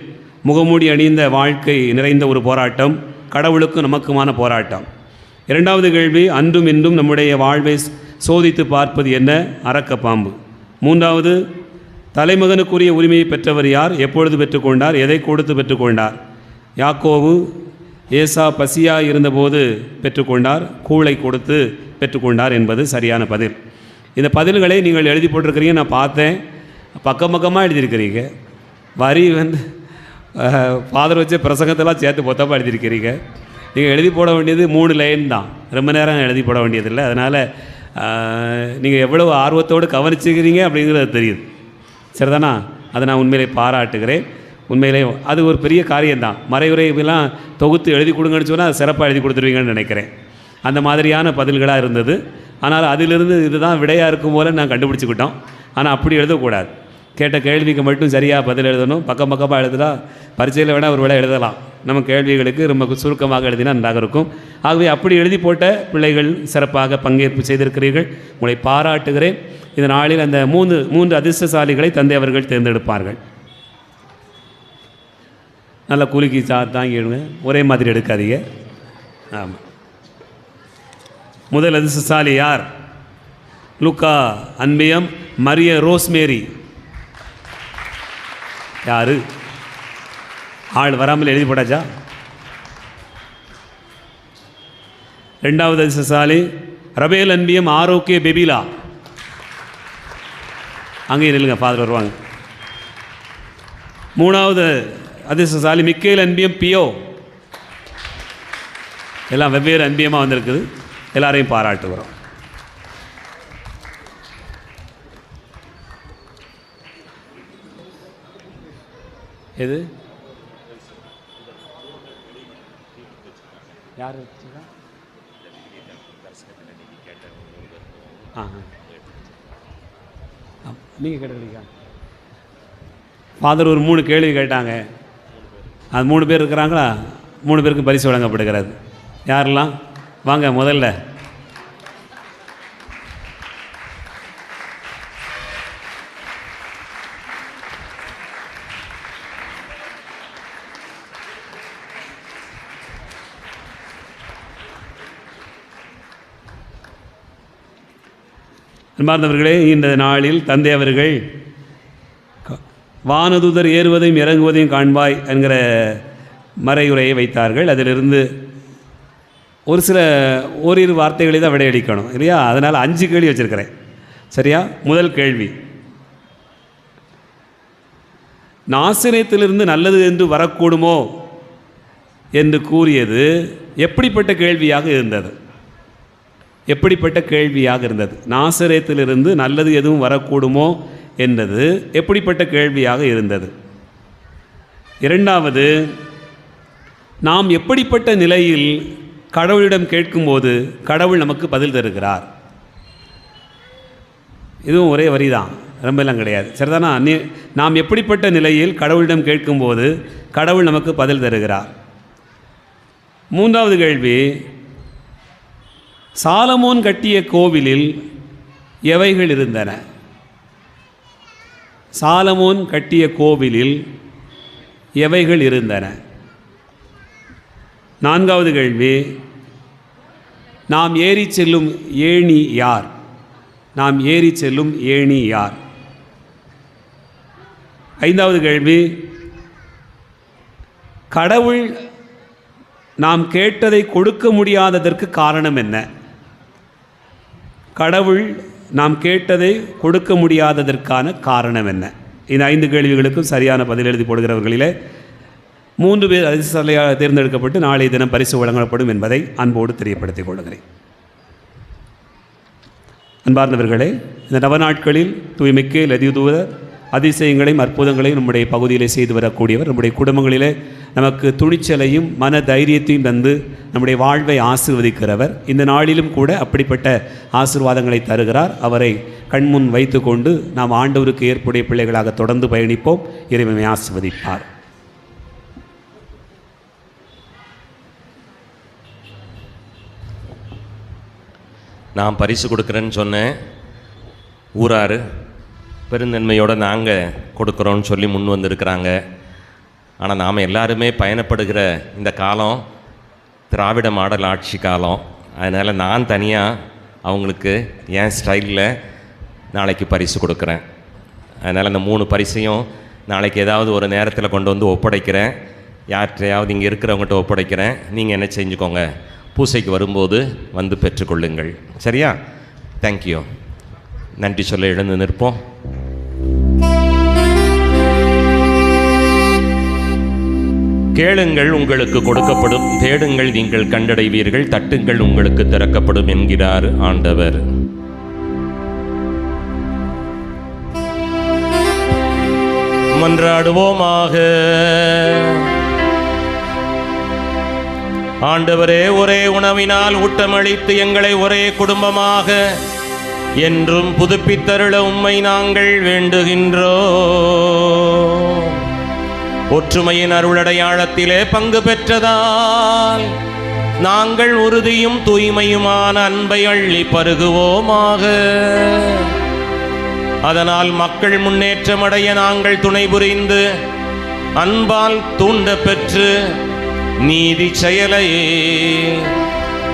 முகமூடி அணிந்த வாழ்க்கை நிறைந்த ஒரு போராட்டம், கடவுளுக்கும் நமக்குமான போராட்டம். 2வது கேள்வி: அன்றும் இன்றும் நம்முடைய வாழ்வை சோதித்து பார்ப்பது என்ன? அரக்கப்பாம்பு. 3வது: தலைமகனுக்குரிய உரிமையை பெற்றவர் யார்? எப்பொழுது பெற்றுக்கொண்டார்? எதை கொடுத்து பெற்றுக்கொண்டார்? யாக்கோவு ஏசா பசியாக இருந்தபோது பெற்றுக்கொண்டார், கூளை கொடுத்து பெற்றுக்கொண்டார் என்பது சரியான பதில். இந்த பதில்களை நீங்கள் எழுதி போட்டிருக்கிறீங்க, நான் பார்த்தேன். பக்கம் பக்கமாக எழுதியிருக்கிறீங்க. வரி ஃபாதர் வச்ச பிரசங்கத்தெல்லாம் சேர்த்து மொத்தமாக எழுதியிருக்கிறீங்க. நீங்கள் எழுதி போட வேண்டியது 3 லைன் தான், ரொம்ப நேரம் எழுதி போட வேண்டியதில்லை. அதனால் நீங்கள் எவ்வளவு ஆர்வத்தோடு கவனிச்சுக்கிறீங்க அப்படிங்கிறது தெரியுது. சரிதானா? அதை நான் உண்மையிலே பாராட்டுகிறேன். உண்மையிலே அது ஒரு பெரிய காரியம்தான். மறைவுரைலாம் தொகுத்து எழுதி கொடுங்கன்னு சொன்னால் சிறப்பாக எழுதி கொடுத்துருவீங்கன்னு நினைக்கிறேன். அந்த மாதிரியான பதில்களாக இருந்தது. ஆனால் அதிலிருந்து இதுதான் விடையாக இருக்கும் போல் நான் கண்டுபிடிச்சிக்கிட்டோம். ஆனால் அப்படி எழுதக்கூடாது. கேட்ட கேள்விக்கு மட்டும் சரியாக பதில் எழுதணும். பக்கம் பக்கமாக எழுதுனா பரீட்சையில் வேணால் ஒரு வேளை எழுதலாம். நம்ம கேள்விகளுக்கு ரொம்ப சுருக்கமாக எழுதினா நன்றாக இருக்கும். ஆகவே அப்படி எழுதி போட்ட பிள்ளைகள் சிறப்பாக பங்கேற்பு செய்திருக்கிறீர்கள். உங்களை பாராட்டுகிறேன். இந்த நாளில் அந்த மூன்று அதிர்ஷ்டசாலிகளை தந்தை அவர்கள் தேர்ந்தெடுப்பார்கள். நல்லா குலுக்கி தாங்கி எடுங்க, ஒரே மாதிரி எடுக்காதீங்க. ஆமாம். முதல் அதிர்ஷ்டசாலி யார்? லூக்கா அன்பியம் மரிய ரோஸ்மேரி. யாரு? ஆள் வராமல் எழுதி போட்டாச்சா? 2வது அதிர்ஷ்டசாலி ரபேல் அன்பியம் ஆரோக்கிய பெபிலா. அங்கேயே நில்லுங்க, ஃபாதர் வருவாங்க. 3வது அதிர்ஷ்டசாலி மிக்கேல் அன்பியம் பியோ. எல்லாம் வெவ்வேறு அன்பியமாக வந்திருக்குது. எல்லாரையும் பாராட்டுகிறோம். எது யார்? நீங்கள் கேட்டீங்க. ஃபாதர் ஒரு 3 கேள்வி கேட்டாங்க. அது 3 பேர் இருக்கிறாங்களா? 3 பேருக்கு பரிசு வழங்கப்படுகிறது. யாரெல்லாம்? வாங்க முதல்ல. அன்பார்ந்தவர்களே, இந்த நாளில் தந்தை அவர்கள் வானதூதர் ஏறுவதையும் இறங்குவதையும் காண்பாய் என்கிற மறையுரையை வைத்தார்கள். அதிலிருந்து ஓரிரு வார்த்தைகளை தான் விடையளிக்கணும் இல்லையா? அதனால் 5 கேள்வி வச்சுருக்கிறேன். சரியா? முதல் கேள்வி, நாசரேத்திலிருந்து நல்லது என்று வரக்கூடுமோ என்று கூறியது எப்படிப்பட்ட கேள்வியாக இருந்தது? எப்படிப்பட்ட கேள்வியாக இருந்தது? நாசரேத்திலிருந்து நல்லது எதுவும் வரக்கூடுமோ என்பது எப்படிப்பட்ட கேள்வியாக இருந்தது? இரண்டாவது, நாம் எப்படிப்பட்ட நிலையில் கடவுளிடம் கேட்கும்போது கடவுள் நமக்கு பதில் தருகிறார்? இதுவும் ஒரே வரி தான், ரொம்பலாம் கிடையாது. சரிதானா? நாம் எப்படிப்பட்ட நிலையில் கடவுளிடம் கேட்கும்போது கடவுள் நமக்கு பதில் தருகிறார்? மூன்றாவது கேள்வி, சாலமோன் கட்டிய கோவிலில் எவைகள் இருந்தன? சாலமோன் கட்டிய கோவிலில் எவைகள் இருந்தன? நான்காவது கேள்வி, நாம் ஏறி செல்லும் ஏணி யார்? நாம் ஏறி செல்லும் ஏணி யார்? ஐந்தாவது கேள்வி, கடவுள் நாம் கேட்டதை கொடுக்க முடியாததற்கு காரணம் என்ன? கடவுள் நாம் கேட்டதை கொடுக்க முடியாததற்கான காரணம் என்ன? இந்த 5 கேள்விகளுக்கும் சரியான பதில் எழுதி போடுகிறவர்களிலே 3 பேர் அதிர்ஷ்டசாலியாக தேர்ந்தெடுக்கப்பட்டு நாளைய தினம் பரிசு வழங்கப்படும் என்பதை அன்போடு தெரியப்படுத்திக் கொள்கிறேன். அன்பார்ந்தவர்களே, இந்த நவநாட்களில் தூய்மைக்கு லதிதூதர் அதிசயங்களையும் அற்புதங்களையும் நம்முடைய பகுதியிலே செய்து வரக்கூடியவர். நம்முடைய குடும்பங்களிலே நமக்கு துணிச்சலையும் மன தைரியத்தையும் தந்து நம்முடைய வாழ்வை ஆசீர்வதிக்கிறவர். இந்த நாளிலும் கூட அப்படிப்பட்ட ஆசீர்வாதங்களை தருகிறார். அவரை கண்முன் வைத்து கொண்டு நாம் ஆண்டவருக்கு ஏற்புடைய பிள்ளைகளாக தொடர்ந்து பயணிப்போம். இறைவனை ஆசீர்வதிப்பார். நான் பரிசு கொடுக்குறேன்னு சொன்னேன். ஊரார் பெருந்தன்மையோடு நாங்கள் கொடுக்குறோன்னு சொல்லி முன் வந்திருக்கிறாங்க. ஆனால் நாம் எல்லாருமே பயணப்படுகிற இந்த காலம் திராவிட மாடல் ஆட்சி காலம். அதனால் நான் தனியாக அவங்களுக்கு என் ஸ்டைலில் நாளைக்கு பரிசு கொடுக்குறேன். அதனால் அந்த 3 பரிசையும் நாளைக்கு ஏதாவது ஒரு நேரத்தில் கொண்டு வந்து ஒப்படைக்கிறேன். யார்கிட்டையாவது இங்கே இருக்கிறவங்ககிட்ட ஒப்படைக்கிறேன். நீங்கள் என்ன செஞ்சுக்கோங்க, பூசைக்கு வரும்போது வந்து பெற்றுக்கொள்ளுங்கள். சரியா? தேங்க்யூ. நன்றி சொல்ல எழுந்து நிற்போம். கேளுங்கள், உங்களுக்கு கொடுக்கப்படும். தேடுங்கள், நீங்கள் கண்டடைவீர்கள். தட்டுங்கள், உங்களுக்கு திறக்கப்படும் என்கிறார் ஆண்டவர். மன்றாடுவோமாக. ஆண்டவரே, ஒரே உணவினால் ஊட்டமளித்து எங்களை ஒரே குடும்பமாக என்றும் புதுப்பித்தருள உம்மை நாங்கள் வேண்டுகின்றோம். ஒற்றுமையின் அருளடையாளத்திலே பங்கு பெற்றதால் நாங்கள் உறுதியும் தூய்மையுமான அன்பை அள்ளி பருகுவோமாக. அதனால் மக்கள் முன்னேற்றமடைய நாங்கள் துணை புரிந்து அன்பால் தூண்ட பெற்று நீதி செயலை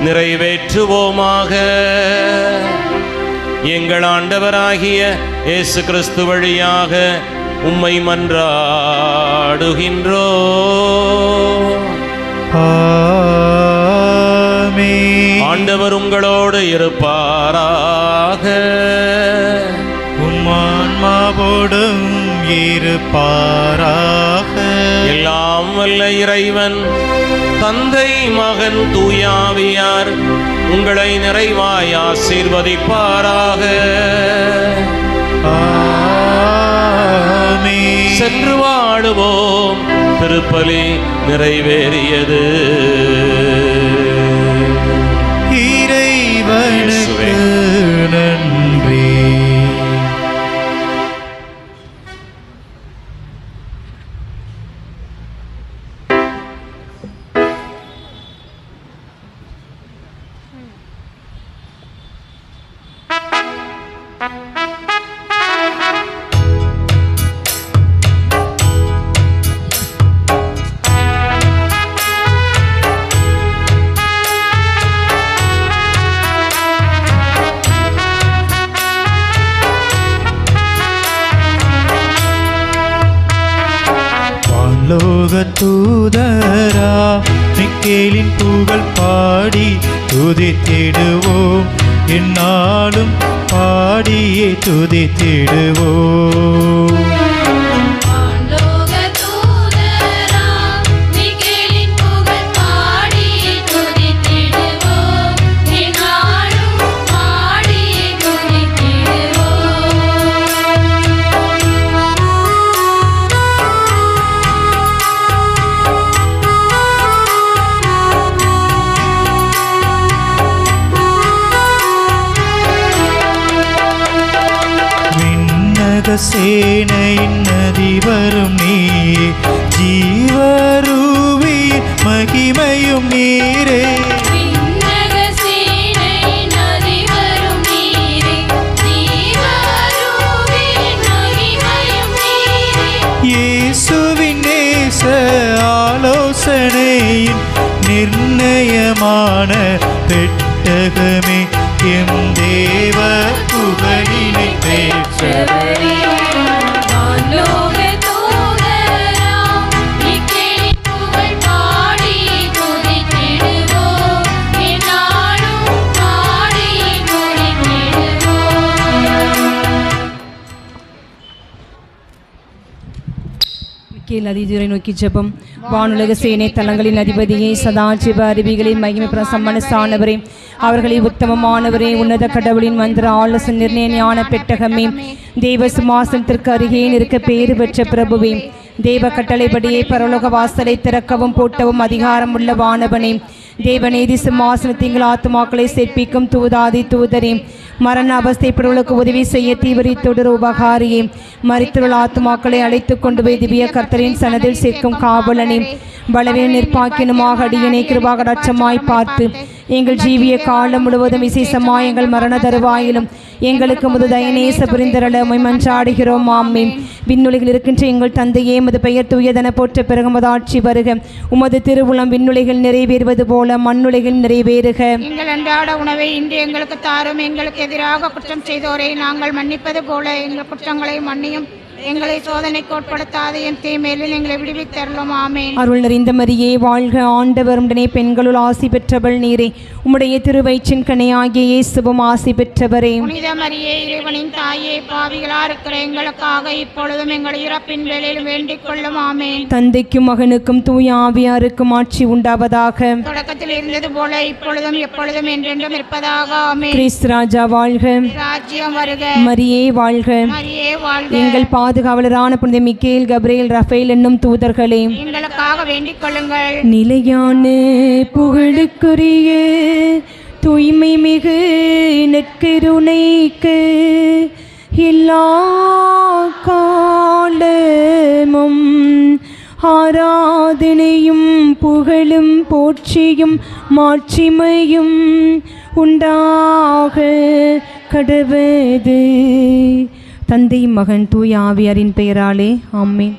நிறைவேற்றுவோமாக. எங்கள் ஆண்டவராகிய இயேசு கிறிஸ்து வழியாக உம்மை மன்றாடுகின்றோம். ஆமென். ஆண்டவர் உங்களோடு இருப்பாராக. உம்மான்மாவோடும் இருப்பாராக. எல்லாம் வல்ல இறைவன் தந்தை, மகன், தூயாவியார் உங்களை நிறைவாய் ஆசீர்வதிப்பாராக. ஆமென். சென்று வாழுவோம். திருப்பலி நிறைவேறியது. இறைவனுக்கு நன்றி. தூதரா மிக்கேலின் புகழ் பாடி துதித்திடுவோம், எந்நாளும் பாடியே துதித்திடுவோம். சேனையின் அதிபரும் நீயே, ஜீவரூபியின் மகிமையும் நீரே. இயேசுவின் நேச ஆலோசனையின் நிர்ணயமான பெட்டகமே, எம் தேவ புகழினை பெற்றவரே. அதிதுரை நோக்கி ஜெபம். வானுலக சேனை தலங்களின் அதிபதியை, சதாஜிப அறிவிகளின் மகிமை பிரசம்மனசானவரே, அவர்களை உத்தமமானவரே, உன்னத கடவுளின் மந்திர ஆலோசனை நிர்ணய ஞான பெட்டகமே, தெய்வ சிம்மாசனத்திற்கு அருகே இருக்க பேறு பெற்ற பிரபுவே, தேவ கட்டளைப்படியே பரலோக வாசலை திறக்கவும் பூட்டவும் அதிகாரம் உள்ள வானவனே, தேவநீதி சிம்மாசனத்தின் ஆத்துமாக்களை சேர்ப்பிக்கும் தூதாதி தூதரே, மரண அவஸ்தைப்படுவர்களுக்கு உதவி செய்ய தீவிர தொடர் உபகாரியே, மரித்துள்ள ஆத்துமாக்களை அழைத்து கொண்டு போய் திவ்ய கர்த்தரின் சனதில் சேர்க்கும் காவலனே, பலவீன நிற்பாக்கினுமாக அடியனை கிருபாகடாட்சமாய் பார்த்து எங்கள் ஜீவிய காலம் முழுவதும் விசேஷமாய் எங்கள் மரண தருவாயிலும் எங்களுக்கு முது தயநேச புரிந்தரள மன்றாடுகிறோம். ஆமென். விண்ணுலகில் இருக்கின்ற எங்கள் தந்தையே, உமது பெயர் தூயதென போற்ற பிறகு உமது ஆட்சி வருக, உமது திருவுளம் விண்ணுலகில் நிறைவேறுவது போல மண்ணுலகில் நிறைவேறுக. எங்கள் அன்றாட உணவை இன்று எங்களுக்கு தாரும், எங்களுக்கு எதிராக குற்றம் செய்தோரை நாங்கள் மன்னிப்பது போல எங்கள் குற்றங்களை மன்னியும், எங்களை சோதனைக்கு உட்படுத்தாது, என் தீமையிலிருந்து எங்களை விடுவித்தருளும். ஆமென். அருள் நிறைந்த மரியே வாழ்க, ஆண்டவர் உடனே பெண்களுள் ஆசி பெற்றவள் நீரே, உம்முடைய திருவயிற்றின் கனியாகிய இயேசுவும் ஆசி பெற்றவரே. புனித மரியே, இறைவனின் தாயே, பாவிகளா இருக்கிற எங்களுக்காக இப்பொழுதும் எங்கள் இறப்பின் வேளையில் வேண்டிக் கொள்ளும். ஆமென். தந்தைக்கும் மகனுக்கும் தூய ஆவியாருக்கும் ஆட்சி உண்டாவதாக. தொடக்கத்தில் இருந்தது போல இப்பொழுதும் எப்பொழுதும் என்றென்றும் இருப்பதாக. ஆமென். கிறிஸ்து ராஜா வாழ்க, ராஜ்யம் வருக. மரியே வாழ்க. மரியே வாழ்க. எங்கள் பாதுகாவலரான புனித மிக்கேல், கப்ரியேல், ரஃபேல் என்னும் தூதர்களே, எங்களுக்காக வேண்டிக் கொள்ளுங்கள். நிலையான புகழுக்குரிய தூய்மை மிகு நற்கருணைக்கு எல்லா காலமும் ஆராதனையும் புகழும் போற்றியும் மாட்சிமையும் உண்டாக கடவது. தந்தை, மகன், தூய ஆவியாரின் பெயராலே. ஆமென்.